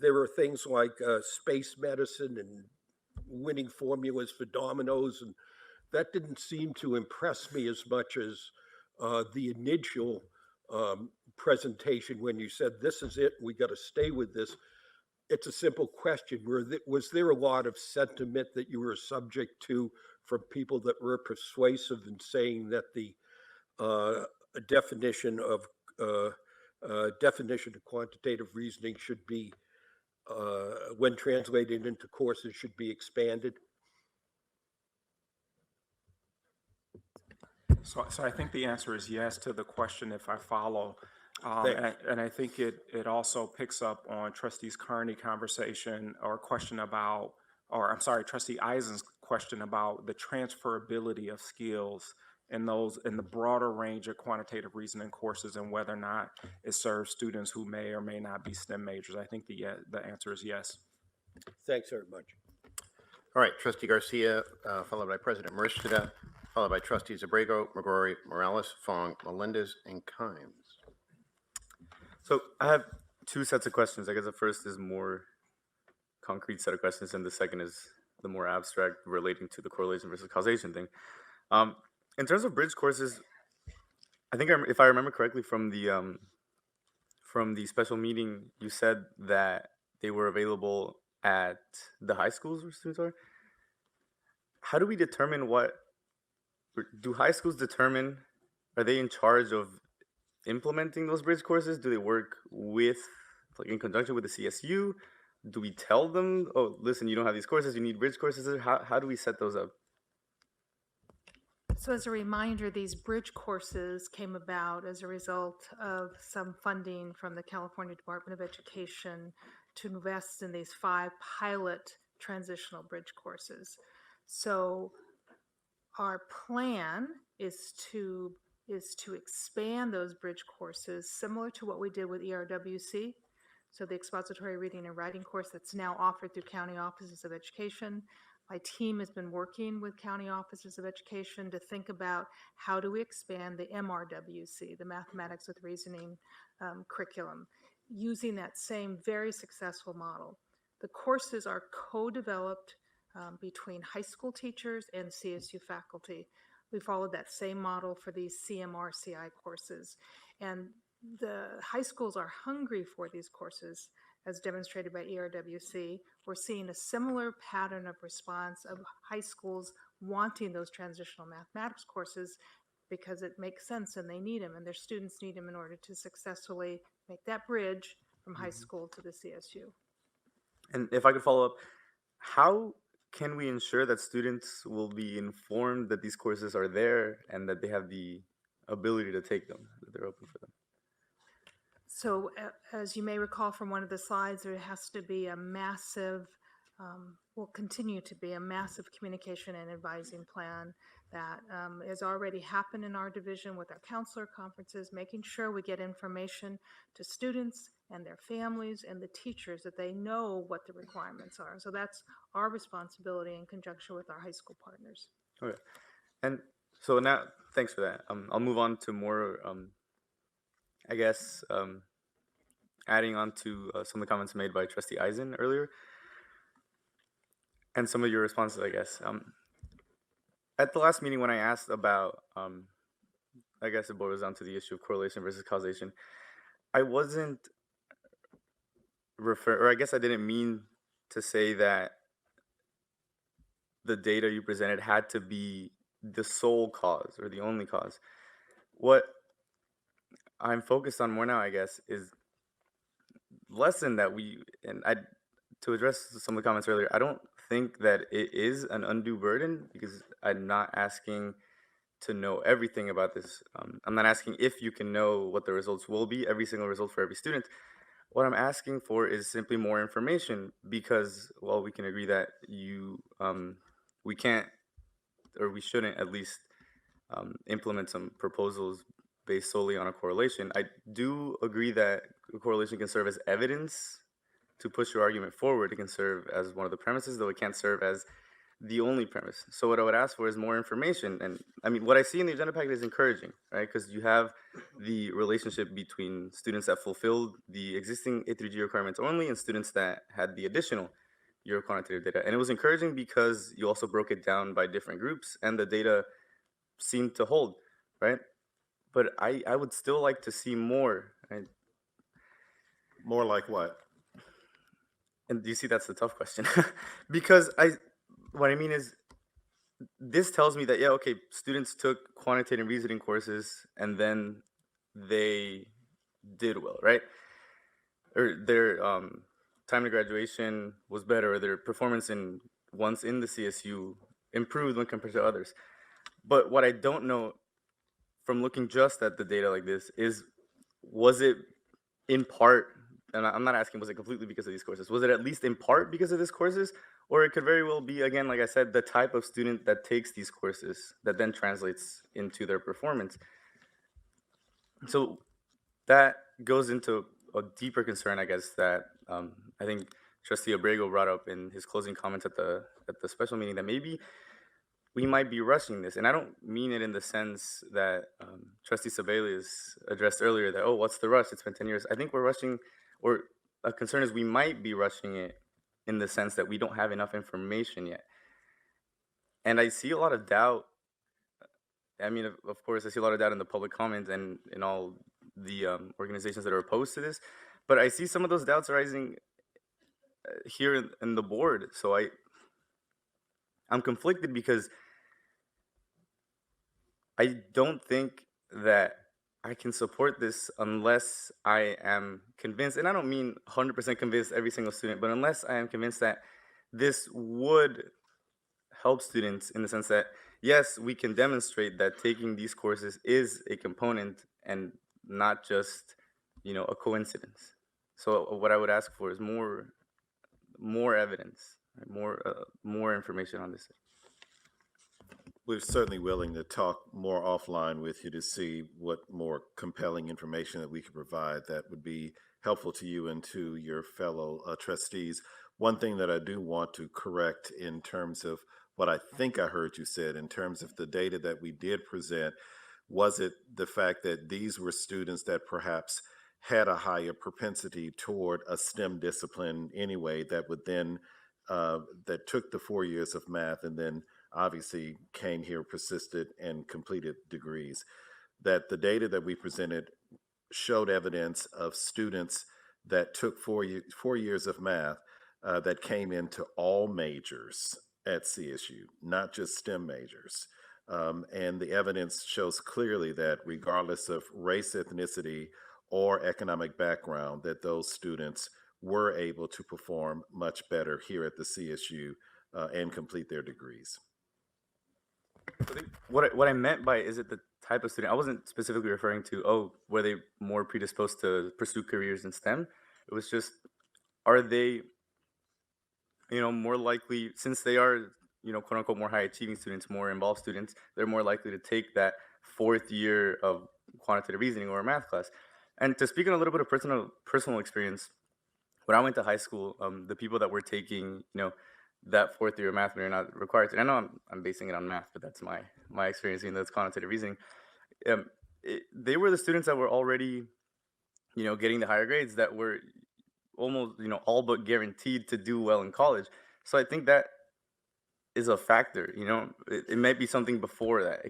there were things like space medicine and winning formulas for dominoes, and that didn't seem to impress me as much as the initial presentation when you said, this is it, we got to stay with this. It's a simple question. Was there a lot of sentiment that you were subject to from people that were persuasive in saying that the definition of quantitative reasoning should be, when translated into courses, should be expanded? So I think the answer is yes to the question, if I follow. And I think it also picks up on Trustee Carney's conversation or question about, or I'm sorry, Trustee Eisen's question about the transferability of skills in the broader range of quantitative reasoning courses and whether or not it serves students who may or may not be STEM majors. I think the answer is yes. Thanks very much. All right, Trustee Garcia, followed by President Merced, followed by Trustees Abrego, McGrory, Morales, Fong, Melendez, and Kimes. So I have two sets of questions. I guess the first is more concrete set of questions, and the second is the more abstract relating to the correlation versus causation thing. In terms of bridge courses, I think if I remember correctly from the special meeting, you said that they were available at the high schools where students are. How do we determine do high schools determine, are they in charge of implementing those bridge courses? Do they work with, like, in conjunction with the CSU? Do we tell them, oh, listen, you don't have these courses, you need bridge courses? How do we set those up? So as a reminder, these bridge courses came about as a result of some funding from the California Department of Education to invest in these 5 pilot transitional bridge courses. So our plan is to expand those bridge courses similar to what we did with ERWC. So the expository reading and writing course that's now offered through county offices of education. My team has been working with county offices of education to think about how do we expand the MRWC, the Mathematics with Reasoning curriculum, using that same very successful model. The courses are co-developed between high school teachers and CSU faculty. We followed that same model for these CMR-CI courses. And the high schools are hungry for these courses, as demonstrated by ERWC. We're seeing a similar pattern of response of high schools wanting those transitional mathematics courses because it makes sense and they need them, and their students need them in order to successfully make that bridge from high school to the CSU. And if I could follow up, how can we ensure that students will be informed that these courses are there and that they have the ability to take them, that they're open for them? So as you may recall from one of the slides, there has to be a massive will continue to be a massive communication and advising plan that has already happened in our division with our counselor conferences, making sure we get information to students and their families and the teachers that they know what the requirements are. So that's our responsibility in conjunction with our high school partners. Okay. And so now, thanks for that. I'll move on to more, I guess, adding on to some of the comments made by Trustee Eisen earlier, and some of your responses, I guess. At the last meeting, when I asked about, I guess it boils down to the issue of correlation versus causation, I wasn't or I guess I didn't mean to say that the data you presented had to be the sole cause or the only cause. What I'm focused on more now, I guess, is lesson that to address some of the comments earlier, I don't think that it is an undue burden because I'm not asking to know everything about this. I'm not asking if you can know what the results will be, every single result for every student. What I'm asking for is simply more information because, well, we can agree that we can't, or we shouldn't at least implement some proposals based solely on a correlation. I do agree that a correlation can serve as evidence to push your argument forward. It can serve as one of the premises, though it can't serve as the only premise. So what I would ask for is more information. And I mean, what I see in the agenda packet is encouraging, right? Because you have the relationship between students that fulfilled the existing A through G requirements only and students that had the additional year of quantitative data. And it was encouraging because you also broke it down by different groups and the data seemed to hold, right? But I would still like to see more. Right? More like what? And do you see that's the tough question? Because what I mean is, this tells me that, yeah, okay, students took quantitative reasoning courses and then they did well, right? Or their time to graduation was better, or their performance once in the CSU improved when compared to others. But what I don't know from looking just at the data like this is, was it in part, and I'm not asking was it completely because of these courses, was it at least in part because of these courses? Or it could very well be, again, like I said, the type of student that takes these courses that then translates into their performance. So that goes into a deeper concern, I guess, that I think Trustee Abrego brought up in his closing comments at the special meeting, that maybe we might be rushing this. And I don't mean it in the sense that Trustee Sebelius addressed earlier, that, oh, what's the rush? It's been 10 years. I think we're rushing, or a concern is we might be rushing it in the sense that we don't have enough information yet. And I see a lot of doubt. I mean, of course, I see a lot of doubt in the public comments and in all the organizations that are opposed to this. But I see some of those doubts arising here in the board. So I'm conflicted because I don't think that I can support this unless I am convinced, and I don't mean 100% convinced every single student, but unless I am convinced that this would help students in the sense that, yes, we can demonstrate that taking these courses is a component and not just, a coincidence. So what I would ask for is more evidence, right? More information on this. We're certainly willing to talk more offline with you to see what more compelling information that we could provide that would be helpful to you and to your fellow trustees. One thing that I do want to correct in terms of what I think I heard you said in terms of the data that we did present, was it the fact that these were students that perhaps had a higher propensity toward a STEM discipline anyway, that would then, that took the 4 years of math and then obviously came here, persisted, and completed degrees? That the data that we presented showed evidence of students that took 4 years of math that came into all majors at CSU, not just STEM majors. And the evidence shows clearly that regardless of race, ethnicity, or economic background, that those students were able to perform much better here at the CSU and complete their degrees. What I meant by, is it the type of student, I wasn't specifically referring to, oh, were they more predisposed to pursue careers in STEM? It was just, are they more likely, since they are, quote unquote, more high achieving students, more involved students, they're more likely to take that fourth year of quantitative reasoning or a math class. And to speak on a little bit of personal experience, when I went to high school, the people that were taking, that fourth year of math, they're not required to. And I know I'm basing it on math, but that's my experience, that's quantitative reasoning. They were the students that were already, getting the higher grades, that were almost, all but guaranteed to do well in college. So I think that is a factor. It might be something before that.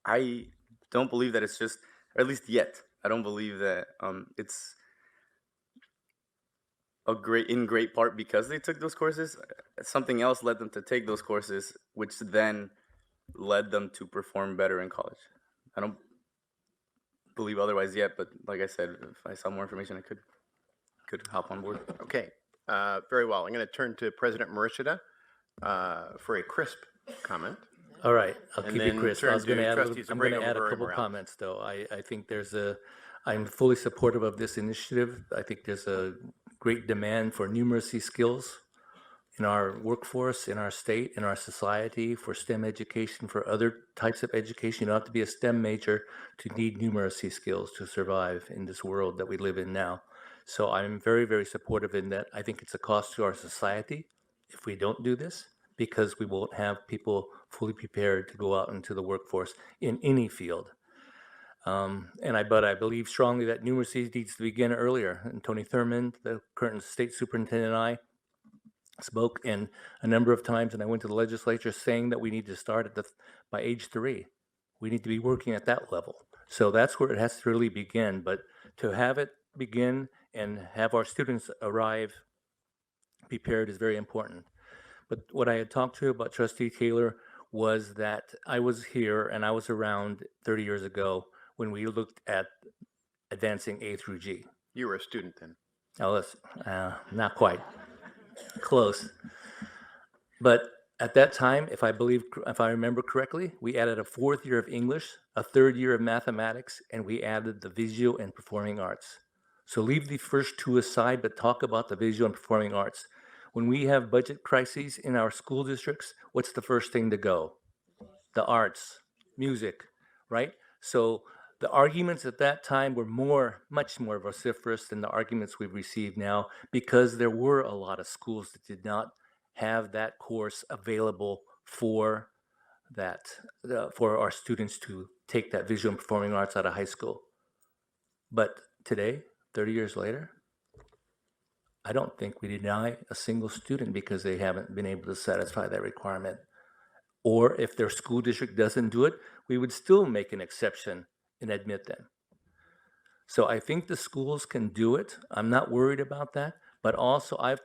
I don't believe that it's just, or at least yet, I don't believe that it's in great part because they took those courses. Something else led them to take those courses, which then led them to perform better in college. I don't believe otherwise yet, but like I said, if I saw more information, I could hop on board. Okay, very well. I'm going to turn to President Marishita for a crisp comment. All right, I'll And keep then it crisp. I turn was going to to add, trustees I'm going to Abrego, add a Murray, couple Morales. comments, though. I think I'm fully supportive of this initiative. I think there's a great demand for numeracy skills in our workforce, in our state, in our society, for STEM education, for other types of education. You don't have to be a STEM major to need numeracy skills to survive in this world that we live in now. So I'm very, very supportive in that. I think it's a cost to our society if we don't do this, because we won't have people fully prepared to go out into the workforce in any field. But I believe strongly that numeracy needs to begin earlier. And Tony Thurmond, the current state superintendent, and I spoke in a number of times, and I went to the legislature saying that we need to start by age 3. We need to be working at that level. So that's where it has to really begin. But to have it begin and have our students arrive prepared is very important. But what I had talked to about Trustee Taylor was that I was here and I was around 30 years ago when we looked at advancing A through G. You were a student then. Oh, that's not quite. Close. But at that time, if I remember correctly, we added a 4th year of English, a 3rd year of mathematics, and we added the visual and performing arts. So leave the first 2 aside, but talk about the visual and performing arts. When we have budget crises in our school districts, what's the first thing to go? The arts, music, right? So the arguments at that time were much more vociferous than the arguments we've received now, because there were a lot of schools that did not have that course available for our students to take that visual and performing arts out of high school. But today, 30 years later, I don't think we deny a single student because they haven't been able to satisfy that requirement. Or if their school district doesn't do it, we would still make an exception and admit them. So I think the schools can do it. I'm not worried about that. But also I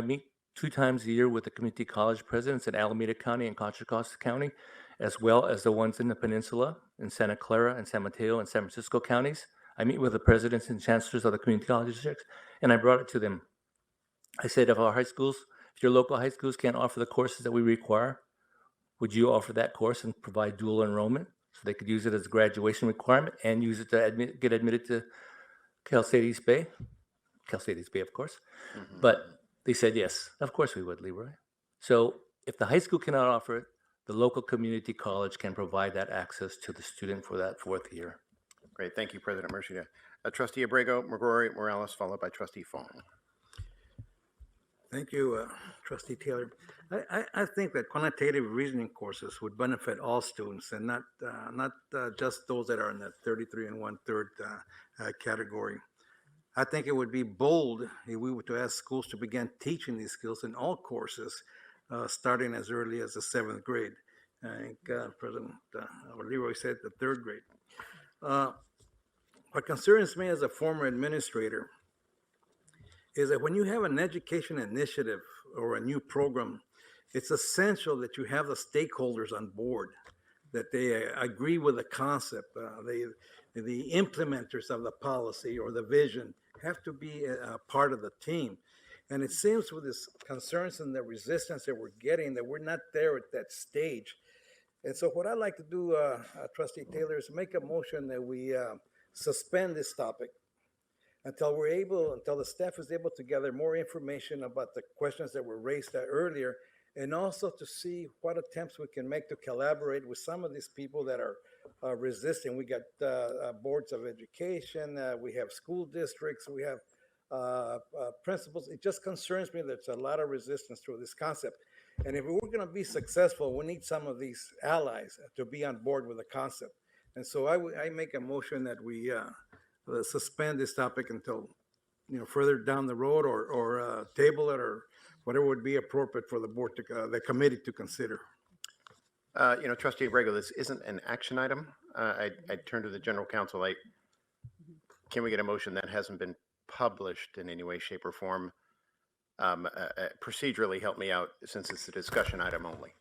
meet 2 times a year with the community college presidents in Alameda County and Contra Costa County, as well as the ones in the peninsula, in Santa Clara and San Mateo and San Francisco counties. I meet with the presidents and chancellors of the community college districts, and I brought it to them. I said, if your local high schools can't offer the courses that we require, would you offer that course and provide dual enrollment so they could use it as a graduation requirement and use it to get admitted to Cal State East Bay, of course. Mm-hmm. But they said, yes, of course we would, Leroy. So if the high school cannot offer it, the local community college can provide that access to the student for that 4th year. Great. Thank you, President Marishita. Trustee Abrego, McGrory, Morales, followed by Trustee Fong. Thank you, Trustee Taylor. I think that quantitative reasoning courses would benefit all students and not just those that are in that 33 1/3 category. I think it would be bold if we were to ask schools to begin teaching these skills in all courses, starting as early as the 7th grade. I think President Leroy said the 3rd grade. What concerns me as a former administrator is that when you have an education initiative or a new program, it's essential that you have the stakeholders on board, that they agree with the concept. The implementers of the policy or the vision have to be a part of the team. And it seems with these concerns and the resistance that we're getting, that we're not there at that stage. And so what I'd like to do, Trustee Taylor, is make a motion that we suspend this topic until the staff is able to gather more information about the questions that were raised earlier, and also to see what attempts we can make to collaborate with some of these people that are resisting. We got boards of education, we have school districts, we have principals. It just concerns me that there's a lot of resistance to this concept. And if we're going to be successful, we need some of these allies to be on board with the concept. And so I make a motion that we suspend this topic until further down the road, or table it, or whatever would be appropriate for the board to the committee to consider. Trustee Abrego, this isn't an action item. I turn to the general counsel. Can we get a motion that hasn't been published in any way, shape, or form? Procedurally, help me out, since it's a discussion item only.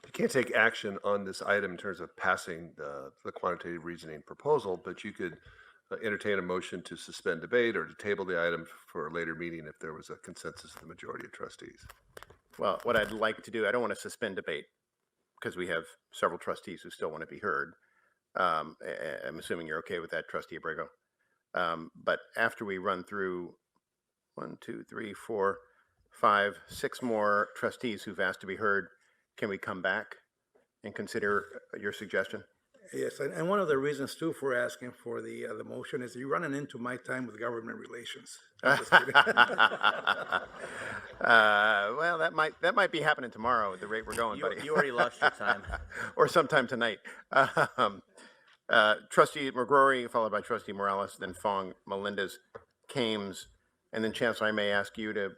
You can't take action on this item in terms of passing the quantitative reasoning proposal, but you could entertain a motion to suspend debate or to table the item for a later meeting if there was a consensus of the majority of trustees. Well, what I'd like to do, I don't want to suspend debate because we have several trustees who still want to be heard. I'm assuming you're okay with that, Trustee Abrego. But after we run through 1, 2, 3, 4, 5, 6 more trustees who've asked to be heard, can we come back and consider your suggestion? Yes, and one of the reasons too for asking for the motion is you're running into my time with government relations. Well, that might be happening tomorrow at the rate we're going, buddy. You already lost your time. Or sometime tonight. Trustee McGrory, followed by Trustee Morales, then Fong, Melendez, Kames, and then Chancellor, I may ask you to,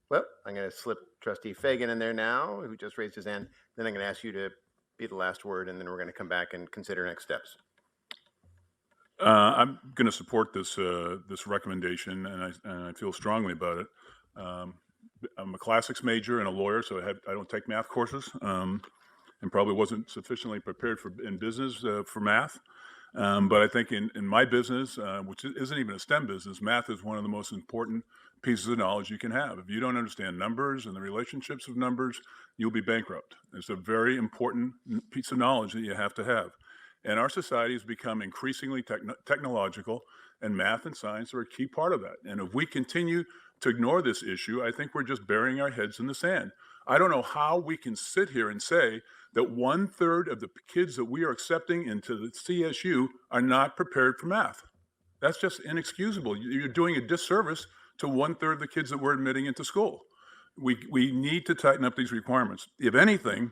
well, I'm going to slip Trustee Fagan in there now, who just raised his hand. Then I'm going to ask you to be the last word, and then we're going to come back and consider next steps. I'm going to support this recommendation, and I feel strongly about it. I'm a classics major and a lawyer, so I don't take math courses, and probably wasn't sufficiently prepared in business for math. But I think in my business, which isn't even a STEM business, math is one of the most important pieces of knowledge you can have. If you don't understand numbers and the relationships of numbers, you'll be bankrupt. It's a very important piece of knowledge that you have to have. And our society has become increasingly technological, and math and science are a key part of that. And if we continue to ignore this issue, I think we're just burying our heads in the sand. I don't know how we can sit here and say that 1/3 of the kids that we are accepting into the CSU are not prepared for math. That's just inexcusable. You're doing a disservice to 1/3 of the kids that we're admitting into school. We need to tighten up these requirements. If anything,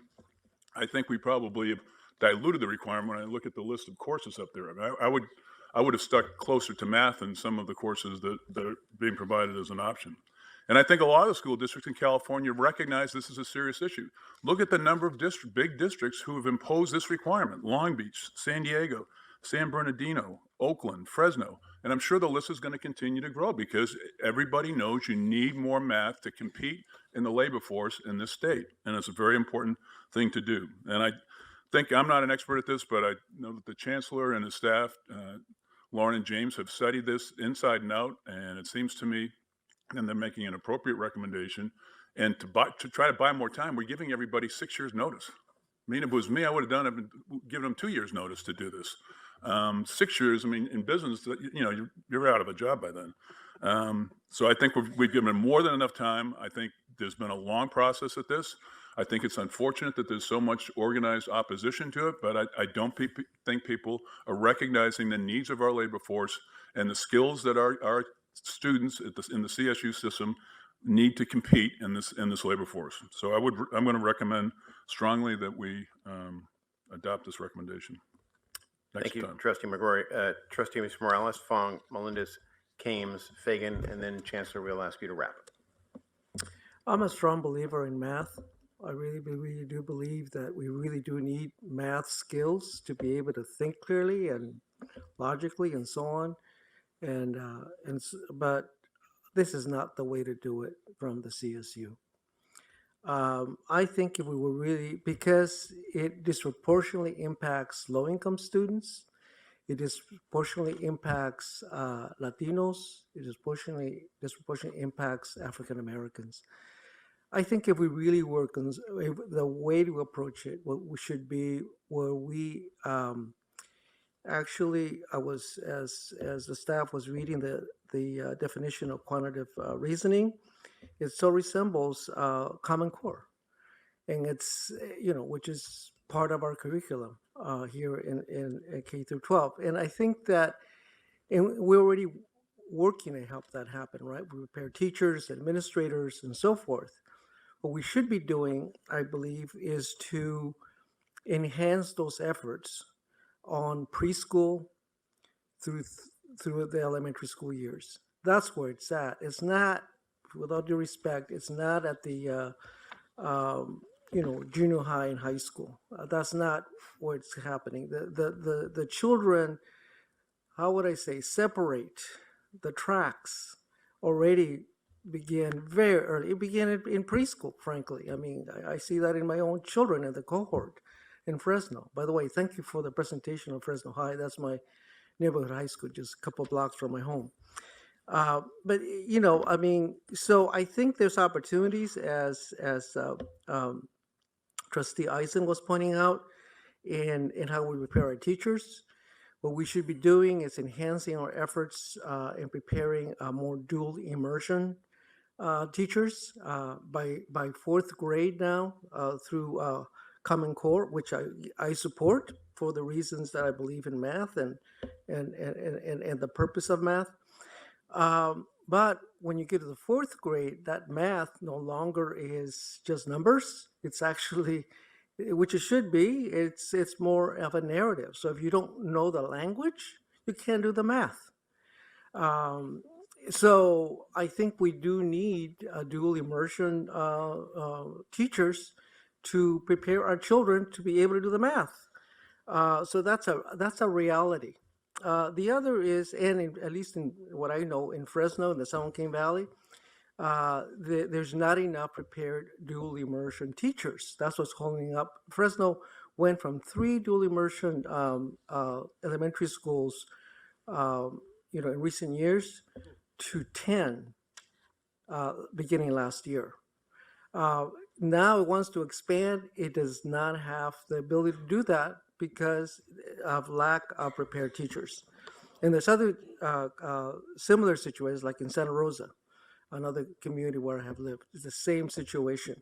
I think we probably have diluted the requirement when I look at the list of courses up there. I would have stuck closer to math in some of the courses that are being provided as an option. And I think a lot of the school districts in California recognize this is a serious issue. Look at the number of big districts who have imposed this requirement: Long Beach, San Diego, San Bernardino, Oakland, Fresno. And I'm sure the list is going to continue to grow because everybody knows you need more math to compete in the labor force in this state. And it's a very important thing to do. And I think, I'm not an expert at this, but I know that the chancellor and his staff, Lauren and James, have studied this inside and out. And it seems to me, and they're making an appropriate recommendation. And to try to buy more time, we're giving everybody 6 years notice. I mean, if it was me, I would have given them 2 years notice to do this. 6 years, I mean, in business, you're out of a job by then. So I think we've given them more than enough time. I think there's been a long process at this. I think it's unfortunate that there's so much organized opposition to it, but I don't think people are recognizing the needs of our labor force and the skills that our students in the CSU system need to compete in this labor force. So I'm going to recommend strongly that we adopt this recommendation. Thank you, Trustee McGrory. Trustee Morales, Fong, Melendez, Kames, Fagan, and then Chancellor, we'll ask you to wrap. I'm a strong believer in math. I really do believe that we really do need math skills to be able to think clearly and logically and so on. But this is not the way to do it from the CSU. I think if we were really, because it disproportionately impacts low-income students, it disproportionately impacts Latinos, it disproportionately impacts African Americans. I think if we really work on the way to approach it, what we should be, where we Actually, I was, as the staff was reading the definition of quantitative reasoning, it so resembles Common Core. And it's, which is part of our curriculum here in K through 12. And I think that, and we're already working to help that happen, right? We prepare teachers, administrators, and so forth. What we should be doing, I believe, is to enhance those efforts on preschool through the elementary school years. That's where it's at. It's not, without due respect, it's not at the junior high and high school. That's not where it's happening. The children, how would I say, separate the tracks already begin very early. It began in preschool, frankly. I mean, I see that in my own children in the cohort in Fresno. By the way, thank you for the presentation of Fresno High. That's my neighborhood high school, just a couple blocks from my home. But I mean, so I think there's opportunities as Trustee Eisen was pointing out in how we prepare our teachers. What we should be doing is enhancing our efforts in preparing more dual immersion teachers by fourth grade now through Common Core, which I support for the reasons that I believe in math and the purpose of math. But when you get to the fourth grade, that math no longer is just numbers. It's actually, which it should be, it's more of a narrative. So if you don't know the language, you can't do the math. So I think we do need dual immersion teachers to prepare our children to be able to do the math. So that's a reality. The other is, and at least in what I know, in Fresno, in the San Joaquin Valley, there's not enough prepared dual immersion teachers. That's what's holding up. Fresno went from 3 dual immersion elementary schools, in recent years, to 10 beginning last year. Now it wants to expand. It does not have the ability to do that because of lack of prepared teachers. And there's other similar situations, like in Santa Rosa, another community where I have lived. It's the same situation.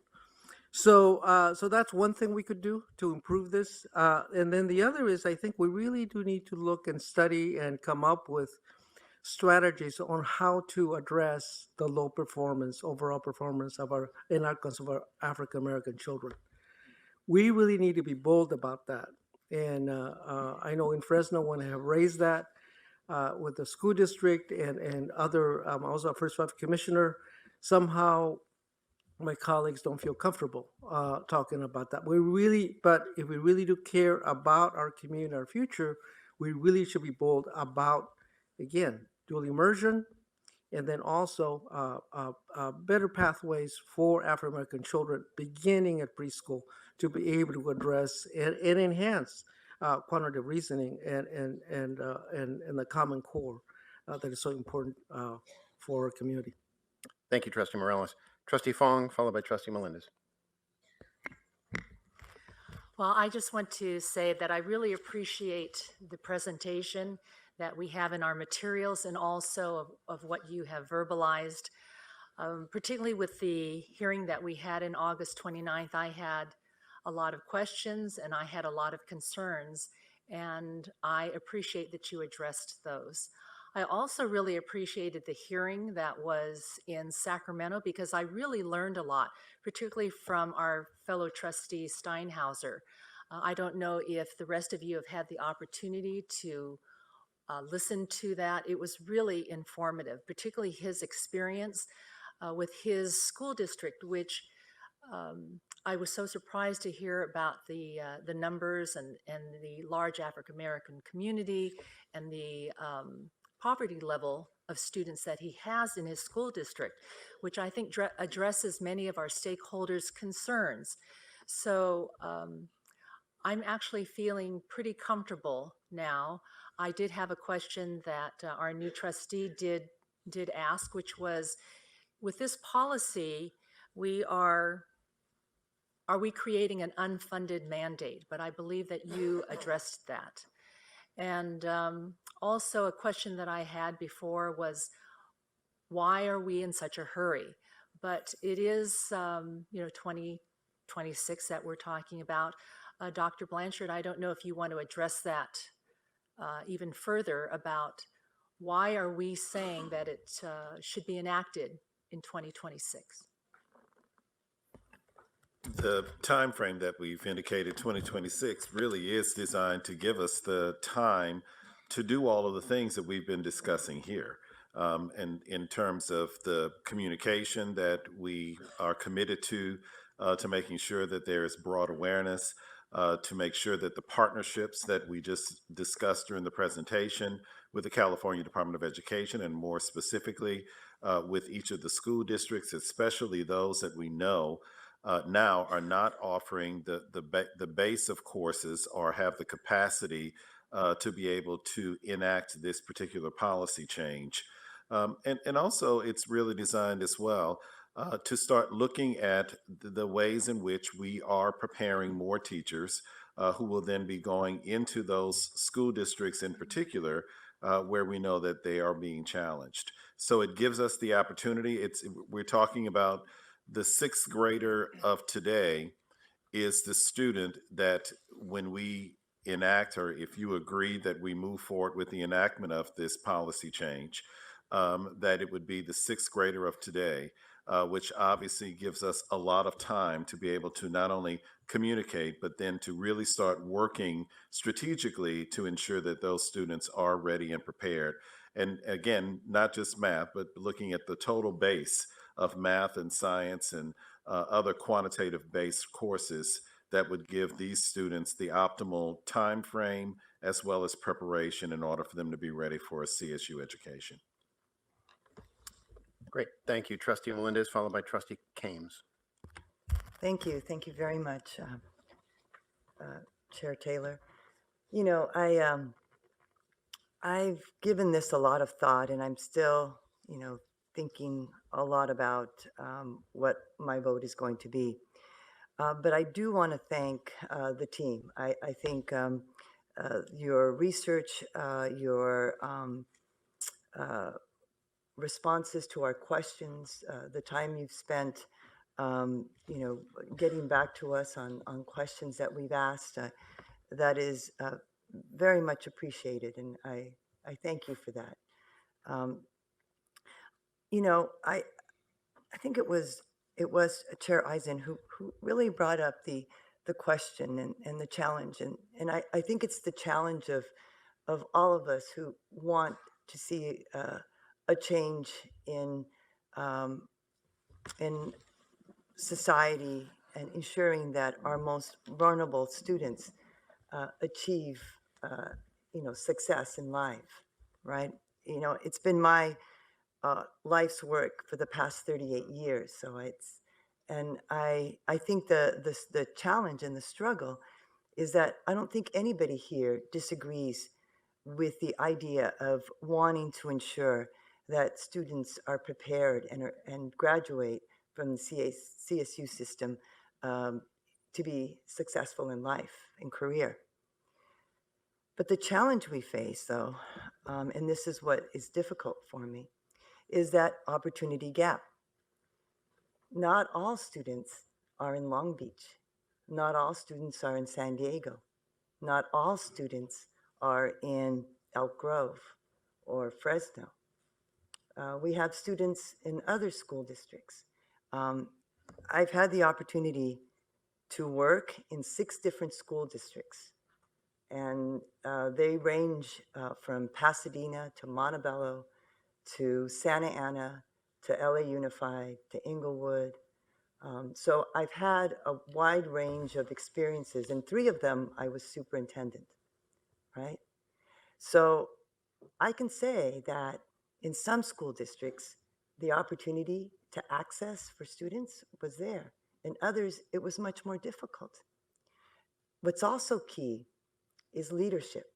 So that's one thing we could do to improve this. And then the other is, I think we really do need to look and study and come up with strategies on how to address the low performance, overall performance of our outcomes of our African American children. We really need to be bold about that. And I know in Fresno, when I have raised that with the school district and other, I was a First Five commissioner, somehow my colleagues don't feel comfortable talking about that. But if we really do care about our community, our future, we really should be bold about, again, dual immersion, and then also better pathways for African American children beginning at preschool to be able to address and enhance quantitative reasoning and the Common Core that is so important for our community. Thank you, Trustee Morales. Trustee Fong, followed by Trustee Melendez. Well, I just want to say that I really appreciate the presentation that we have in our materials and also of what you have verbalized, particularly with the hearing that we had in August 29th. I had a lot of questions and I had a lot of concerns, and I appreciate that you addressed those. I also really appreciated the hearing that was in Sacramento because I really learned a lot, particularly from our fellow trustee Steinhauser. I don't know if the rest of you have had the opportunity to listen to that. It was really informative, particularly his experience with his school district, which I was so surprised to hear about the numbers and the large African American community and the poverty level of students that he has in his school district, which I think addresses many of our stakeholders' concerns. So I'm actually feeling pretty comfortable now. I did have a question that our new trustee did ask, which was, with this policy, are we creating an unfunded mandate? But I believe that you addressed that. And also a question that I had before was, why are we in such a hurry? But it is, 2026 that we're talking about. Dr. Blanchard, I don't know if you want to address that even further about why are we saying that it should be enacted in 2026? The time frame that we've indicated, 2026, really is designed to give us the time to do all of the things that we've been discussing here. And in terms of the communication that we are committed to making sure that there is broad awareness, to make sure that the partnerships that we just discussed during the presentation with the California Department of Education, and more specifically with each of the school districts, especially those that we know now are not offering the base of courses or have the capacity to be able to enact this particular policy change. And also, it's really designed as well to start looking at the ways in which we are preparing more teachers who will then be going into those school districts in particular where we know that they are being challenged. So it gives us the opportunity. We're talking about the sixth grader of today is the student that when we enact, or if you agree that we move forward with the enactment of this policy change, that it would be the sixth grader of today, which obviously gives us a lot of time to be able to not only communicate, but then to really start working strategically to ensure that those students are ready and prepared. And again, not just math, but looking at the total base of math and science and other quantitative based courses that would give these students the optimal time frame as well as preparation in order for them to be ready for a CSU education. Great. Thank you, Trustee Melendez, followed by Trustee Kames. Thank you. Thank you very much, Chair Taylor. I've given this a lot of thought, and I'm still, thinking a lot about what my vote is going to be. But I do want to thank the team. I think your research, your responses to our questions, the time you've spent, getting back to us on questions that we've asked, that is very much appreciated, and I thank you for that. I think it was Chair Eisen who really brought up the question and the challenge, and I think it's the challenge of all of us who want to see a change in society and ensuring that our most vulnerable students achieve success in life, right? It's been my life's work for the past 38 years. So I think the challenge and the struggle is that I don't think anybody here disagrees with the idea of wanting to ensure that students are prepared and graduate from the CSU system to be successful in life and career. But the challenge we face, though, and this is what is difficult for me, is that opportunity gap. Not all students are in Long Beach. Not all students are in San Diego. Not all students are in Elk Grove or Fresno. We have students in other school districts. I've had the opportunity to work in 6 different school districts, and they range from Pasadena to Montebello to Santa Ana to LA Unified to Inglewood. So I've had a wide range of experiences, and 3 of them I was superintendent, right? So I can say that in some school districts, the opportunity to access for students was there. In others, it was much more difficult. What's also key is leadership.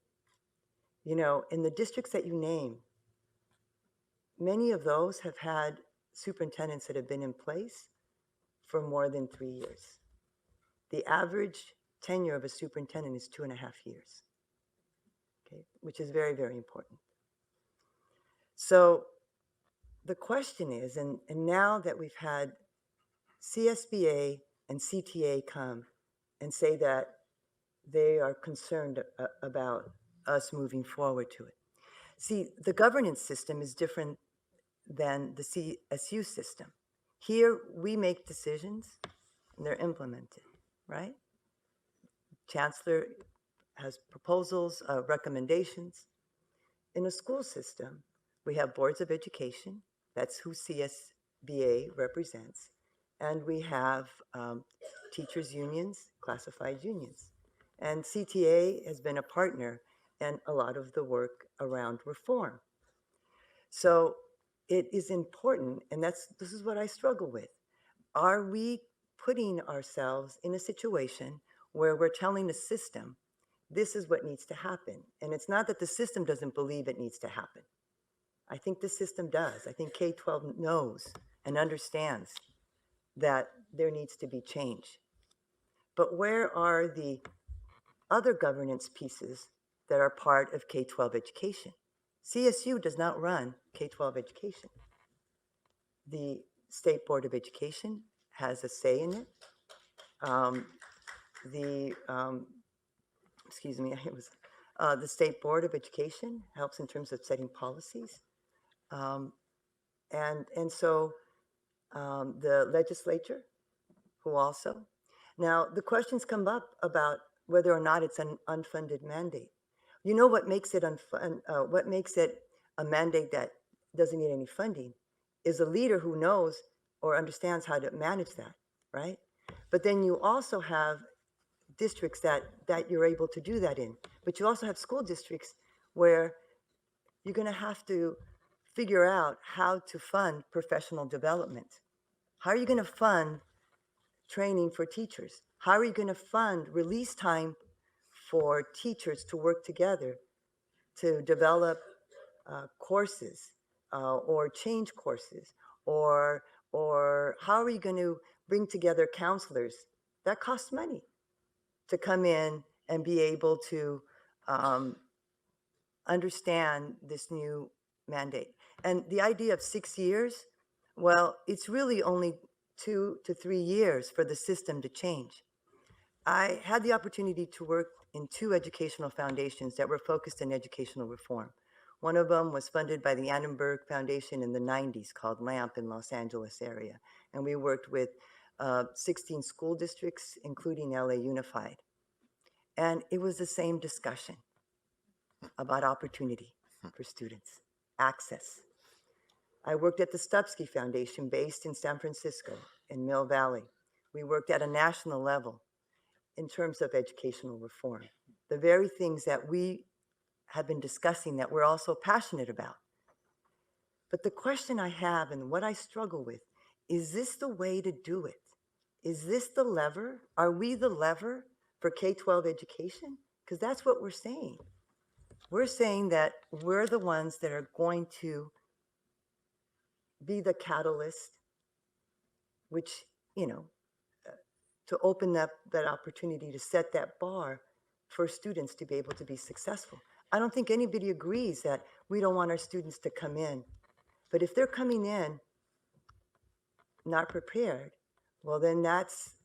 In the districts that you name, many of those have had superintendents that have been in place for more than 3 years. The average tenure of a superintendent is 2.5 years. okay, which is very, very important. So the question is, and now that we've had CSBA and CTA come and say that they are concerned about us moving forward to it. See, the governance system is different than the CSU system. Here, we make decisions and they're implemented, right? Chancellor has proposals, recommendations. In a school system, we have boards of education. That's who CSBA represents. And we have teachers' unions, classified unions. And CTA has been a partner in a lot of the work around reform. So it is important, and this is what I struggle with. Are we putting ourselves in a situation where we're telling the system, this is what needs to happen? And it's not that the system doesn't believe it needs to happen. I think the system does. I think K-12 knows and understands that there needs to be change. But where are the other governance pieces that are part of K-12 education? CSU does not run K-12 education. The State Board of Education has a say in it. The State Board of Education helps in terms of setting policies. And so the legislature, who also. Now, the questions come up about whether or not it's an unfunded mandate. You know what makes it what makes it a mandate that doesn't need any funding is a leader who knows or understands how to manage that, right? But then you also have districts that you're able to do that in. But you also have school districts where you're going to have to figure out how to fund professional development. How are you going to fund training for teachers? How are you going to fund release time for teachers to work together to develop courses or change courses? Or how are you going to bring together counselors? That costs money to come in and be able to understand this new mandate. And the idea of 6 years, well, it's really only 2 to 3 years for the system to change. I had the opportunity to work in 2 educational foundations that were focused on educational reform. One of them was funded by the Annenberg Foundation in the 90s called LAMP in Los Angeles area. And we worked with 16 school districts, including LA Unified. And it was the same discussion about opportunity for students, access. I worked at the Stupsky Foundation based in San Francisco in Mill Valley. We worked at a national level in terms of educational reform, the very things that we have been discussing that we're also passionate about. But the question I have and what I struggle with, is this the way to do it? Is this the lever? Are we the lever for K-12 education? Because that's what we're saying. We're saying that we're the ones that are going to be the catalyst, which, to open up that opportunity to set that bar for students to be able to be successful. I don't think anybody agrees that we don't want our students to come in. But if they're coming in not prepared, well, then that's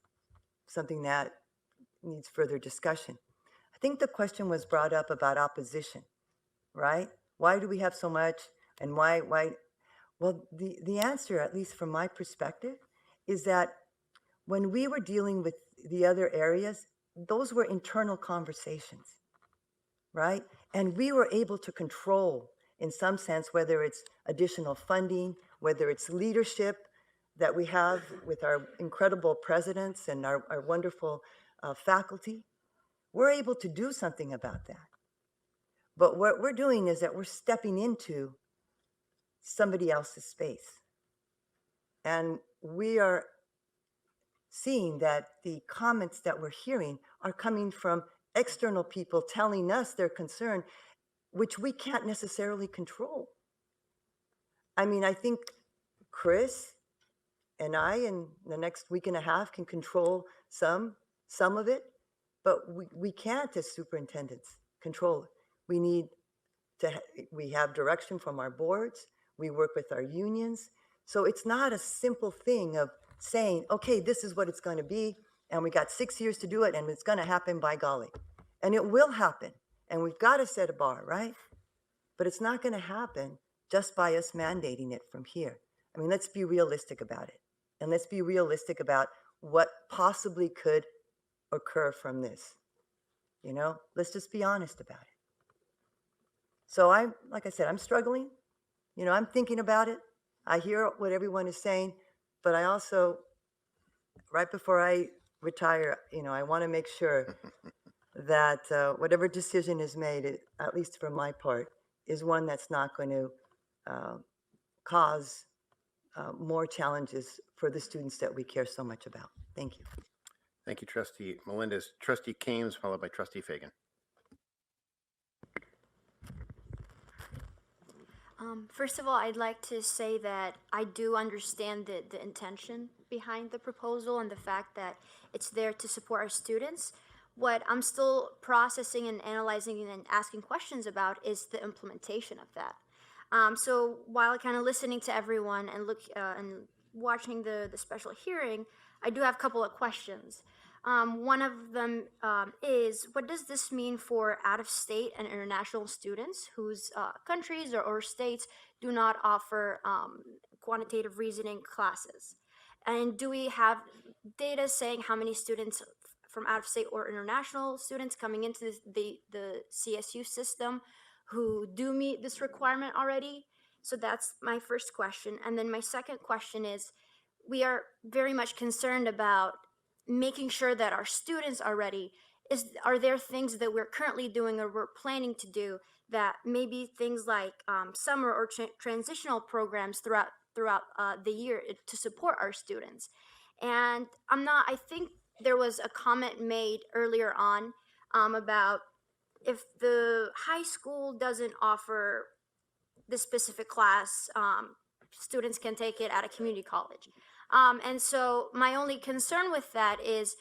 something that needs further discussion. I think the question was brought up about opposition, right? Why do we have so much and why? Well, the answer, at least from my perspective, is that when we were dealing with the other areas, those were internal conversations, right? And we were able to control, in some sense, whether it's additional funding, whether it's leadership that we have with our incredible presidents and our wonderful faculty. We're able to do something about that. But what we're doing is that we're stepping into somebody else's space. And we are seeing that the comments that we're hearing are coming from external people telling us their concern, which we can't necessarily control. I mean, I think Chris and I in the next week and a half can control some of it, but we can't as superintendents control it. We need we have direction from our boards. We work with our unions. So it's not a simple thing of saying, okay, this is what it's going to be, and we got 6 years to do it, and it's going to happen by golly. And it will happen, and we've got to set a bar, right? But it's not going to happen just by us mandating it from here. I mean, let's be realistic about it. And let's be realistic about what possibly could occur from this. You know, let's just be honest about it. So like I said, I'm struggling. You know, I'm thinking about it. I hear what everyone is saying, but I also, right before I retire, you know, I want to make sure that whatever decision is made, at least for my part, is one that's not going to cause more challenges for the students that we care so much about. Thank you. Thank you, Trustee Melendez. Trustee Kames, followed by Trustee Fagan. First of all, I'd like to say that I do understand the intention behind the proposal and the fact that it's there to support our students. What I'm still processing and analyzing and asking questions about is the implementation of that. So while kind of listening to everyone and and watching the special hearing, I do have a couple of questions. One of them is, what does this mean for out-of-state and international students whose countries or states do not offer quantitative reasoning classes? And do we have data saying how many students from out-of-state or international students coming into the CSU system who do meet this requirement already? So that's my first question. And then my second question is, we are very much concerned about making sure that our students are ready. Are there things that we're currently doing or we're planning to do that maybe things like summer or transitional programs throughout the year to support our students? And I think there was a comment made earlier on about if the high school doesn't offer this specific class, students can take it at a community college. And so my only concern with that is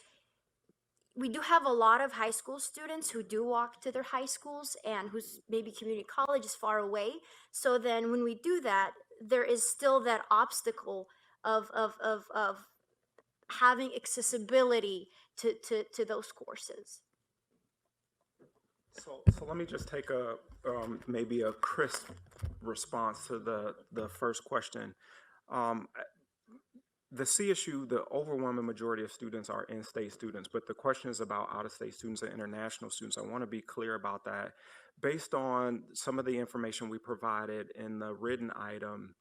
we do have a lot of high school students who do walk to their high schools and whose maybe community college is far away. So then when we do that, there is still that obstacle of having accessibility to those courses. So let me just take a maybe a crisp response to the first question. The CSU, the overwhelming majority of students are in-state students, but the question is about out-of-state students and international students. I want to be clear about that. Based on some of the information we provided in the written item,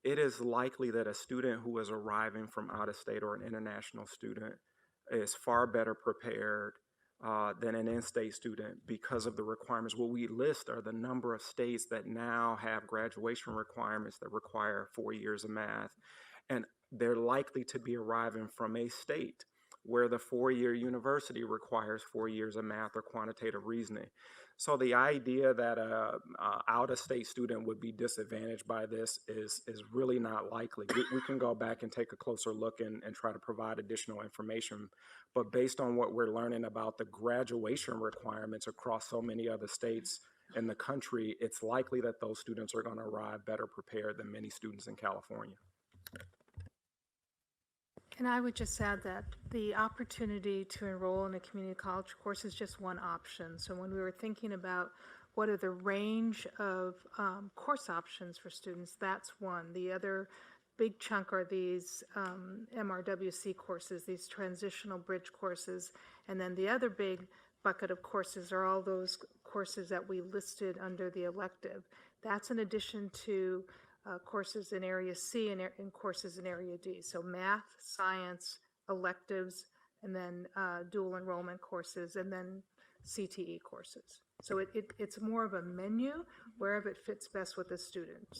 it is likely that a student who is arriving from out-of-state or an international student is far better prepared than an in-state student because of the requirements. What we list are the number of states that now have graduation requirements that require 4 years of math. And they're likely to be arriving from a state where the 4-year university requires 4 years of math or quantitative reasoning. So the idea that a out-of-state student would be disadvantaged by this is really not likely. We can go back and take a closer look and try to provide additional information. But based on what we're learning about the graduation requirements across so many other states in the country, it's likely that those students are going to arrive better prepared than many students in California. And I would just add that the opportunity to enroll in a community college course is just one option. So when we were thinking about what are the range of course options for students, that's one. The other big chunk are these MRWC courses, these transitional bridge courses. And then the other big bucket of courses are all those courses that we listed under the elective. That's in addition to courses in Area C and courses in Area D. So math, science, electives, and then dual enrollment courses, and then CTE courses. So it's more of a menu wherever it fits best with the students.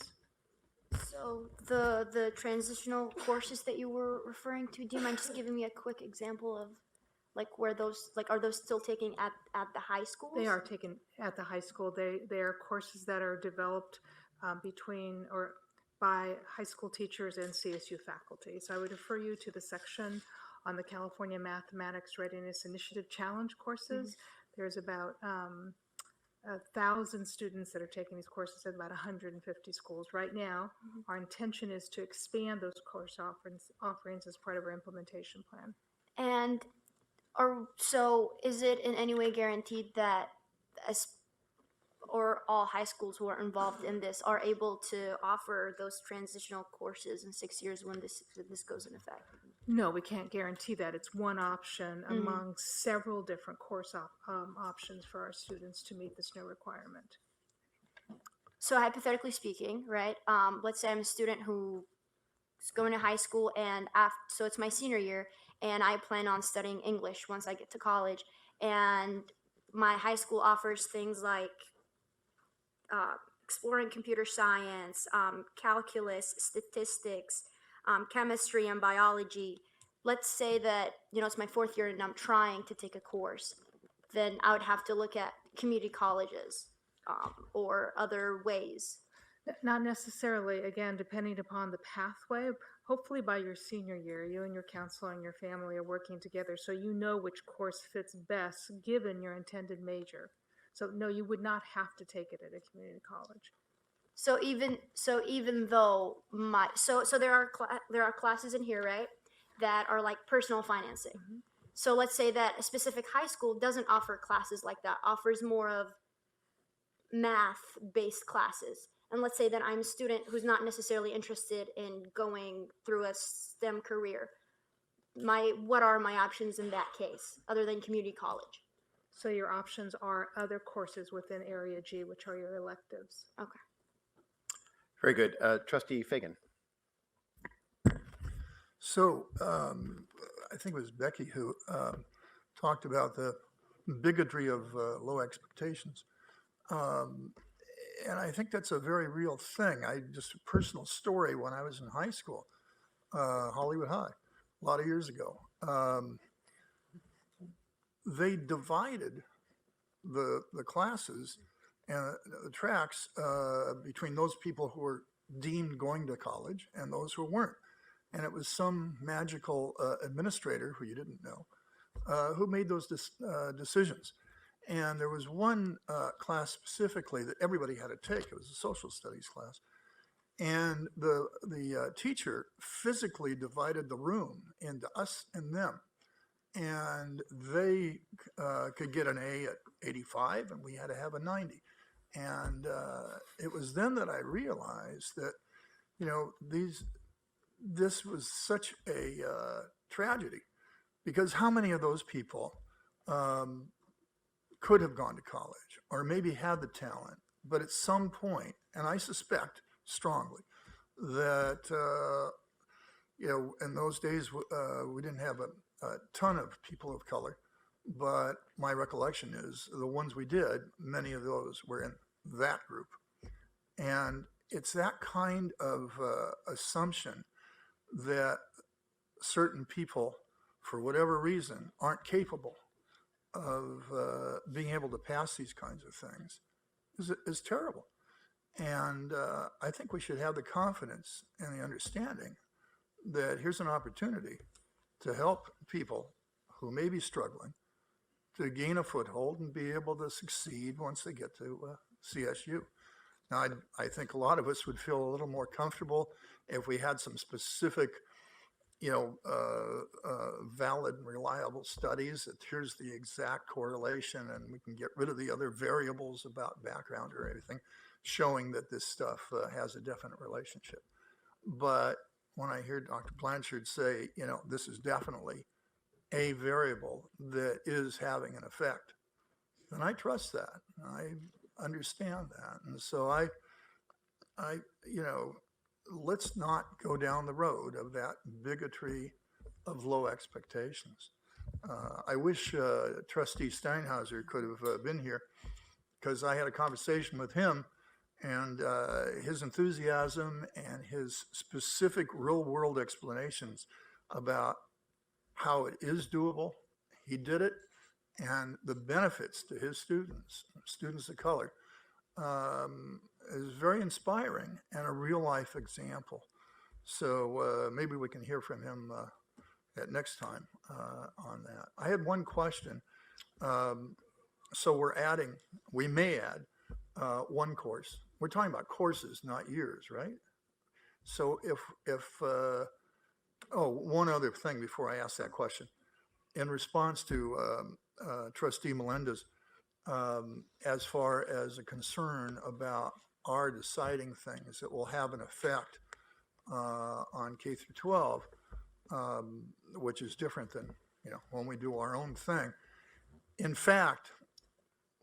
So the transitional courses that you were referring to, do you mind just giving me a quick example of like where those, like, are those still taken at the high schools? They are taken at the high school. They are courses that are developed between or by high school teachers and CSU faculty. So I would refer you to the section on the California Mathematics Readiness Initiative Challenge courses. There's about 1,000 students that are taking these courses at about 150 schools. Right now, our intention is to expand those course offerings as part of our implementation plan. And so is it in any way guaranteed that or all high schools who are involved in this are able to offer those transitional courses in 6 years when this goes in effect? No, we can't guarantee that. It's one option among several different course options for our students to meet this new requirement. So hypothetically speaking, right? Let's say I'm a student who's going to high school, and so it's my senior year, and I plan on studying English once I get to college, and my high school offers things like exploring computer science, calculus, statistics, chemistry, and biology. Let's say that, it's my 4th year and I'm trying to take a course. Then I would have to look at community colleges or other ways. Not necessarily, again, depending upon the pathway. Hopefully by your senior year, you and your counselor and your family are working together so you know which course fits best given your intended major. So no, you would not have to take it at a community college. So even though there are classes in here, right, that are like personal financing. So let's say that a specific high school doesn't offer classes like that, offers more of math-based classes. And let's say that I'm a student who's not necessarily interested in going through a STEM career. What are my options in that case, other than community college? So your options are other courses within Area G, which are your electives. Okay. Very good. Trustee Fagan. So I think it was Becky who talked about the bigotry of low expectations. And I think that's a very real thing. Just a personal story, when I was in high school, Hollywood High, a lot of years ago, they divided the classes and the tracks between those people who were deemed going to college and those who weren't. And it was some magical administrator who you didn't know who made those decisions. And there was one class specifically that everybody had to take. It was a social studies class. And the teacher physically divided the room into us and them. And they could get an A at 85, and we had to have a 90. And it was then that I realized that, this was such a tragedy, because how many of those people could have gone to college or maybe had the talent, but at some point, and I suspect strongly that, in those days, we didn't have a ton of people of color, but my recollection is the ones we did, many of those were in that group. And it's that kind of assumption that certain people, for whatever reason, aren't capable of being able to pass these kinds of things is terrible. And I think we should have the confidence and the understanding that here's an opportunity to help people who may be struggling to gain a foothold and be able to succeed once they get to CSU. Now, I think a lot of us would feel a little more comfortable if we had some specific, valid and reliable studies that here's the exact correlation, and we can get rid of the other variables about background or anything, showing that this stuff has a definite relationship. But when I hear Dr. Blanchard say, this is definitely a variable that is having an effect, then I trust that. I understand that. And so I let's not go down the road of that bigotry of low expectations. I wish Trustee Steinhauser could have been here, because I had a conversation with him, and his enthusiasm and his specific real world explanations about how it is doable. He did it, and the benefits to his students of color, is very inspiring and a real life example. So maybe we can hear from him at next time on that. I had one question. So we may add one course. We're talking about courses, not years, right? So one other thing before I ask that question. In response to Trustee Melendez, as far as a concern about our deciding things that will have an effect on K through 12, which is different than, when we do our own thing. In fact,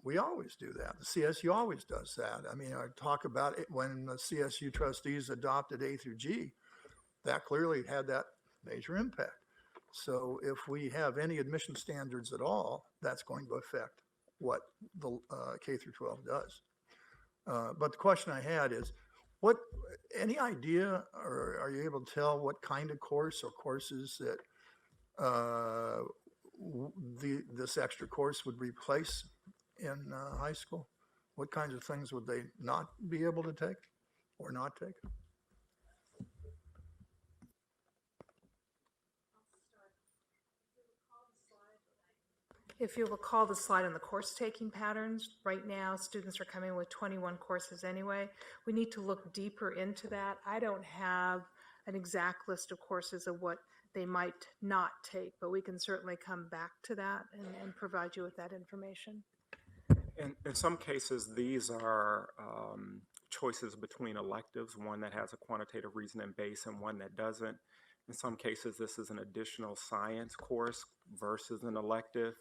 we always do that. The CSU always does that. I mean, I talk about it when the CSU trustees adopted A through G, that clearly had that major impact. So if we have any admission standards at all, that's going to affect what the K through 12 does. But the question I had is, any idea, or are you able to tell what kind of course or courses that this extra course would replace in high school? What kinds of things would they not be able to take or not take? If you recall the slide on the course taking patterns, right now students are coming with 21 courses anyway. We need to look deeper into that. I don't have an exact list of courses of what they might not take, but we can certainly come back to that and provide you with that information. In some cases, these are choices between electives, one that has a quantitative reasoning base and one that doesn't. In some cases, this is an additional science course versus an elective.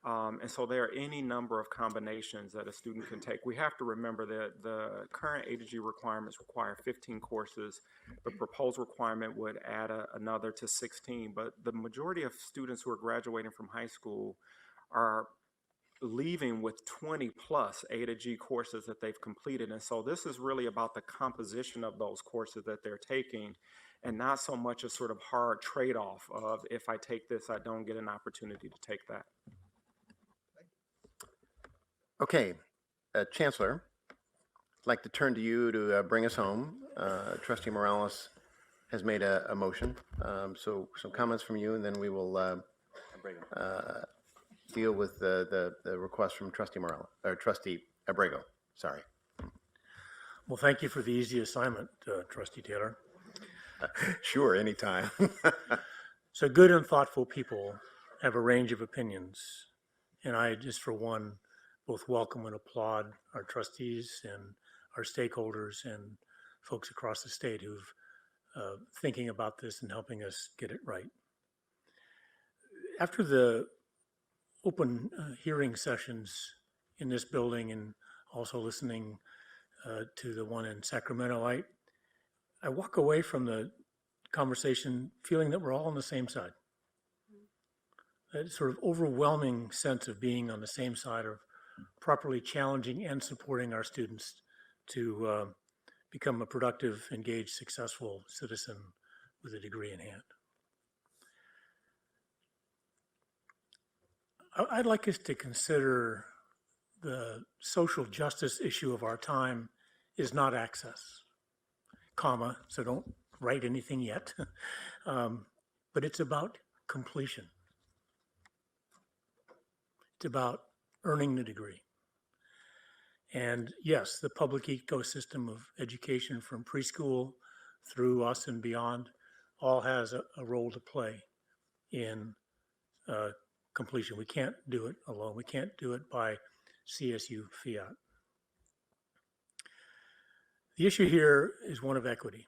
And so there are any number of combinations that a student can take. We have to remember that the current A to G requirements require 15 courses. The proposed requirement would add another to 16, but the majority of students who are graduating from high school are leaving with 20 plus A to G courses that they've completed. And so this is really about the composition of those courses that they're taking, and not so much a sort of hard trade-off of, if I take this, I don't get an opportunity to take that. Okay, Chancellor, I'd like to turn to you to bring us home. Trustee Morales has made a motion. So some comments from you, and then we will deal with the request from Trustee Morales, or Trustee Abrego. Sorry. Well, thank you for the easy assignment, Trustee Taylor. Sure, anytime. So good and thoughtful people have a range of opinions, and I just, for one, both welcome and applaud our trustees and our stakeholders and folks across the state who've thinking about this and helping us get it right. After the open hearing sessions in this building and also listening to the one in Sacramento, I walk away from the conversation feeling that we're all on the same side. That sort of overwhelming sense of being on the same side, of properly challenging and supporting our students to become a productive, engaged, successful citizen with a degree in hand. I'd like us to consider the social justice issue of our time is not access, comma, so don't write anything yet, but it's about completion. It's about earning the degree. And yes, the public ecosystem of education from preschool through us and beyond all has a role to play in completion. We can't do it alone. We can't do it by CSU fiat. The issue here is one of equity.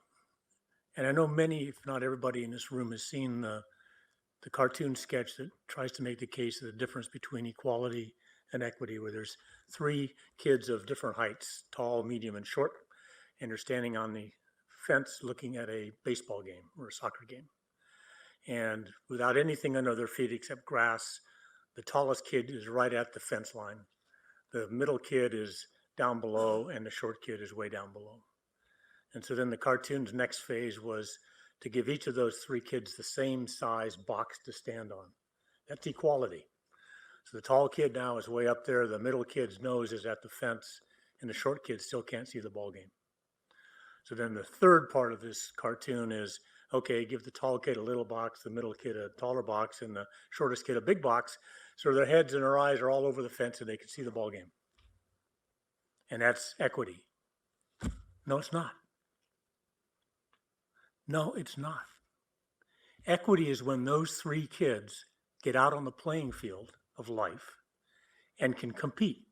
And I know many, if not everybody in this room, has seen the cartoon sketch that tries to make the case of the difference between equality and equity, where there's three kids of different heights, tall, medium, and short, and they're standing on the fence looking at a baseball game or a soccer game. And without anything under their feet except grass, the tallest kid is right at the fence line. The middle kid is down below, and the short kid is way down below. And so then the cartoon's next phase was to give each of those three kids the same size box to stand on. That's equality. So the tall kid now is way up there, the middle kid's nose is at the fence, and the short kid still can't see the ball game. So then the third part of this cartoon is, okay, give the tall kid a little box, the middle kid a taller box, and the shortest kid a big box, so their heads and their eyes are all over the fence and they can see the ball game. And that's equity. No, it's not. No, it's not. Equity is when those three kids get out on the playing field of life and can compete.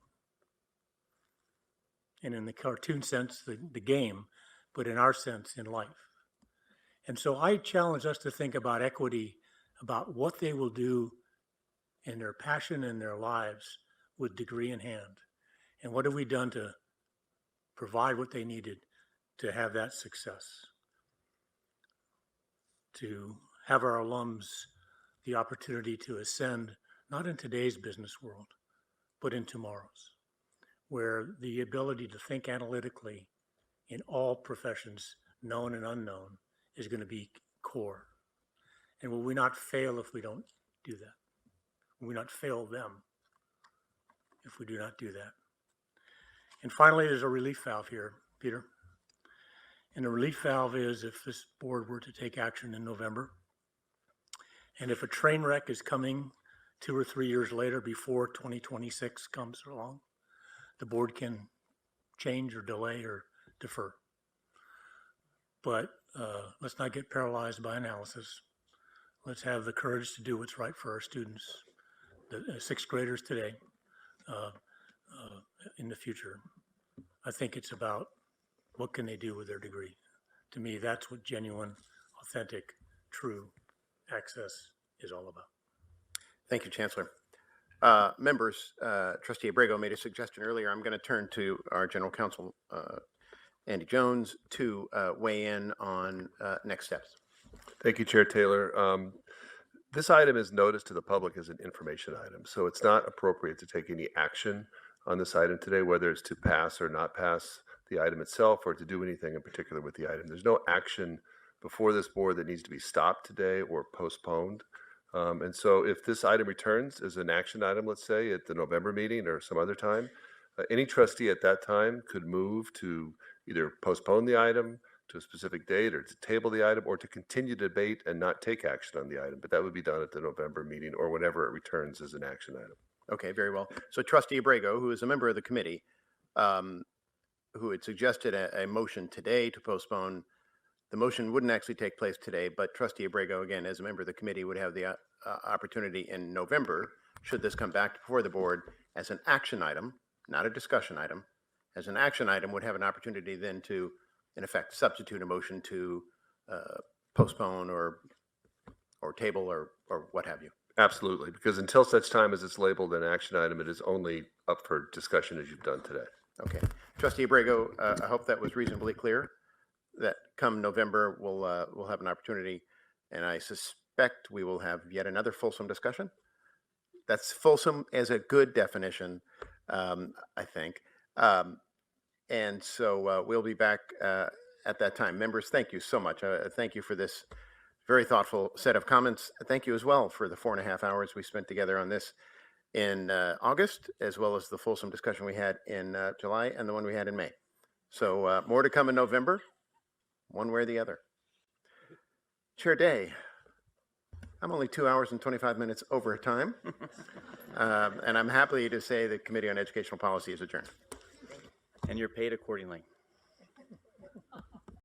And in the cartoon sense, the game, but in our sense, in life. And so I challenge us to think about equity, about what they will do in their passion in their lives with degree in hand. And what have we done to provide what they needed to have that success? To have our alums the opportunity to ascend, not in today's business world, but in tomorrow's, where the ability to think analytically in all professions, known and unknown, is going to be core. And will we not fail if we don't do that? Will we not fail them if we do not do that? And finally, there's a relief valve here, Peter. And the relief valve is if this board were to take action in November, and if a train wreck is coming 2 or 3 years later before 2026 comes along, the board can change or delay or defer. But let's not get paralyzed by analysis. Let's have the courage to do what's right for our students, the sixth graders today, in the future. I think it's about what can they do with their degree. To me, that's what genuine, authentic, true access is all about. Thank you, Chancellor. Members, Trustee Abrego made a suggestion earlier. I'm going to turn to our General Counsel, Andy Jones, to weigh in on next steps. Thank you, Chair Taylor. This item is noticed to the public as an information item, so it's not appropriate to take any action on this item today, whether it's to pass or not pass the item itself or to do anything in particular with the item. There's no action before this board that needs to be stopped today or postponed. And so if this item returns as an action item, let's say at the November meeting or some other time, any trustee at that time could move to either postpone the item to a specific date or to table the item or to continue debate and not take action on the item. But that would be done at the November meeting or whenever it returns as an action item. Okay, very well. So Trustee Abrego, who is a member of the committee, who had suggested a motion today to postpone, the motion wouldn't actually take place today, but Trustee Abrego, again, as a member of the committee, would have the opportunity in November, should this come back before the board as an action item, not a discussion item, as an action item, would have an opportunity then to, in effect, substitute a motion to postpone or table or what have you. Absolutely, because until such time as it's labeled an action item, it is only up for discussion as you've done today. Okay. Trustee Abrego, I hope that was reasonably clear, that come November, we'll have an opportunity, and I suspect we will have yet another fulsome discussion. That's fulsome as a good definition, I think. And so we'll be back at that time. Members, thank you so much. Thank you for this very thoughtful set of comments. Thank you as well for the 4.5 hours we spent together on this in August, as well as the fulsome discussion we had in July and the one we had in May. So more to come in November, one way or the other. Chair Day, I'm only 2 hours and 25 minutes over time, and I'm happy to say the Committee on Educational Policy is adjourned. And you're paid accordingly.